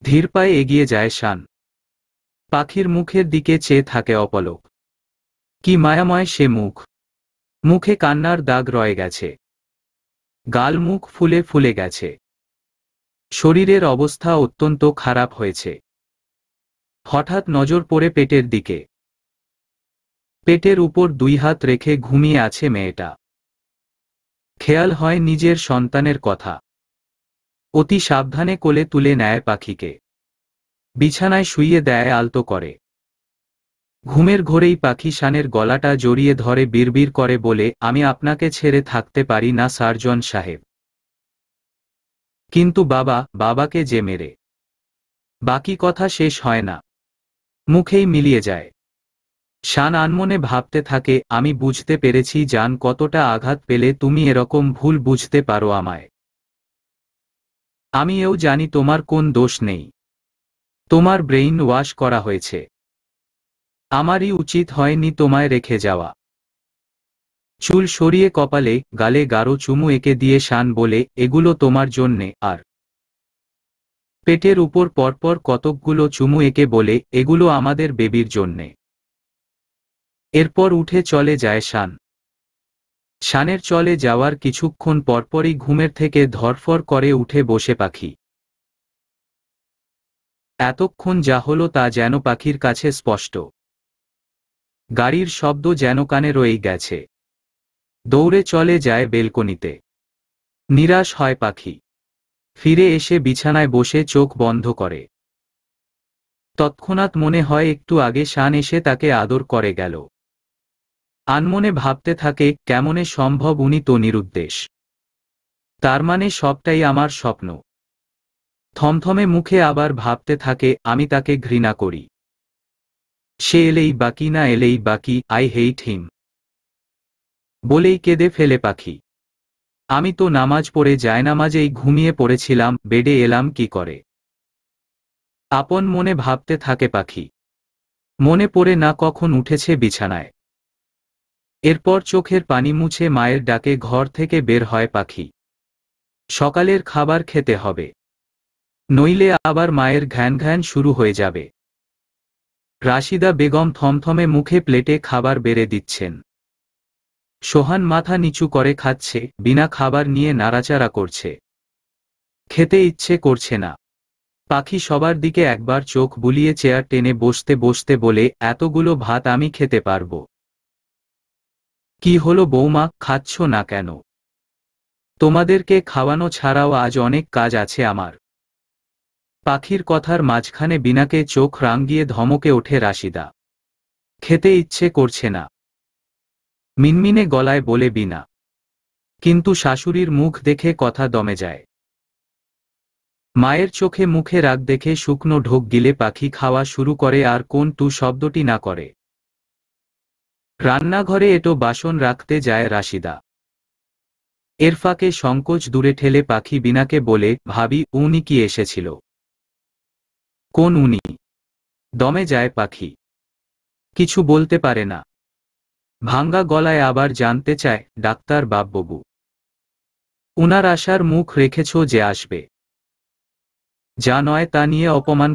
ধীর পায়ে এগিয়ে যায় শান। পাখির মুখের দিকে চেয়ে থাকে অপলক। কি মায়াময় সে মুখ। মুখে কান্নার দাগ রয়ে গেছে। গাল মুখ ফুলে ফুলে গেছে। শরীরের অবস্থা অত্যন্ত খারাপ হয়েছে। হঠাৎ নজর পড়ে পেটের দিকে। পেটের উপর দুই হাত রেখে ঘুমিয়ে আছে মেয়েটা। খেয়াল হয় নিজের সন্তানের কথা। অতি সাবধানে কোলে তুলে নেয় পাখিকে। বিছানায় শুইয়ে দেয় আলতো করে। ঘুমের ঘোরেই পাখি শানের গলাটা জড়িয়ে ধরে বিড়বিড় করে বলে, আমি আপনাকে ছেড়ে থাকতে পারি না সার্জন সাহেব। কিন্তু বাবাকে যে মেরে। বাকি কথা শেষ হয় না। মুখেই মিলিয়ে যায়। শান আনমনে ভাবতে থাকে, আমি বুঝতে পেরেছি জান কতটা আঘাত পেলে তুমি এরকম ভুল বুঝতে পারো আমায়। আমি এও জানি তোমার কোন দোষ নেই। তোমার ব্রেইন ওয়াশ করা হয়েছে। আমারই উচিত হয়নি তোমায় রেখে যাওয়া। চুল সরিয়ে কপালে গালে গাঢ় চুমু এঁকে দিয়ে শান বলে, এগুলো তোমার জন্যে। আর পেটের উপর পরপর কতকগুলো চুমু এঁকে বলে, এগুলো আমাদের বেবির জন্যে। এরপর উঠে চলে যায় শান। শানের চলে যাওয়ার কিছুক্ষণ পরপরই ঘুমের থেকে ধরফর করে উঠে বসে পাখি। এতক্ষণ যা হলো তা যেন পাখির কাছে স্পষ্ট। গাড়ির শব্দ যেন কানে রয়েই গেছে। দৌড়ে চলে যায় বেলকনিতে। নিরাশ হয় পাখি। ফিরে এসে বিছানায় বসে চোখ বন্ধ করে। তৎক্ষণাৎ মনে হয় একটু আগে শান এসে তাকে আদর করে গেল। আনমনে ভাবতে থাকে, কেমনে সম্ভব, উনি তো নিরুদ্দেশ। তার মানে সবটাই আমার স্বপ্ন। থমথমে মুখে আবার ভাবতে থাকে, আমি তাকে ঘৃণা করি। সে এলেই বাকি, না এলেই বাকি, আই হেইট হিম। বলেই কেঁদে ফেলে পাখি। আমি তো নামাজ পড়ে জায়নামাজেই ঘুমিয়ে পড়েছিলাম, বেডে এলাম কি করে। আপন মনে ভাবতে থাকে পাখি। মনে পড়ে না কখন উঠেছে বিছানায়। এরপর চোখের পানি মুছে মায়ের ডাকে ঘর থেকে বের হয় পাখি। সকালের খাবার খেতে হবে। নইলে আবার মায়ের ঘ্যান ঘ্যান শুরু হয়ে যাবে। রাশিদা বেগম থমথমে মুখে প্লেটে খাবার বেড়ে দিচ্ছেন। সোহান মাথা নিচু করে খাচ্ছে, বিনা খাবার নিয়ে নাড়াচাড়া করছে। খেতে ইচ্ছে করছে না। পাখি সবার দিকে একবার চোখ বুলিয়ে চেয়ার টেনে বসতে বসতে বলে, এতগুলো ভাত আমি খেতে পারবো। কি হলো বৌমা, খাচ্ছ না কেন? তোমাদেরকে খাওয়ানো ছাড়াও আজ অনেক কাজ আছে আমার। পাখির কথার মাঝখানে বিনাকে চোখ রাঙিয়ে ধমকে ওঠে রাশিদা। খেতে ইচ্ছে করছে না, মিনমিনে গলায় বলে বিনা। কিন্তু শাশুড়ির মুখ দেখে কথা দমে যায়। মায়ের চোখে মুখে রাগ দেখে শুকনো ঢোক গিলে পাখি খাওয়া শুরু করে আর কোন টু শব্দটি না করে। রান্নাঘরে এটো বাসন রাখতে যায় রাশিদা। এর ফাঁকে সংকোচ দূরে ঠেলে পাখি বিনাকে বলে, ভাবি, উনি কি এসেছিল? কোন উনি? দমে যায় পাখি। কিছু বলতে পারে না। ভাঙ্গা গলায় আবার জানতে চায়, ডাক্তার বাবু। উনার আশার মুখ রেখেছ যে আসবে। যা নয় তা নিয়ে অপমান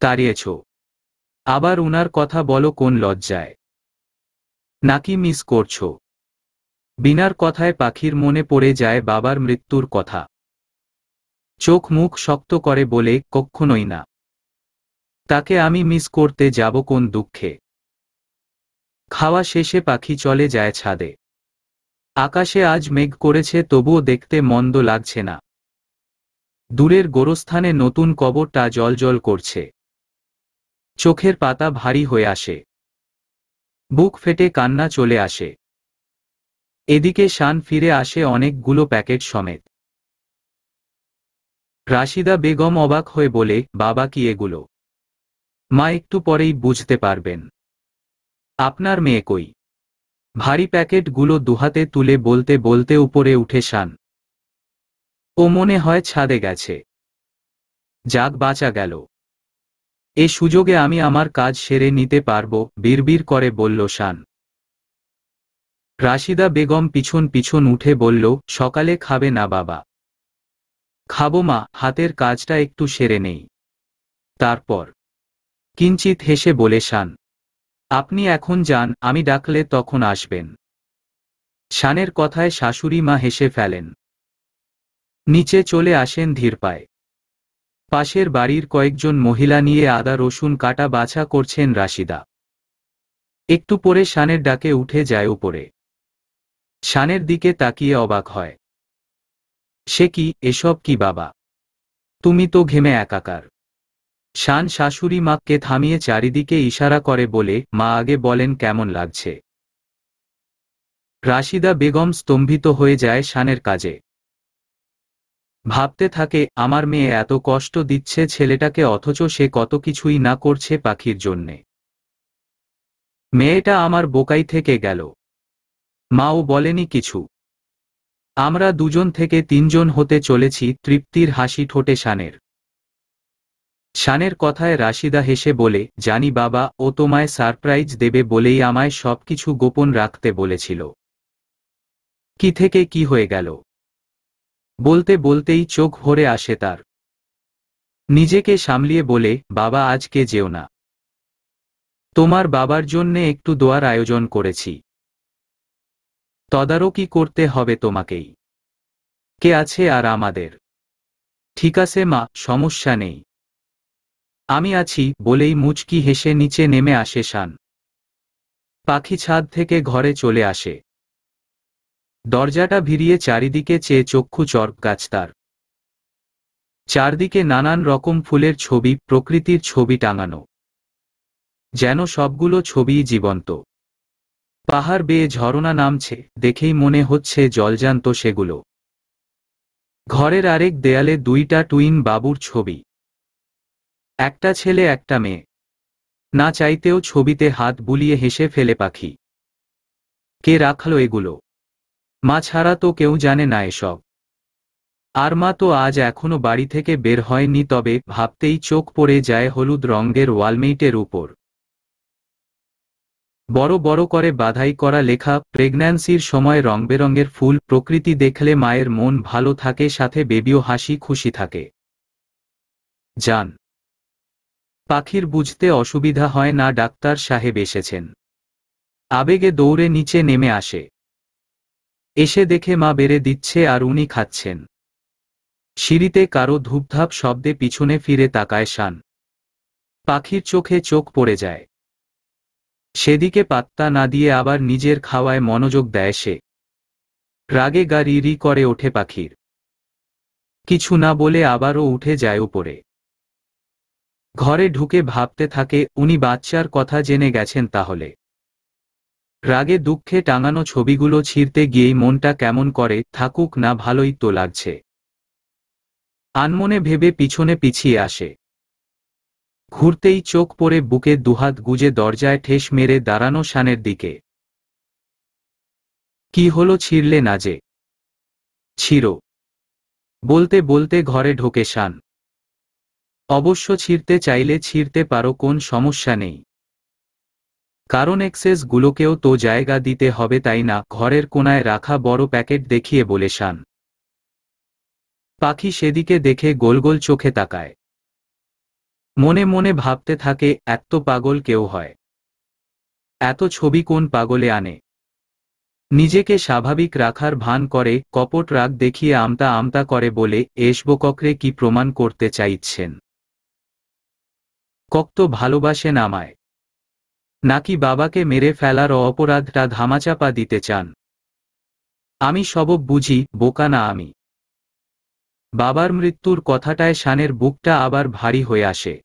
তাড়িয়েছ। আবার উনার কথা বলো কোন লজ্জায়? নাকি মিস করছো? বিনার কথায় পাখির মনে পড়ে যায় বাবার মৃত্যুর কথা। চোখ মুখ শক্ত করে বলে, কক্ষনোই না। তাকে আমি মিস করতে যাব কোন দুঃখে। খাওয়া শেষে পাখি চলে যায় ছাদে। আকাশে আজ মেঘ করেছে, তবুও দেখতে মন্দ লাগছে না। দূরের গোরস্থানে নতুন কবরটা জ্বলজ্বল করছে। চোখের পাতা ভারী হয়ে আসে, বুক ফেটে কান্না চলে আসে। এদিকে শান ফিরে আসে অনেকগুলো প্যাকেট সমেত। রাশিদা বেগম অবাক হয়ে বলে, বাবা কি এগুলো? মা একটু পরেই বুঝতে পারবেন। আপনার মেয়ে কই? ভারী প্যাকেটগুলো দুহাতে তুলে বলতে বলতে উপরে উঠে শান। ও মনে হয় ছাদে গেছে। যাক বাঁচা গেল। এ সুযোগে আমি আমার কাজ সেরে নিতে পারবো, বিড়বিড় করে বলল শান। রাশিদা বেগম পিছন পিছন উঠে বলল, সকালে খাবে না বাবা? খাবো মা, হাতের কাজটা একটু সেরে নেই। তারপর কিঞ্চিত হেসে বলে শান, আপনি এখন যান, আমি ডাকলে তখন আসবেন। শানের কথায় শাশুড়ি মা হেসে ফেলেন। নিচে চলে আসেন ধীর পায়ে। পাশের বাড়ির কয়েকজন মহিলা নিয়ে আদা রসুন কাটা বাছা করছেন রাশিদা। একটু পরে শানের ডাকে উঠে যায় উপরে। শানের দিকে তাকিয়ে অবাক হয়। সে কি, এসব কি বাবা? তুমি তো ঘেমে একাকার। শান শাশুড়ি মাকে থামিয়ে চারিদিকে ইশারা করে বলে, মা আগে বলেন কেমন লাগছে। রাশিদা বেগম স্তম্ভিত হয়ে যায় শানের কাজে। ভাবতে থাকে, আমার মেয়ে এত কষ্ট দিচ্ছে ছেলেটাকে, অথচ সে কত কিছুই না করছে পাখির জন্যে। মেয়েটা আমার বোকাই থেকে গেল। মাও বলেনি কিছু। আমরা দুজন থেকে তিনজন হতে চলেছি। তৃপ্তির হাসি ঠোঁটে শানের। শানের কথায় রাশিদা হেসে বলে, জানি বাবা, ও তোমায় সারপ্রাইজ দেবে বলেই আমায় সবকিছু গোপন রাখতে বলেছিল। কি থেকে কি হয়ে গেল? বলতে বলতেই চোখ ভরে আসে তার। নিজেকে সামলিয়ে বলে, বাবা আজকে যেও না। তোমার বাবার জন্যে একটু দোয়ার আয়োজন করেছি। তদারকি করতে হবে তোমাকেই। কে আছে আর আমাদের? ঠিক আছে মা, সমস্যা নেই। আমি আছি বলেই মুচকি হেসে নিচে নেমে আসে শান। পাখি ছাদ থেকে ঘরে চলে আসে। দরজাটা ভিড়িয়ে চারিদিকে চেয়ে চক্ষু চড়ক গাছ তার। চারদিকে নানান রকম ফুলের ছবি, প্রকৃতির ছবি টাঙানো। যেন সবগুলো ছবিই জীবন্ত। পাহাড় বেয়ে ঝরনা নামছে, দেখেই মনে হচ্ছে জলজান্ত সেগুলো। ঘরের আরেক দেয়ালে দুইটা টুইন বাবুর ছবি। একটা ছেলে একটা মেয়ে। না চাইতেও ছবিতে হাত বুলিয়ে হেসে ফেলে পাখি। কে রাখলো এগুলো? মা ছাড়া তো কেউ জানে না এসব। আর মা তো আজ এখনো বাড়ি থেকে বের হয়নি, তবে ভাবতেই চোখ পড়ে যায় হলুদ রঙের ওয়ালমেইটের উপর। বড় বড় করে বাধাই করা লেখা, প্রেগন্যান্সির সময় রংবেরঙের ফুল। প্রকৃতি দেখলে মায়ের মন ভালো থাকে, সাথে বেবিও হাসি খুশি থাকে। যান। পাখির বুঝতে অসুবিধা হয় না ডাক্তার সাহেব এসেছেন। আবেগে দৌড়ে নিচে নেমে আসে। এসে দেখে মা বেড়ে দিচ্ছে আর উনি খাচ্ছেন। সিঁড়িতে কারো ধূপধাপ শব্দে পিছনে ফিরে তাকায় শান। পাখির চোখে চোখ পড়ে যায়। সেদিকে পাত্তা না দিয়ে আবার নিজের খাওয়ায় মনোযোগ দেয় সে। রাগে গা রি রি করে ওঠে পাখির। কিছু না বলে আবারও উঠে যায় উপরে। ঘরে ঢুকে ভাবতে থাকে, উনি বাচ্চার কথা জেনে গেছেন তাহলে। রাগে দুঃখে টাঙানো ছবিগুলো ছিঁড়তে গিয়েই মনটা কেমন করে, থাকুক না, ভালোই তো লাগছে। আনমনে ভেবে পিছনে পিছিয়ে আসে। ঘুরতেই চোখ পড়ে বুকে দুহাত গুজে দরজায় ঠেস মেরে দাঁড়ানো শানের দিকে। কি হলো, ছিঁড়লে না যে? ছিঁড়ো। বলতে বলতে ঘরে ঢোকে শান। অবশ্য ছিঁড়তে চাইলে ছিঁড়তে পারো, কোন সমস্যা নেই। কারণ এক্সেস গুলোকেও তো জায়গা দিতে হবে তাই না? ঘরের কোনায় রাখা বড় প্যাকেট দেখিয়ে বলে শান। পাখি সেদিকে দেখে গোল গোল চোখে তাকায়। মনে মনে ভাবতে থাকে, এত পাগল কেউ হয়? এত ছবি কোন পাগলে আনে? নিজেকে স্বাভাবিক রাখার ভান করে, কপট রাগ দেখিয়ে আমতা আমতা করে বলে, এসবককরে কি প্রমাণ করতে চাইছেন? কক তো ভালোবাসেন আমায়। নাকি বাবাকে মেরে ফেলার অপরাধটা ধামাচাপা দিতে চান? আমি সব বুঝি, বোকা না আমি। বাবার মৃত্যুর কথাটায় শানের বুকটা আবার ভারী হয়ে আসে।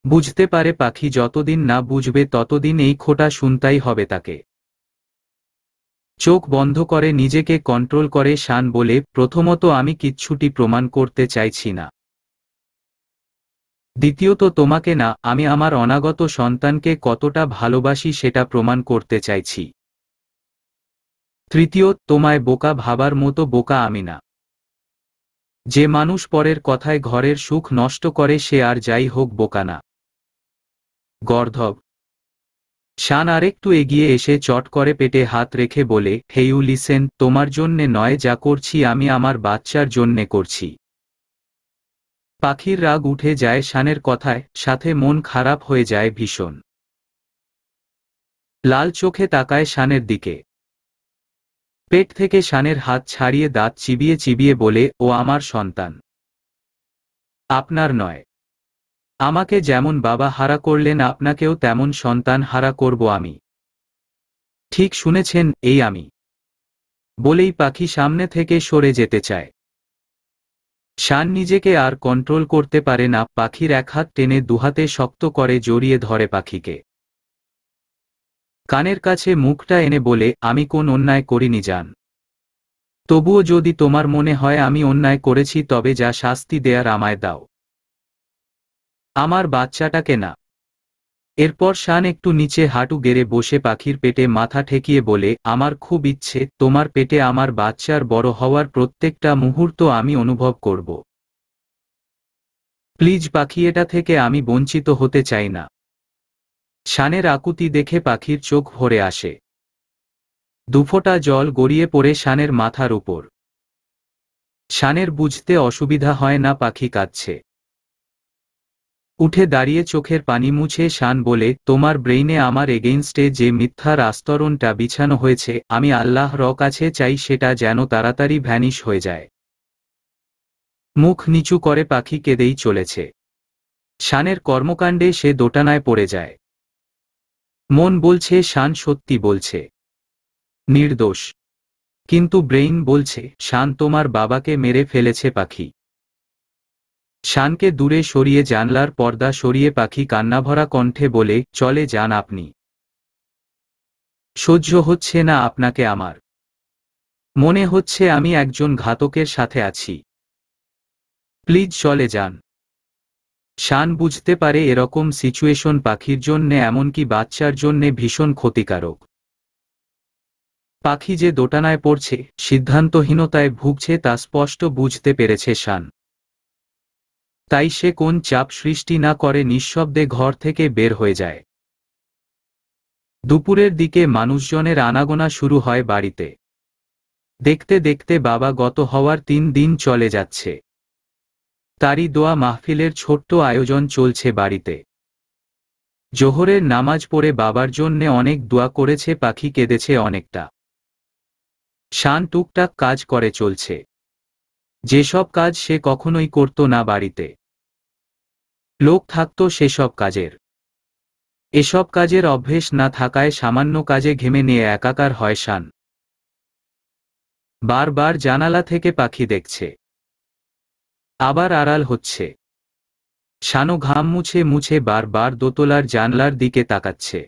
বুঝতে পারে পাখি যতদিন না বুঝবে ততদিন এই খোটা শুনতেই হবে তাকে। চোখ বন্ধ করে নিজেকে কন্ট্রোল করে শান বলে, প্রথমত আমি কিচ্ছুটি প্রমাণ করতে চাইছি না। দ্বিতীয়ত তোমাকে না, আমি আমার অনাগত সন্তানকে কতটা ভালোবাসি সেটা প্রমাণ করতে চাইছি। তৃতীয়, তোমায় বোকা ভাবার মতো বোকা আমি না। যে মানুষ পরের কথায় ঘরের সুখ নষ্ট করে সে আর যাই হোক বোকা না। গর্ধব। শান আরেকটু এগিয়ে এসে চট করে পেটে হাত রেখে বলে, হে ইউ লিসেন, তোমার জন্যে নয়, যা করছি আমি আমার বাচ্চার জন্যে করছি। পাখির রাগ উঠে যায় শানের কথায়, সাথে মন খারাপ হয়ে যায় ভীষণ। লাল চোখে তাকায় শানের দিকে। পেট থেকে শানের হাত ছাড়িয়ে দাঁত চিবিয়ে চিবিয়ে বলে, ও আমার সন্তান, আপনার নয়। আমাকে যেমন বাবা হারা করলেন আপনাকেও তেমন সন্তান হারা করব আমি। ঠিক শুনেছেন, এই আমি। বলেই পাখি সামনে থেকে সরে যেতে চায়। শান নিজেকে আর কন্ট্রোল করতে পারে না, পাখির এক হাত টেনে দুহাতে শক্ত করে জড়িয়ে ধরে পাখিকে। কানের কাছে মুখটা এনে বলে, আমি কোন অন্যায় করিনি জান। তবুও যদি তোমার মনে হয় আমি অন্যায় করেছি তবে যা শাস্তি দেয়ার আমায় দাও, আমার বাচ্চাটাকে না। এরপর শান একটু নিচে হাঁটু গেড়ে বসে পাখির পেটে মাথা ঠেকিয়ে বলে, আমার খুব ইচ্ছে তোমার পেটে আমার বাচ্চার বড় হওয়ার প্রত্যেকটা মুহূর্ত আমি অনুভব করব। প্লিজ পাখি, এটা থেকে আমি বঞ্চিত হতে চাই না। শানের আকুতি দেখে পাখির চোখ ভরে আসে। দুফোঁটা জল গড়িয়ে পড়ে শানের মাথার উপর। শানের বুঝতে অসুবিধা হয় না পাখি কাঁদছে। উঠে দাঁড়িয়ে চোখের পানি মুছে শান বলে, তোমার ব্রেইনে আমার এগেইনস্টে যে মিথ্যার আস্তরণটা বিছানো হয়েছে, আমি আল্লাহর কাছে চাই সেটা যেন তাড়াতাড়ি ভ্যানিশ হয়ে যায়। মুখ নিচু করে পাখি কেঁদেই চলেছে। শানের কর্মকাণ্ডে সে দোটানায় পড়ে যায়। মন বলছে শান সত্যি বলছে, নির্দোষ। কিন্তু ব্রেইন বলছে শান তোমার বাবাকে মেরে ফেলেছে পাখি। শানকে দূরে সরিয়ে জানলার পর্দা সরিয়ে পাখি কান্নাভরা কণ্ঠে বলে, চলে যান আপনি। সহ্য হচ্ছে না আপনাকে আমার। মনে হচ্ছে আমি একজন ঘাতকের সাথে আছি। প্লিজ চলে যান। শান বুঝতে পারে এরকম সিচুয়েশন পাখির জন্যে, এমনকি বাচ্চার জন্যে ভীষণ ক্ষতিকারক। পাখি যে দোটানায় পড়ছে, সিদ্ধান্তহীনতায় ভুগছে তা স্পষ্ট বুঝতে পেরেছে শান। তাই সে কোন চাপ সৃষ্টি না করে নিঃশব্দে ঘর থেকে বের হয়ে যায়। দুপুরের দিকে মানুষজনের আনাগোনা শুরু হয় বাড়িতে। দেখতে দেখতে বাবা গত হওয়ার 3 দিন চলে যাচ্ছে। তারই দোয়া মাহফিলের ছোট্ট আয়োজন চলছে বাড়িতে। জোহরের নামাজ পড়ে বাবার জন্যে অনেক দোয়া করেছে পাখি, কেঁদেছে অনেকটা। শান টুকটাক কাজ করে চলছে, যেসব কাজ সে কখনোই করত না বাড়িতে। লোক থাকত সেসব কাজের। এসব কাজের অভ্যেস না থাকায় সামান্য কাজে ঘেমে নিয়ে একাকার হয় শান। বারবার জানালা থেকে পাখি দেখছে, আবার আড়াল হচ্ছে। শানও ঘাম মুছে মুছে বারবার দোতলার জানলার দিকে তাকাচ্ছে।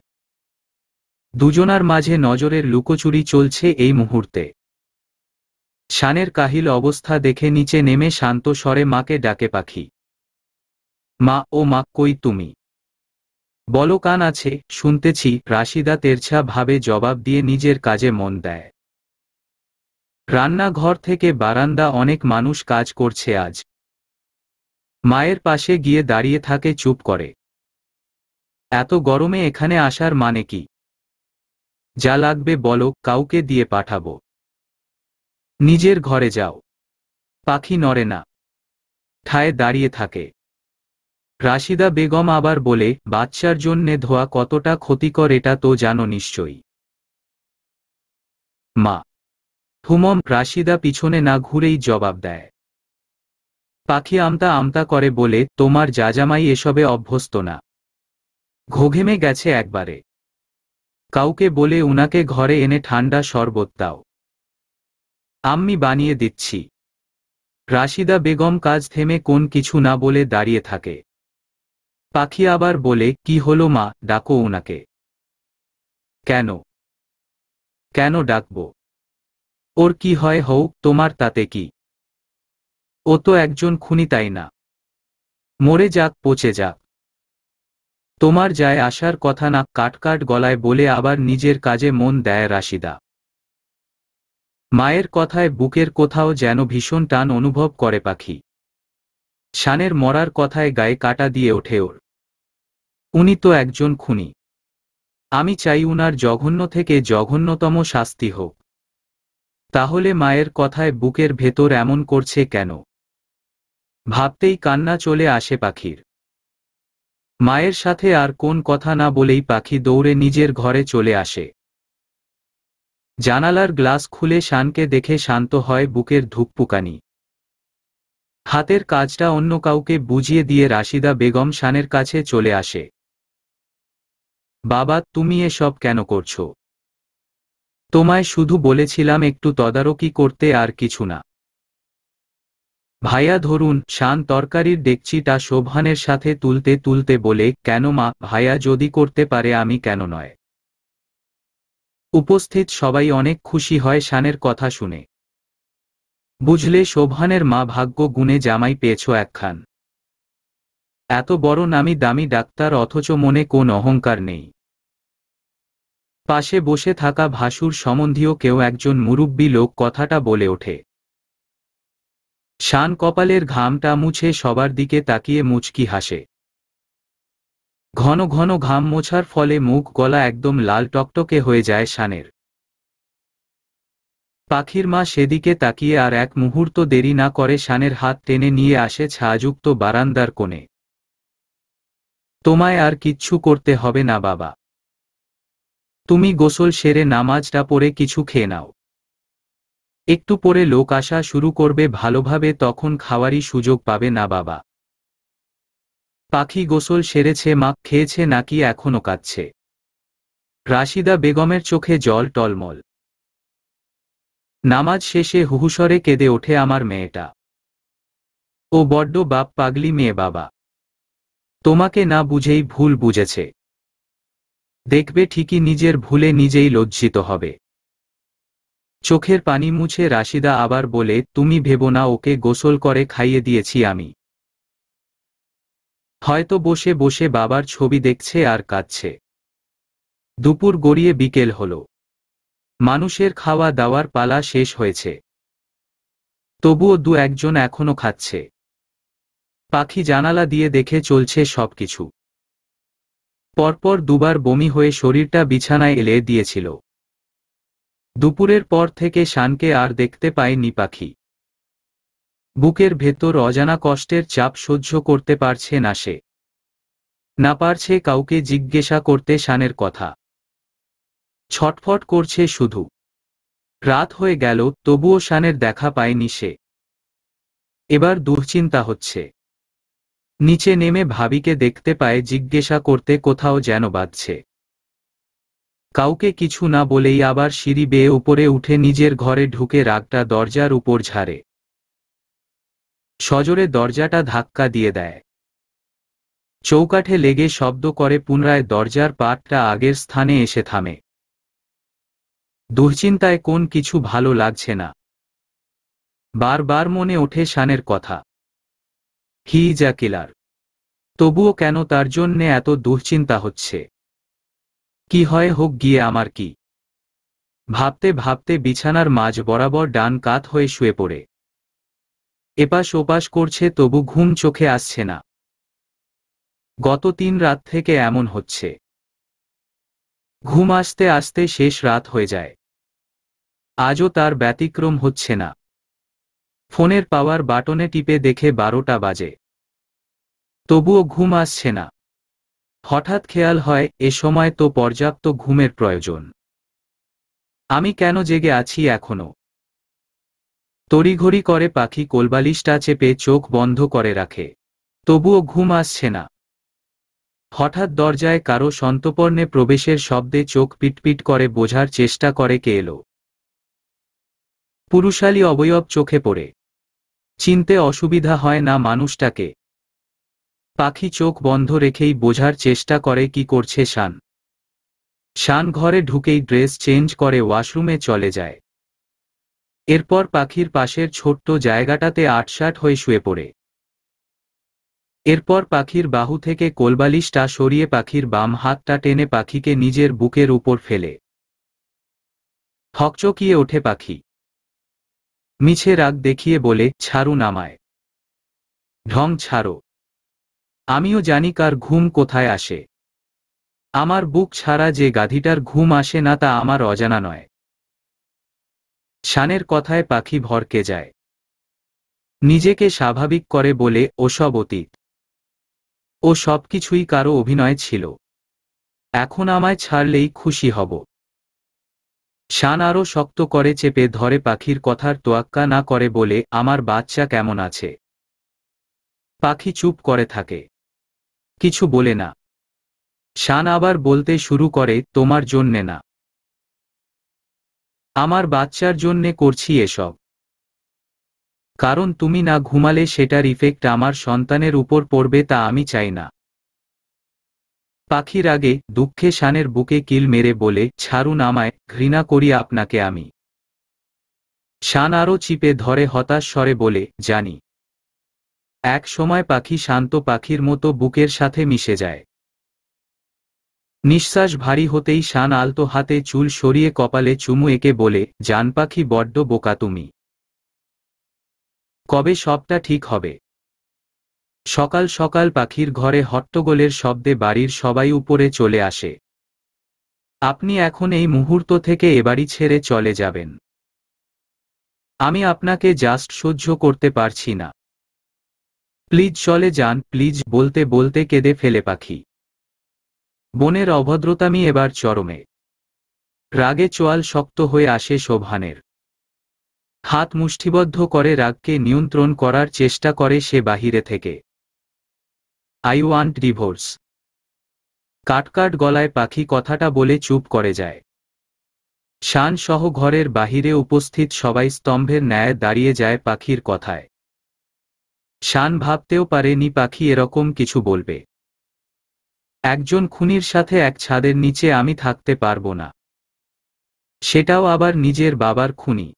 দুজনার মাঝে নজরের লুকোচুরি চলছে এই মুহূর্তে। শানের কাহিল অবস্থা দেখে নিচে নেমে শান্ত স্বরে মাকে ডাকে পাখি। মা, ও মা, কই তুমি? বলো, কান আছে, শুনতেছি। রাশিদা তেরছা ভাবে জবাব দিয়ে নিজের কাজে মন দেয়। রান্নাঘর থেকে বারান্দা অনেক মানুষ কাজ করছে আজ। মায়ের পাশে গিয়ে দাঁড়িয়ে থাকে, চুপ করে। এত গরমে এখানে আসার মানে কি? যা লাগবে বলো, কাউকে দিয়ে পাঠাবো। নিজের ঘরে যাও। পাখি নড়ে না, ঠায় দাঁড়িয়ে থাকে। রাশিদা বেগম আবার বলে, বাচ্চার জন্যে ধোয়া কতটা ক্ষতিকর এটা তো জানো নিশ্চয়ই। মা। হুমম। রাশিদা পিছনে না ঘুরেই জবাব দেয়। পাখি আমতা আমতা করে বলে, তোমার জাজামাই এসবে অভ্যস্ত না। ঘোঘেমে গেছে একবারে। কাউকে বলে উনাকে ঘরে এনে ঠান্ডা শরবত দাও। আম্মি বানিয়ে দিচ্ছি। রাশিদা বেগম কাজ থেমে কোন কিছু না বলে দাঁড়িয়ে থাকে। পাখি আবার বলে, কি হলো মা, ডাকো ওনাকে। কেন? কেন ডাকবো? ওর কি হয় হোক, তোমার তাতে কি? ও তো একজন খুনি, তাই না? মরে যাক, পচে যাক, তোমার যায় আসার কথা না, কাটকাট গলায় বলে আবার নিজের কাজে মন দেয় রাশিদা। মায়ের কথায় বুকের কোথাও যেন ভীষণ টান অনুভব করে পাখি। শানের মরার কথায় গায়ে কাটা দিয়ে ওঠে ওর। উনি তো একজন খুনি। আমি চাই উনার জঘন্য থেকে জঘন্যতম শাস্তি হোক। তাহলে মায়ের কথায় বুকের ভেতর এমন করছে কেন? ভাবতেই কান্না চলে আসে পাখির। মায়ের সাথে আর কোন কথা না বলেই পাখি দৌড়ে নিজের ঘরে চলে আসে। জানালার গ্লাস খুলে শানকে দেখে শান্ত হয় বুকের ধুকপুকানি। হাতের কাজটা অন্য কাউকে বুঝিয়ে দিয়ে রাশিদা বেগম শানের কাছে চলে আসে। বাবা, তুমি এসব কেন করছো? তোমায় শুধু বলেছিলাম একটু তদারকি করতে, আর কিছু না। ভাইয়া ধরুন। শান তরকারির ডেকচিটা শোভানের সাথে তুলতে তুলতে বলে, কেন মা, ভাইয়া যদি করতে পারে আমি কেন নয়? উপস্থিত সবাই অনেক খুশি হয় শানের কথা শুনে। বুঝলে শোভানের মা, ভাগ্য গুণে জামাই পেয়েছ একখান। এত বড় নামি দামি ডাক্তার, অথচ মনে কোন অহংকার নেই। পাশে বসে থাকা ভাসুর সম্বন্ধীয় কেউ একজন মুরুব্বি লোক কথাটা বলে ওঠে। শান কপালের ঘামটা মুছে সবার দিকে তাকিয়ে মুচকি হাসে। ঘন ঘন ঘাম মোছার ফলে মুখ গলা একদম লাল টকটকে হয়ে যায় শানের। পাখির মা সেদিকে তাকিয়ে আর এক মুহূর্ত দেরি না করে শানের হাত টেনে নিয়ে আসে ছায়াযুক্ত বারান্দার কোণে। তোমায় আর কিচ্ছু করতে হবে না বাবা। তুমি গোসল সেরে নামাজটা পড়ে কিছু খেয়ে নাও। একটু পরে লোক আসা শুরু করবে ভালোভাবে, তখন খাওয়ারই সুযোগ পাবে না বাবা। পাখি গোসল সেরেছে মা, খেয়েছে নাকি এখনো কাঁদছে? রাশিদা বেগমের চোখে জল টলমল। নামাজ শেষে হুহুসরে কেঁদে ওঠে আমার মেয়েটা। ও বড্ড বাপ পাগলি মেয়ে বাবা। তোমাকে না বুঝেই ভুল বুঝেছে। দেখবে ঠিকই নিজের ভুলে নিজেই লজ্জিত হবে। চোখের পানি মুছে রাশিদা আবার বলে, তুমি ভেবো না ওকে গোসল করে খাইয়ে দিয়েছি আমি। হয়তো বসে বসে বাবার ছবি দেখছে আর কাঁদছে। দুপুর গড়িয়ে বিকেল হল। মানুষের খাওয়া দাওয়ার পালা শেষ হয়েছে। তবুও দু একজন এখনো খাচ্ছে। পাখি জানালা দিয়ে দেখে চলছে সবকিছু। পরপর দুবার বমি হয়ে শরীরটা বিছানায় এলে দিয়েছিল। দুপুরের পর থেকে শানকে আর দেখতে পায়নি পাখি। বুকের ভেতর অজানা কষ্টের চাপ সহ্য করতে পারছে না সে। না পারছে কাউকে জিজ্ঞাসা করতে শানের কথা। ছটফট করছে শুধু। রাত হয়ে গেল, তবুও শানের দেখা পায়নি সে। এবার দুশ্চিন্তা হচ্ছে। নিচে নেমে ভাবিকে দেখতে পায়, জিজ্ঞাসা করতে কোথাও যেন বাজছে। কাউকে কিছু না বলেই আবার সিঁড়ি বেয়ে উপরে উঠে নিজের ঘরে ঢুকে রাগটা দরজার উপর ঝাড়ে। সজোরে দরজাটা ধাক্কা দিয়ে দেয়। চৌকাঠে লেগে শব্দ করে পুনরায় দরজার পাটটা আগের স্থানে এসে থামে। দুশ্চিন্তায় কোন কিছু ভালো লাগছে না। বারবার মনে ওঠে শানের কথা। হি ইজ আ কিলার। তবুও কেন তার জন্যে এত দুশ্চিন্তা হচ্ছে? কি হয় হোক গিয়ে আমার কি? ভাবতে ভাবতে বিছানার মাঝ বরাবর ডান কাত হয়ে শুয়ে পড়ে। এপাশ ওপাশ করছে, তবু ঘুম চোখে আসছে না। গত 3 রাত থেকে এমন হচ্ছে। ঘুম আসতে আসতে শেষ রাত হয়ে যায়। আজও তার ব্যতিক্রম হচ্ছে না। ফোনের পাওয়ার বাটনে টিপে দেখে 12টা বাজে। তবুও ঘুম আসছে না। হঠাৎ খেয়াল হয়, এ সময় তো পর্যাপ্ত ঘুমের প্রয়োজন। আমি কেন জেগে আছি এখনো? তড়িঘড়ি করে পাখি কোলবালিশটা চেপে চোখ বন্ধ করে রাখে। তবুও ঘুম আসছে না। হঠাৎ দরজায় কারো সন্তর্পণে প্রবেশের শব্দে চোখ পিটপিট করে বোঝার চেষ্টা করে কে এলো। পুরুষালী অবয়ব চোখে পড়ে। চিনতে অসুবিধা হয় না মানুষটাকে। পাখি চোখ বন্ধ রেখেই বোঝার চেষ্টা করে কি করছে শান। শান ঘরে ঢুকেই ড্রেস চেঞ্জ করে ওয়াশরুমে চলে যায়। এরপর পাখির পাশের ছোট্ট জায়গাটাতে আটসাট হয়ে শুয়ে পড়ে। এরপর পাখির বাহু থেকে কোলবালিশটা সরিয়ে পাখির বাম হাতটা টেনে পাখিকে নিজের বুকের উপর ফেলে। হকচকিয়ে ওঠে পাখি। মিছে রাগ দেখিয়ে বলে, ছাড়ুন আমায়। ঢং ছাড়ো। আমিও জানি কার ঘুম কোথায় আসে। আমার বুক ছাড়া যে গাধীটার ঘুম আসে না তা আমার অজানা নয়। শানের কথায় পাখি ভরকে যায়। নিজেকে স্বাভাবিক করে বলে, ওসব অতীত। ও সবকিছুই কারো অভিনয় ছিল। এখন আমায় ছাড়লেই খুশি হব। শান আরও শক্ত করে চেপে ধরে পাখির কথার তোয়াক্কা না করে বলে, আমার বাচ্চা কেমন আছে? পাখি চুপ করে থাকে, কিছু বলে না। শান আবার বলতে শুরু করে, তোমার জন্যে না, আমার বাচ্চার জন্যে করছি এসব। কারণ তুমি না ঘুমালে সেটার ইফেক্ট আমার সন্তানের উপর পড়বে তা আমি চাই না। পাখির আগে দুঃখে শানের বুকে কিল মেরে বলে, ছাড়ুন আমায়, ঘৃণা করি আপনাকে আমি। শান আরও চিপে ধরে হতাশ স্বরে বলে, জানি। এক সময় পাখি শান্ত পাখির মতো বুকের সাথে মিশে যায়। নিঃশ্বাস ভারী হতেই শান আলতো হাতে চুল সরিয়ে কপালে চুমু এঁকে বলে, জান পাখি বড্ড বোকা তুমি। কবে সবটা ঠিক হবে? সকাল সকাল পাখির ঘরে হট্টগোলের শব্দে বাড়ির সবাই উপরে চলে আসে। আপনি এখন এই মুহূর্ত থেকে এবাড়ি ছেড়ে চলে যাবেন। আমি আপনাকে জাস্ট সহ্য করতে পারছি না। প্লিজ চলে যান, প্লিজ, বলতে বলতে কেঁদে ফেলে পাখি। বনের অভদ্রতামি এবার চরমে। রাগে চোয়াল শক্ত হয়ে আসে শোভানের। হাত মুষ্টিবদ্ধ করে রাগকে নিয়ন্ত্রণ করার চেষ্টা করে সে বাহিরে থেকে। I want divorce. কাটকাট গলায় পাখি কথাটা বলে চুপ করে যায়। শান সহ ঘরের বাহিরে উপস্থিত সবাই স্তম্ভের ন্যায় দাঁড়িয়ে যায় পাখির কথায়। শান ভাবতেও পারেনি পাখি এরকম কিছু বলবে। একজন খুনির সাথে এক ছাদের নিচে আমি থাকতে পারবো না, সেটাও আবার নিজের বাবার খুনি।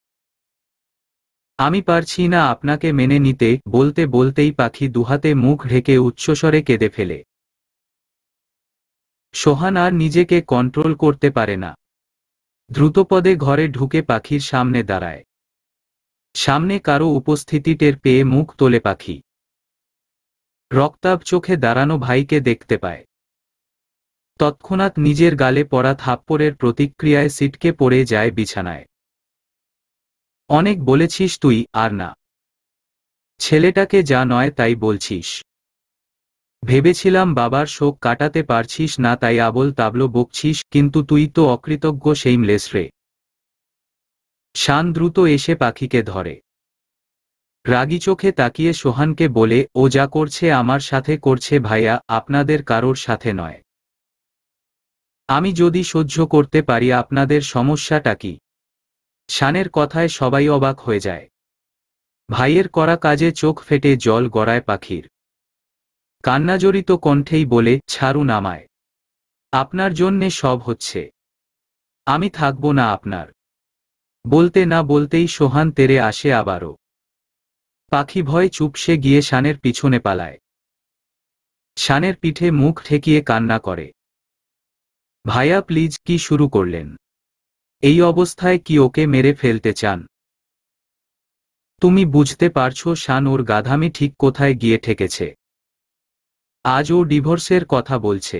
আমি পারছি না আপনাকে মেনে নিতে, বলতে বলতেই পাখি দুহাতে মুখ ঢেকে উচ্চস্বরে কেঁদে ফেলে। সোহান আর নিজেকে কন্ট্রোল করতে পারে না। দ্রুতপদে ঘরে ঢুকে পাখির সামনে দাঁড়ায়। সামনে কারো উপস্থিতি টের পেয়ে মুখ তোলে পাখি। রক্তাভ চোখে দাঁড়ানো ভাইকে দেখতে পায়। তৎক্ষণাৎ নিজের গালে পড়া থাপ্পড়ের প্রতিক্রিয়ায় ছিটকে পড়ে যায় বিছানায়। অনেক বলেছিস তুই, আর না। ছেলেটাকে যা নয় তাই বলছিস। ভেবেছিলাম বাবার শোক কাটাতে পারছিস না তাই আবোল তাবলো বকছিস, কিন্তু তুই তো অকৃতজ্ঞ সেইমলেস রে। শান দ্রুত এসে পাখিকে ধরে। রাগী চোখে তাকিয়ে সোহানকে বলে, ও যা করছে আমার সাথে করছে ভাইয়া, আপনাদের কারোর সাথে নয়। আমি যদি সহ্য করতে পারি আপনাদের সমস্যাটা কি? শানের কথায় সবাই অবাক হয়ে যায়। ভাইয়ের করা কাজে চোখ ফেটে জল গড়ায় পাখির। কান্নাজড়িত কণ্ঠেই বলে, ছাড়ুন আমায়। আপনার জন্যে সব হচ্ছে। আমি থাকব না আপনার। বলতে না বলতেই সোহান তেরে আসে আবারও। পাখি ভয় চুপসে গিয়ে শানের পিছনে পালায়। শানের পিঠে মুখ ঠেকিয়ে কান্না করে। ভাইয়া প্লিজ, কি শুরু করলেন? এই অবস্থায় কি ওকে মেরে ফেলতে চান? তুমি বুঝতে পারছো শান ওর গাধামি ঠিক কোথায় গিয়ে ঠেকেছে? আজ ও ডিভোর্সের কথা বলছে।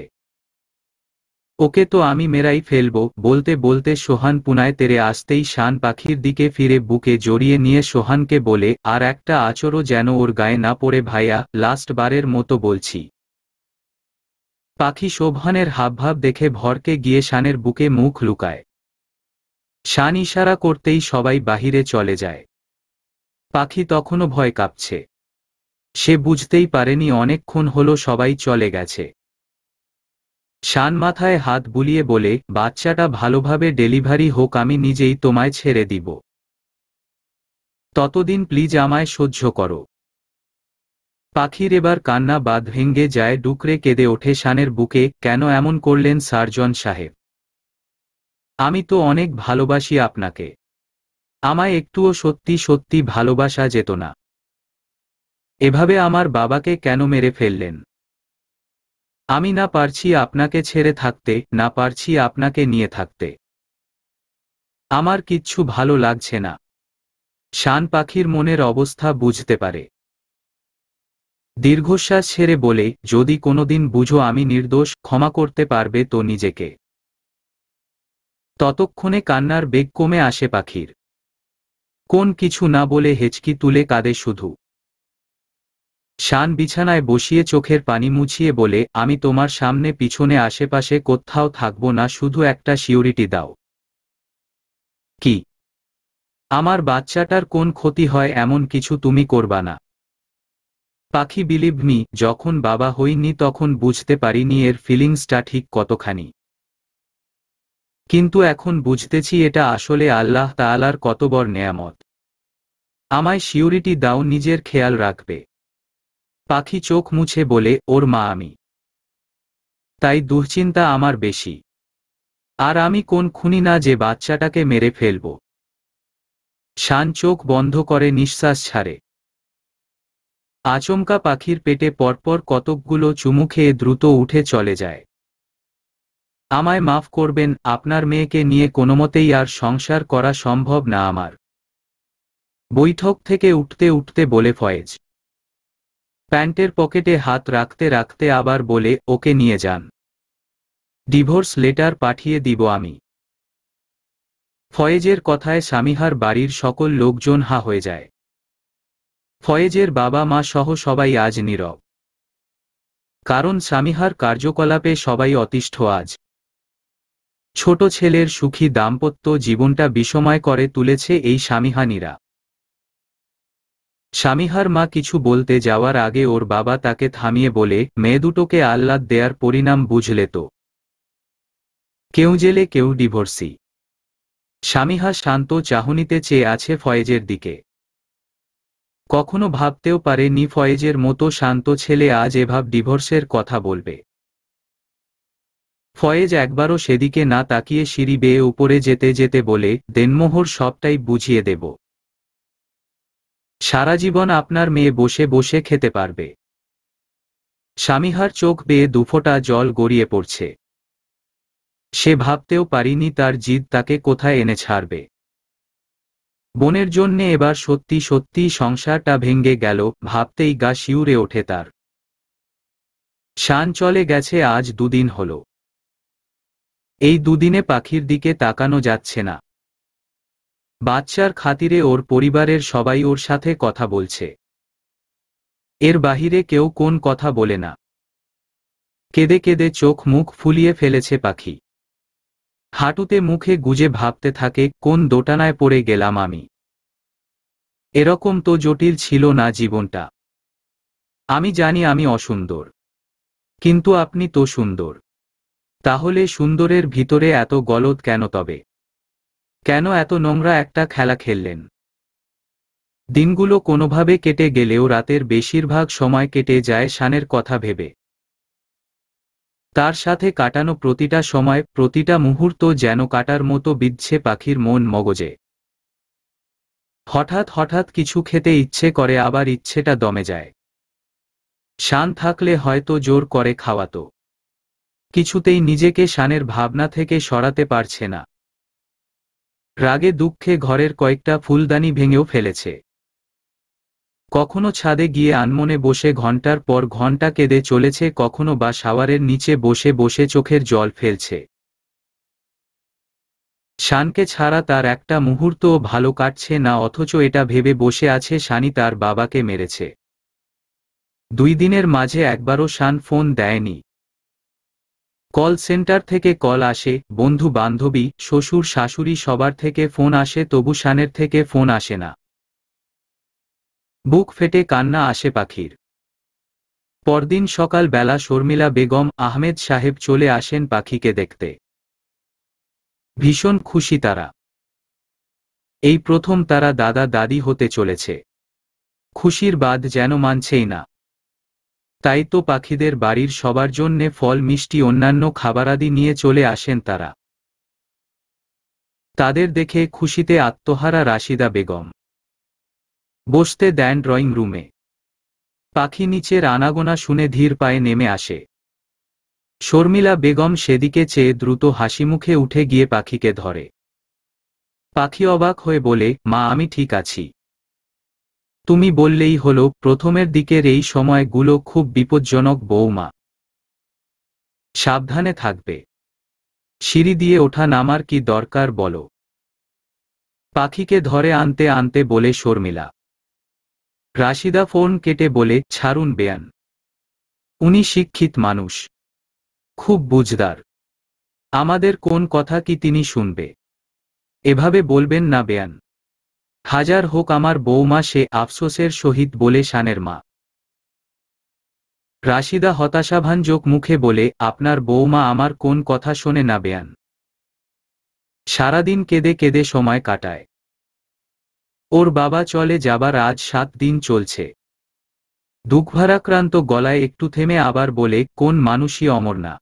ওকে তো আমি মেরাই ফেলব। বলতে বলতে সোহান পুনায় তেরে আসতেই শান পাখির দিকে ফিরে বুকে জড়িয়ে নিয়ে সোহানকে বলে, আর একটা আঁচড়ও যেন ওর গায়ে না পড়ে ভাইয়া, লাস্ট বারের মতো বলছি। পাখি শোভানের হাবভাব দেখে ভরকে গিয়ে শানের বুকে মুখ লুকায়। শান ইশারা করতেই সবাই বাহিরে চলে যায়। পাখি তখনও ভয় কাঁপছে। সে বুঝতেই পারেনি অনেকক্ষণ হলো সবাই চলে গেছে। শান মাথায় হাত বুলিয়ে বলে, বাচ্চাটা ভালোভাবে ডেলিভারি হোক, আমি নিজেই তোমায় ছেড়ে দিব। ততদিন প্লিজ আমায় সহ্য করো। পাখির এবার কান্না বাঁধ ভেঙে যায়, ডুকরে কেঁদে ওঠে শানের বুকে। কেন এমন করলেন সার্জন সাহেব? আমি তো অনেক ভালোবাসি আপনাকে। আমায় একটুও সত্যি সত্যি ভালোবাসা যেত না। এভাবে আমার বাবাকে কেন মেরে ফেললেন? আমি না পারছি আপনাকে ছেড়ে থাকতে, না পারছি আপনাকে নিয়ে থাকতে। আমার কিচ্ছু ভালো লাগছে না। শান পাখির মনের অবস্থা বুঝতে পারে। দীর্ঘশ্বাস ছেড়ে বলে, যদি কোনোদিন বুঝো আমি নির্দোষ, ক্ষমা করতে পারবে তো নিজেকে। ততক্ষণে কান্নার বেগ কমে আসে পাখির। কোন কিছু না বলে হেঁচকি তুলে কাঁদে শুধু। শান বিছানায় বসিয়ে চোখের পানি মুছিয়ে বলে, আমি তোমার সামনে পিছনে আশেপাশে কোথাও থাকবো না, শুধু একটা সিউরিটি দাও। কি? আমার বাচ্চাটার কোন ক্ষতি হয় এমন কিছু তুমি করবা না? পাখি বিলিভ মি, যখন বাবা হইনি তখন বুঝতে পারিনি এর ফিলিংসটা ঠিক কতখানি। কিন্তু এখন বুঝতেছি এটা আসলে আল্লাহ তাআলার কত বড় নেয়ামত। আমায় সিউরিটি দাও, নিজের খেয়াল রাখবে। পাখি চোখ মুছে বলে, ওর মা আমি। তাই দুশ্চিন্তা আমার বেশি। আর আমি কোন খুনি না যে বাচ্চাটাকে মেরে ফেলব। শান চোখ বন্ধ করে নিঃশ্বাস ছাড়ে। আচমকা পাখির পেটে পরপর কতকগুলো চুমু খেয়ে দ্রুত উঠে চলে যায়। আমায় মাফ করবেন, আপনার মেয়েকে নিয়ে কোনোমতেই আর সংসার করা সম্ভব না আমার। বৈঠক থেকে উঠতে উঠতে বলে ফয়েজ। প্যান্টের পকেটে হাত রাখতে রাখতে আবার বলে, ওকে নিয়ে যান। ডিভোর্স লেটার পাঠিয়ে দিব আমি। ফয়েজের কথায় স্বামীহার বাড়ির সকল লোকজন হা হয়ে যায়। ফয়েজের বাবা মা সহ সবাই আজ নীরব। কারণ স্বামীহার কার্যকলাপে সবাই অতিষ্ঠ আজ। ছোট ছেলের সুখী দাম্পত্য জীবনটা বিষময় করে তুলেছে এই স্বামীহানীরা। স্বামীহার মা কিছু বলতে যাওয়ার আগে ওর বাবা তাকে থামিয়ে বলে, মেয়ে দুটোকে আহ্লাদ দেয়ার পরিণাম বুঝলে তো। কেউ জেলে, কেউ ডিভোর্সি। স্বামীহা শান্ত চাহনিতে চেয়ে আছে ফয়েজের দিকে। কখনো ভাবতেও পারেনি ফয়েজের মতো শান্ত ছেলে আজ এভাব ডিভোর্সের কথা বলবে। ফয়েজ একবারও সেদিকে না তাকিয়ে সিঁড়ি বেয়ে উপরে যেতে যেতে বলে, দেনমোহর সবটাই বুঝিয়ে দেব। সারা জীবন আপনার মেয়ে বসে বসে খেতে পারবে। স্বামীহার চোখ বেয়ে দুফোঁটা জল গড়িয়ে পড়ছে। সে ভাবতেও পারিনি তার জিদ তাকে কোথায় এনে ছাড়বে। বোনের জন্যে এবার সত্যি সত্যি সংসারটা ভেঙে গেল, ভাবতেই গা শিউরে ওঠে তার। শান চলে গেছে আজ দুদিন হল। এই দুদিনে পাখির দিকে তাকানো যাচ্ছে না। বাচ্চার খাতিরে ওর পরিবারের সবাই ওর সাথে কথা বলছে। এর বাহিরে কেউ কোন কথা বলে না। কেঁদে কেঁদে চোখ মুখ ফুলিয়ে ফেলেছে পাখি। হাঁটুতে মুখে গুজে ভাবতে থাকে, কোন দোটানায় পড়ে গেলাম আমি। এরকম তো জটিল ছিল না জীবনটা। আমি জানি আমি অসুন্দর, কিন্তু আপনি তো সুন্দর। তাহলে সুন্দরের ভিতরে এত গলদ কেন তবে? কেন এত নোংরা একটা খেলা খেললেন? দিনগুলো কোনোভাবে কেটে গেলেও রাতের বেশিরভাগ সময় কেটে যায় শানের কথা ভেবে। তার সাথে কাটানো প্রতিটা সময়, প্রতিটা মুহূর্ত যেন কাটার মতো বিঁধছে পাখির মন মগজে। হঠাৎ হঠাৎ কিছু খেতে ইচ্ছে করে, আবার ইচ্ছেটা দমে যায়। শান থাকলে হয়তো জোর করে খাওয়াতো। কিছুতেই নিজেকে শানের ভাবনা থেকে সরাতে পারছে না। রাগে দুঃখে ঘরের কয়েকটা ফুলদানি ভেঙেও ফেলেছে। কখনো ছাদে গিয়ে আনমনে বসে ঘন্টার পর ঘন্টা কেঁদে চলেছে, কখনো বা শাওয়ারের নিচে বসে বসে চোখের জল ফেলছে। শানকে ছাড়া তার একটা মুহূর্তও ভালো কাটছে না, অথচ এটা ভেবে বসে আছে শানি তার বাবাকে মেরেছে। 2 দিনের মাঝে একবারও শান ফোন দেয়নি। কল সেন্টার থেকে কল আসে, বন্ধু বান্ধবী শ্বশুর শাশুড়ি সবার থেকে ফোন আসে, তবু শানের থেকে ফোন আসে না। বুক ফেটে কান্না আসে পাখির। পরদিন সকাল বেলা শর্মিলা বেগম আহমেদ সাহেব চলে আসেন পাখিকে দেখতে। ভীষণ খুশি তারা। এই প্রথম তারা দাদা দাদি হতে চলেছে। খুশির বাদ যেন মানছেই না। তাই তো পাখিদের বাড়ির সবার জন্যে ফল মিষ্টি অন্যান্য খাবারাদি নিয়ে চলে আসেন তারা। তাদের দেখে খুশিতে আত্মহারা রাশিদা বেগম বসতে দেন ড্রয়িং রুমে। পাখি নিচের আনাগোনা শুনে ধীর পায়ে নেমে আসে। শর্মিলা বেগম সেদিকে চেয়ে দ্রুত হাসিমুখে উঠে গিয়ে পাখিকে ধরে। পাখি অবাক হয়ে বলে, মা আমি ঠিক আছি। তুমি বললেই হলো, প্রথমের দিকের এই সময়গুলো খুব বিপজ্জনক বৌমা। সাবধানে থাকবে। সিঁড়ি দিয়ে ওঠা নামার কি দরকার বলো? পাখিকে ধরে আনতে আনতে বলে শর্মিলা। রাশিদা ফোন কেটে বলে, ছাড়ুন বেয়ান। উনি শিক্ষিত মানুষ, খুব বুঝদার। আমাদের কোন কথা কি তিনি শুনবে? এভাবে বলবেন না বেয়ান। হাজার হোক আমার বৌমা, সে আফসোসের সহিত বলে শানের মা। রাশিদা হতাশাভাঞ্জক মুখে বলে, আপনার বৌমা আমার কোন কথা শোনে না বেয়ান। সারাদিন কেঁদে কেঁদে সময় কাটায়। ওর বাবা চলে যাবার আজ 7 দিন চলছে। দুঃখভারাক্রান্ত গলায় একটু থেমে আবার বলে, কোন মানুষই অমর না।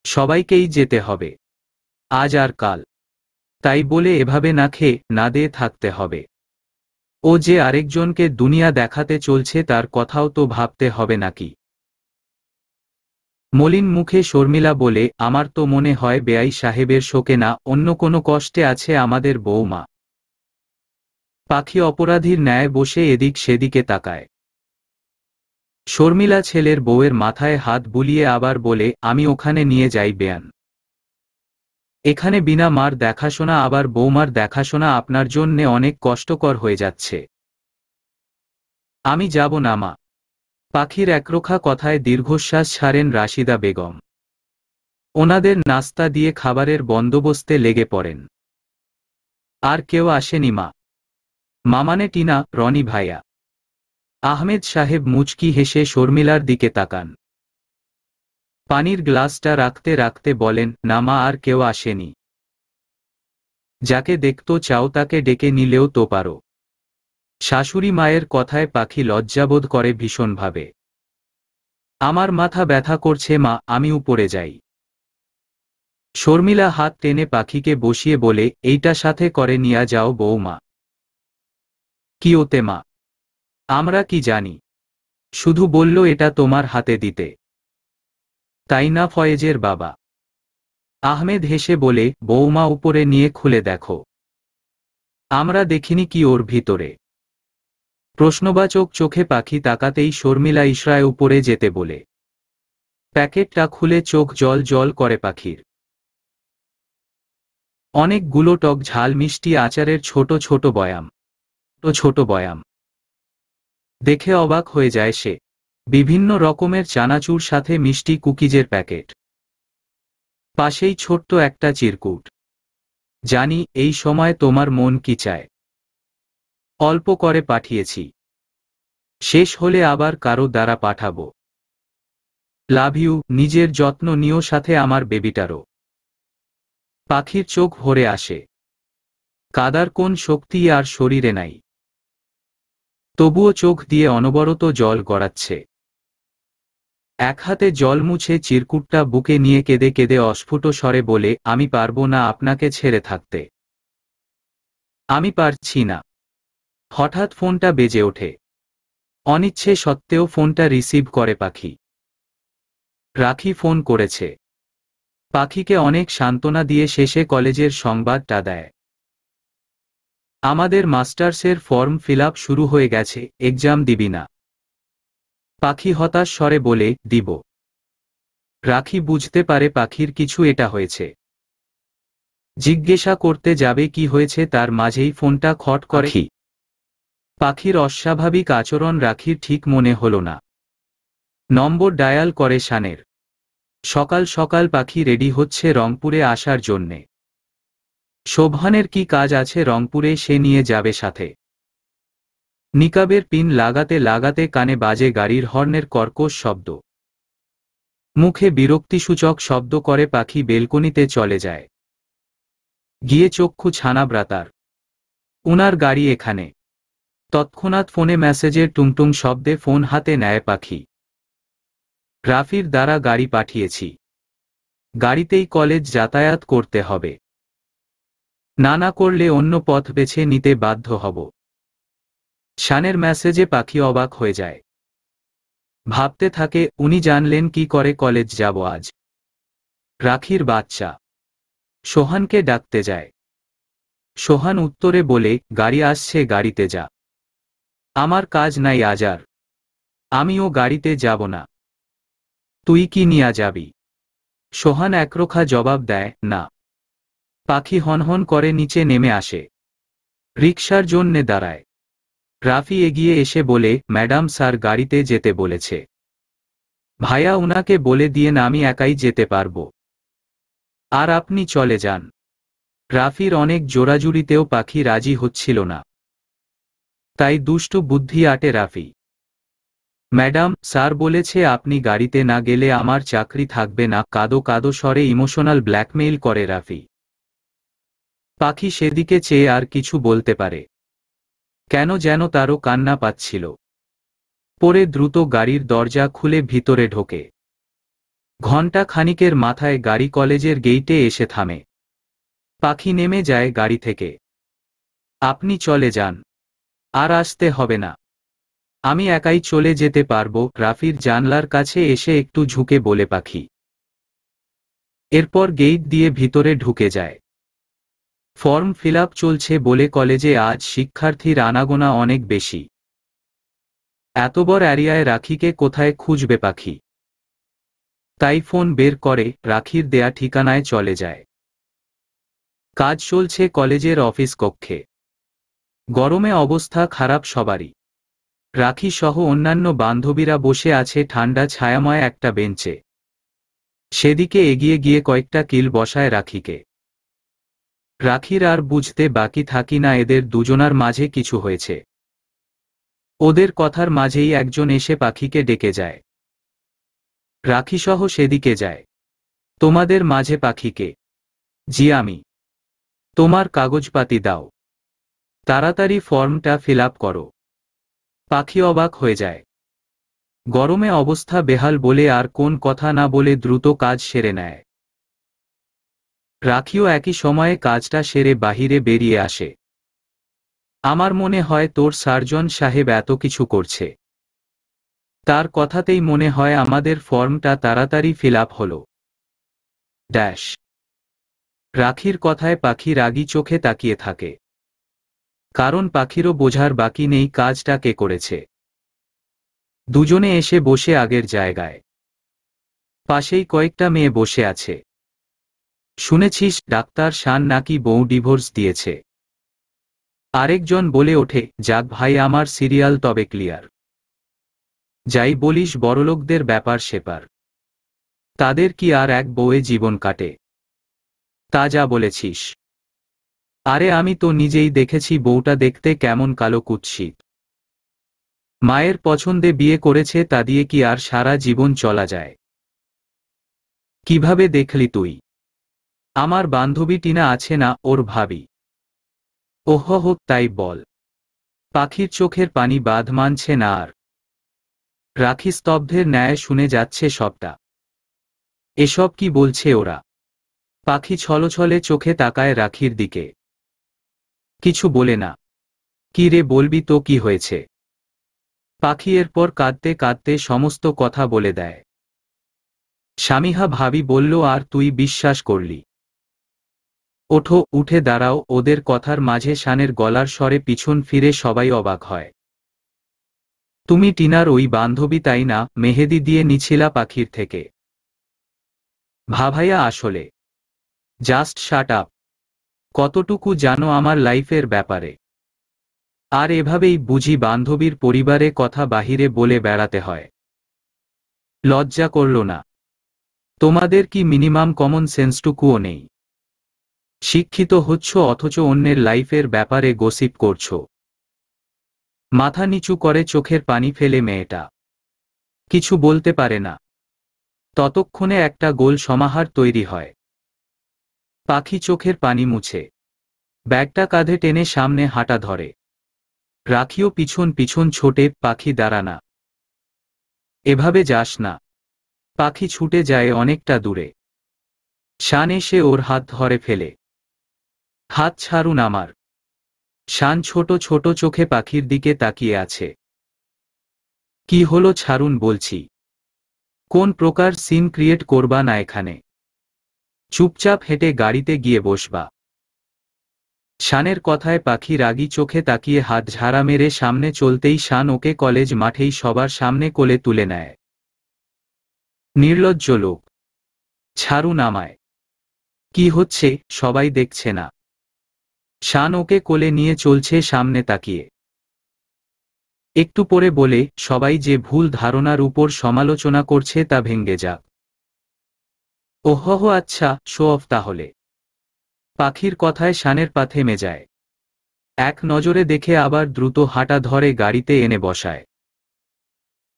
সবাইকেই যেতে হবে, আজ আর কাল। তাই বলে এভাবে না খেয়ে না দিয়ে থাকতে হবে। ও যে আরেকজনকে দুনিয়া দেখাতে চলছে তার কথাও তো ভাবতে হবে নাকি? মলিন মুখে শর্মিলা বলে, আমার তো মনে হয় বেয়াই সাহেবের শোকে না অন্য কোনো কষ্টে আছে আমাদের বৌমা। পাখি অপরাধীর ন্যায় বসে এদিক সেদিকে তাকায়। শর্মিলা ছেলের বউয়ের মাথায় হাত বুলিয়ে আবার বলে, আমি ওখানে নিয়ে যাই বেয়ান। এখানে বিনা মার দেখাশোনা আবার বৌমার দেখাশোনা আপনার জন্যে অনেক কষ্টকর হয়ে যাচ্ছে। আমি যাব না মা। পাখির একরোখা কথায় দীর্ঘশ্বাস ছাড়েন রাশিদা বেগম। ওনাদের নাস্তা দিয়ে খাবারের বন্দোবস্তে লেগে পড়েন। আর কেউ আসেনি মা? মামানে টিনা, রনি ভাইয়া। আহমেদ সাহেব মুচকি হেসে শর্মিলার দিকে তাকান। পানির গ্লাসটা রাখতে রাখতে বলেন, না মা, আর কেউ আসেনি। যাকে দেখতো চাও তাকে ডেকে নিলেও তো পারো। শাশুড়ি মায়ের কথায় পাখি লজ্জাবোধ করে ভীষণভাবে। আমার মাথা ব্যথা করছে মা, আমি উপরে যাই। শর্মিলা হাত টেনে পাখিকে বসিয়ে বলে, এইটা সাথে করে নিয়া যাও বৌমা। কি ওতে মা? আমরা কি জানি, শুধু বলল এটা তোমার হাতে দিতে। তাই না ফয়েজের বাবা? আহমেদ হেসে বলে, বৌমা উপরে নিয়ে খুলে দেখো। আমরা দেখিনি কি ওর ভিতরে? প্রশ্নবাচক চোখে পাখি তাকাতেই শর্মিলা ইশরায় উপরে যেতে বলে। প্যাকেটটা খুলে চোখ জল জল করে পাখির। অনেকগুলো টক ঝাল মিষ্টি আচারের ছোট ছোট বয়াম। ছোট বয়াম দেখে অবাক হয়ে যায় সে। বিভিন্ন রকমের চানাচুর সাথে মিষ্টি কুকিজের প্যাকেট। পাশেই ছোট্ট একটা চিরকুট। জানি এই সময় তোমার মন কি চায়। অল্প করে পাঠিয়েছি, শেষ হলে আবার কারো দ্বারা পাঠাবো। লাভ ইউ, নিজের যত্ন নিও, সাথে আমার বেবিটারও। পাখির চোখ ভরে আসে। কাদার কোন শক্তি আর শরীরে নাই, তবুও চোখ দিয়ে অনবরত জল গড়াচ্ছে। এক হাতে জল মুছে চিরকুটটা বুকে নিয়ে কেঁদে কেঁদে অস্ফুট স্বরে বলে, আমি পারবো না আপনাকে ছেড়ে থাকতে। আমি পারছি না। হঠাৎ ফোনটা বেজে ওঠে। অনিচ্ছে সত্ত্বেও ফোনটা রিসিভ করে পাখি। রাখি ফোন করেছে। পাখিকে অনেক সান্ত্বনা দিয়ে শেষে কলেজের সংবাদটা দেয়। আমাদের মাস্টার্সের ফর্ম ফিল আপ শুরু হয়ে গেছে, এক্সাম দিবি না? পাখি হতাশ স্বরে বলে, দিব। রাখি বুঝতে পারে পাখির কিছু এটা হয়েছে। জিজ্ঞাসা করতে যাবে কি হয়েছে তার মাঝেই ফোনটা খট করে। পাখির অস্বাভাবিক আচরণ রাখির ঠিক মনে হলো না। নম্বর ডায়াল করে শানের। সকাল সকাল পাখি রেডি হচ্ছে রংপুরে আসার জন্যে। শোভনের কি কাজ আছে রংপুরে, সে নিয়ে যাবে সাথে। নিকাবের পিন লাগাতে লাগাতে কানে বাজে গাড়ির হর্নের কর্কশ শব্দ। মুখে বিরক্তিসূচক শব্দ করে পাখি বেলকনিতে চলে যায়। গিয়ে চক্ষু ছানাব্রাতার। উনার গাড়ি এখানে। তৎক্ষণাৎ ফোনে মেসেজের টুংটুং শব্দে ফোন হাতে নেয় পাখি। রাফির দ্বারা গাড়ি পাঠিয়েছি। গাড়িতেই কলেজ যাতায়াত করতে হবে। না করলে অন্য পথ বেছে নিতে বাধ্য হব। শানের মেসেজে পাখি অবাক হয়ে যায়। ভাবতে থাকে, উনি জানলেন কি করে কলেজ যাব আজ। রাখির বাচ্চা সোহানকে ডাকতে যায়। সোহান উত্তরে বলে, গাড়ি আসছে, গাড়িতে যা। আমার কাজ নাই আজ আর। আমিও গাড়িতে যাব না। তুই কি নিয়ে যাবি? সোহান একরোখা জবাব দেয়, না। পাখি হনহন করে নিচে নেমে আসে। রিকশার জন্যে দাঁড়ায়। রাফি এগিয়ে এসে বলে, ম্যাডাম স্যার গাড়িতে যেতে বলেছে। ভাইয়া উনাকে বলে দিয়েন আমি একাই যেতে পারবো। আর আপনি চলে যান। রাফির অনেক জোরাজুরিতেও পাখি রাজি হচ্ছিল না। তাই দুষ্টু বুদ্ধি আটে রাফি। ম্যাডাম স্যার বলেছে আপনি গাড়িতে না গেলে আমার চাকরি থাকবে না, কাদো কাদো স্বরে ইমোশনাল ব্ল্যাকমেইল করে রাফি। পাখি সেদিকে চেয়ে আর কিছু বলতে পারে কেন, যেন তারও কান্না পাচ্ছিল। পরে দ্রুত গাড়ির দরজা খুলে ভিতরে ঢোকে। ঘণ্টা খানিকের মাথায় গাড়ি কলেজের গেইটে এসে থামে। পাখি নেমে যায় গাড়ি থেকে। আপনি চলে যান, আর আসতে হবে না। আমি একাই চলে যেতে পারবো, রাফির জানলার কাছে এসে একটু ঝুঁকে বলে পাখি। এরপর গেইট দিয়ে ভিতরে ঢুকে যায়। ফর্ম ফিল আপ চলছে বলে কলেজে আজ শিক্ষার্থীর আনাগোনা অনেক বেশি। এত বড় এরিয়ায় রাখিকে কোথায় খুঁজবে পাখি? তাই ফোন বের করে রাখির দেয়া ঠিকানায় চলে যায়। কাজ চলছে কলেজের অফিস কক্ষে। গরমে অবস্থা খারাপ সবারই। রাখি সহ অন্যান্য বান্ধবীরা বসে আছে ঠান্ডা ছায়াময় একটা বেঞ্চে। সেদিকে এগিয়ে গিয়ে কয়েকটা কিল বসায় রাখিকে। রাখির আর বুঝতে বাকি থাকি না এদের দুজনার মাঝে কিছু হয়েছে। ওদের কথার মাঝেই একজন এসে পাখিকে ডেকে যায়। রাখিসহ সেদিকে যায়। তোমাদের মাঝে পাখিকে? জি আমি। তোমার কাগজপাতি দাও। তাড়াতাড়ি ফর্মটা ফিল আপ করো। পাখি অবাক হয়ে যায়। গরমে অবস্থা বেহাল বলে আর কোন কথা না বলে দ্রুত কাজ সেরে নেয়। রাখিও একই সময়ে কাজটা সেরে বাহিরে বেরিয়ে আসে। আমার মনে হয় তোর সার্জন সাহেব এত কিছু করছে, তার কথাতেই মনে হয় আমাদের ফর্মটা তাড়াতাড়ি ফিল আপ হলো। ড্যাশ। রাখির কথায় পাখি রাগী চোখে তাকিয়ে থাকে। কারণ পাখিরও বোঝার বাকি নেই কাজটা কে করেছে। দুজনে এসে বসে আগের জায়গায়। পাশেই কয়েকটা মেয়ে বসে আছে। শুনেছিস ডাক্তার শান নাকি বউ ডিভোর্স দিয়েছে? আরেকজন বলে ওঠে, যাক ভাই আমার সিরিয়াল তবে ক্লিয়ার। যাই বলিস বড়লোকদের ব্যাপার সেপার, তাদের কি আর এক বউয়ে জীবন কাটে? তা যা বলেছিস। আরে আমি তো নিজেই দেখেছি বউটা দেখতে কেমন কালো কুৎসিত। মায়ের পছন্দে বিয়ে করেছে, তা দিয়ে কি আর সারা জীবন চলা যায়? কিভাবে দেখলি তুই? আমার বান্ধবী টিনা আছে না, ওর ভাবি। ওহ হোক তাই বল। পাখির চোখের পানি বাঁধ মানছে না আর। রাখি স্তব্ধের ন্যায় শুনে যাচ্ছে সবটা। এসব কি বলছে ওরা? পাখি ছলছলে চোখে তাকায় রাখির দিকে। কিছু বলে না। কি রে বলবি তো কি হয়েছে? পাখি এরপর কাঁদতে কাঁদতে সমস্ত কথা বলে দেয়। স্বামীহা ভাবি বলল, আর তুই বিশ্বাস করলি? ওঠো, উঠে দাঁড়াও। ওদের কথার মাঝে শানের গলার স্বরে পিছন ফিরে সবাই অবাক হয়। তুমি টিনার ওই বান্ধবী তাই না? মেহেদি দিয়ে নিছিলা পাখির থেকে। ভাভাইয়া আসলে। Just shut up. কতটুকু জানো আমার লাইফের ব্যাপারে? আর এভাবেই বুঝি বান্ধবীর পরিবারে কথা বাহিরে বলে বেড়াতে হয়? লজ্জা করল না? তোমাদের কি মিনিমাম কমন সেন্সটুকুও নেই? শিক্ষিত হচ্ছ অথচ অন্যের লাইফের ব্যাপারে গসিপ করছো। মাথা নিচু করে চোখের পানি ফেলে মেয়েটা কিছু বলতে পারে না। ততক্ষণে একটা গোল সমাহার তৈরি হয়। পাখি চোখের পানি মুছে ব্যাগটা কাঁধে টেনে সামনে হাঁটা ধরে। রাখিও পিছন পিছন ছোটে। পাখি দাঁড়া না, এভাবে যাস না। পাখি ছুটে যায় অনেকটা দূরে। শান এসে ওর হাত ধরে ফেলে। হাত ছাড়ুন আমার। শান ছোট ছোট চোখে পাখির দিকে তাকিয়ে আছে। কি হলো, ছাড়ুন বলছি। কোন প্রকার সিন ক্রিয়েট করবা না এখানে। চুপচাপ হেঁটে গাড়িতে গিয়ে বসবা। শানের কথায় পাখি রাগী চোখে তাকিয়ে হাত ঝাড়া মেরে সামনে চলতেই শান ওকে কলেজ মাঠেই সবার সামনে কোলে তুলে নেয়। নির্লজ্জ লোক, ছাড়ুন আমায়। কি হচ্ছে সবাই দেখছে না? শান ওকে কোলে নিয়ে চলছে সামনে তাকিয়ে। একটু পরে বলে, সবাই যে ভুল ধারণার উপর সমালোচনা করছে তা ভেঙ্গে যাক। ওহহ, আচ্ছা, শো অফ তাহলে। পাখির কথায় শানের পা থেমে যায়। এক নজরে দেখে আবার দ্রুত হাঁটা ধরে গাড়িতে এনে বসায়।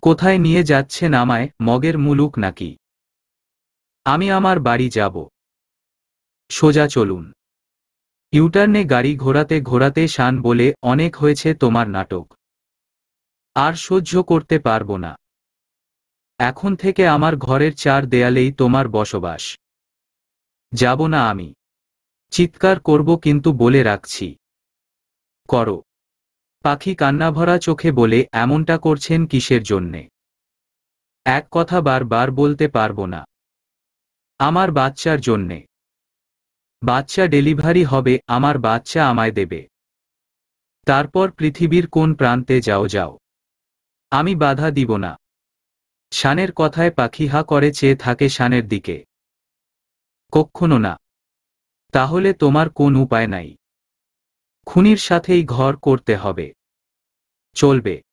কোথায় নিয়ে যাচ্ছেন আমায়, মগের মুলুক নাকি? আমি আমার বাড়ি যাব। সোজা চলুন। ইউটার্নে গাড়ি ঘোরাতে ঘোরাতে শান বলে, অনেক হয়েছে তোমার নাটক। আর সহ্য করতে পারবো না। এখন থেকে আমার ঘরের চার দেয়ালেই তোমার বসবাস। যাব না আমি। চিৎকার করব কিন্তু বলে রাখছি। করো। পাখি কান্নাভরা চোখে বলে, এমনটা করছেন কিসের জন্যে? এক কথা বারবার বলতে পারবো না। আমার বাচ্চার জন্যে। বাচ্চা ডেলিভারি হবে, আমার বাচ্চা আমায় দেবে। তারপর পৃথিবীর কোন প্রান্তে যাও যাও। আমি বাধা দিব না। শানের কথায় পাখি হা করে চেয়ে থাকে শানের দিকে। কক্ষনো না। তাহলে তোমার কোন উপায় নাই? খুনির সাথেই ঘর করতে হবে। চলবে।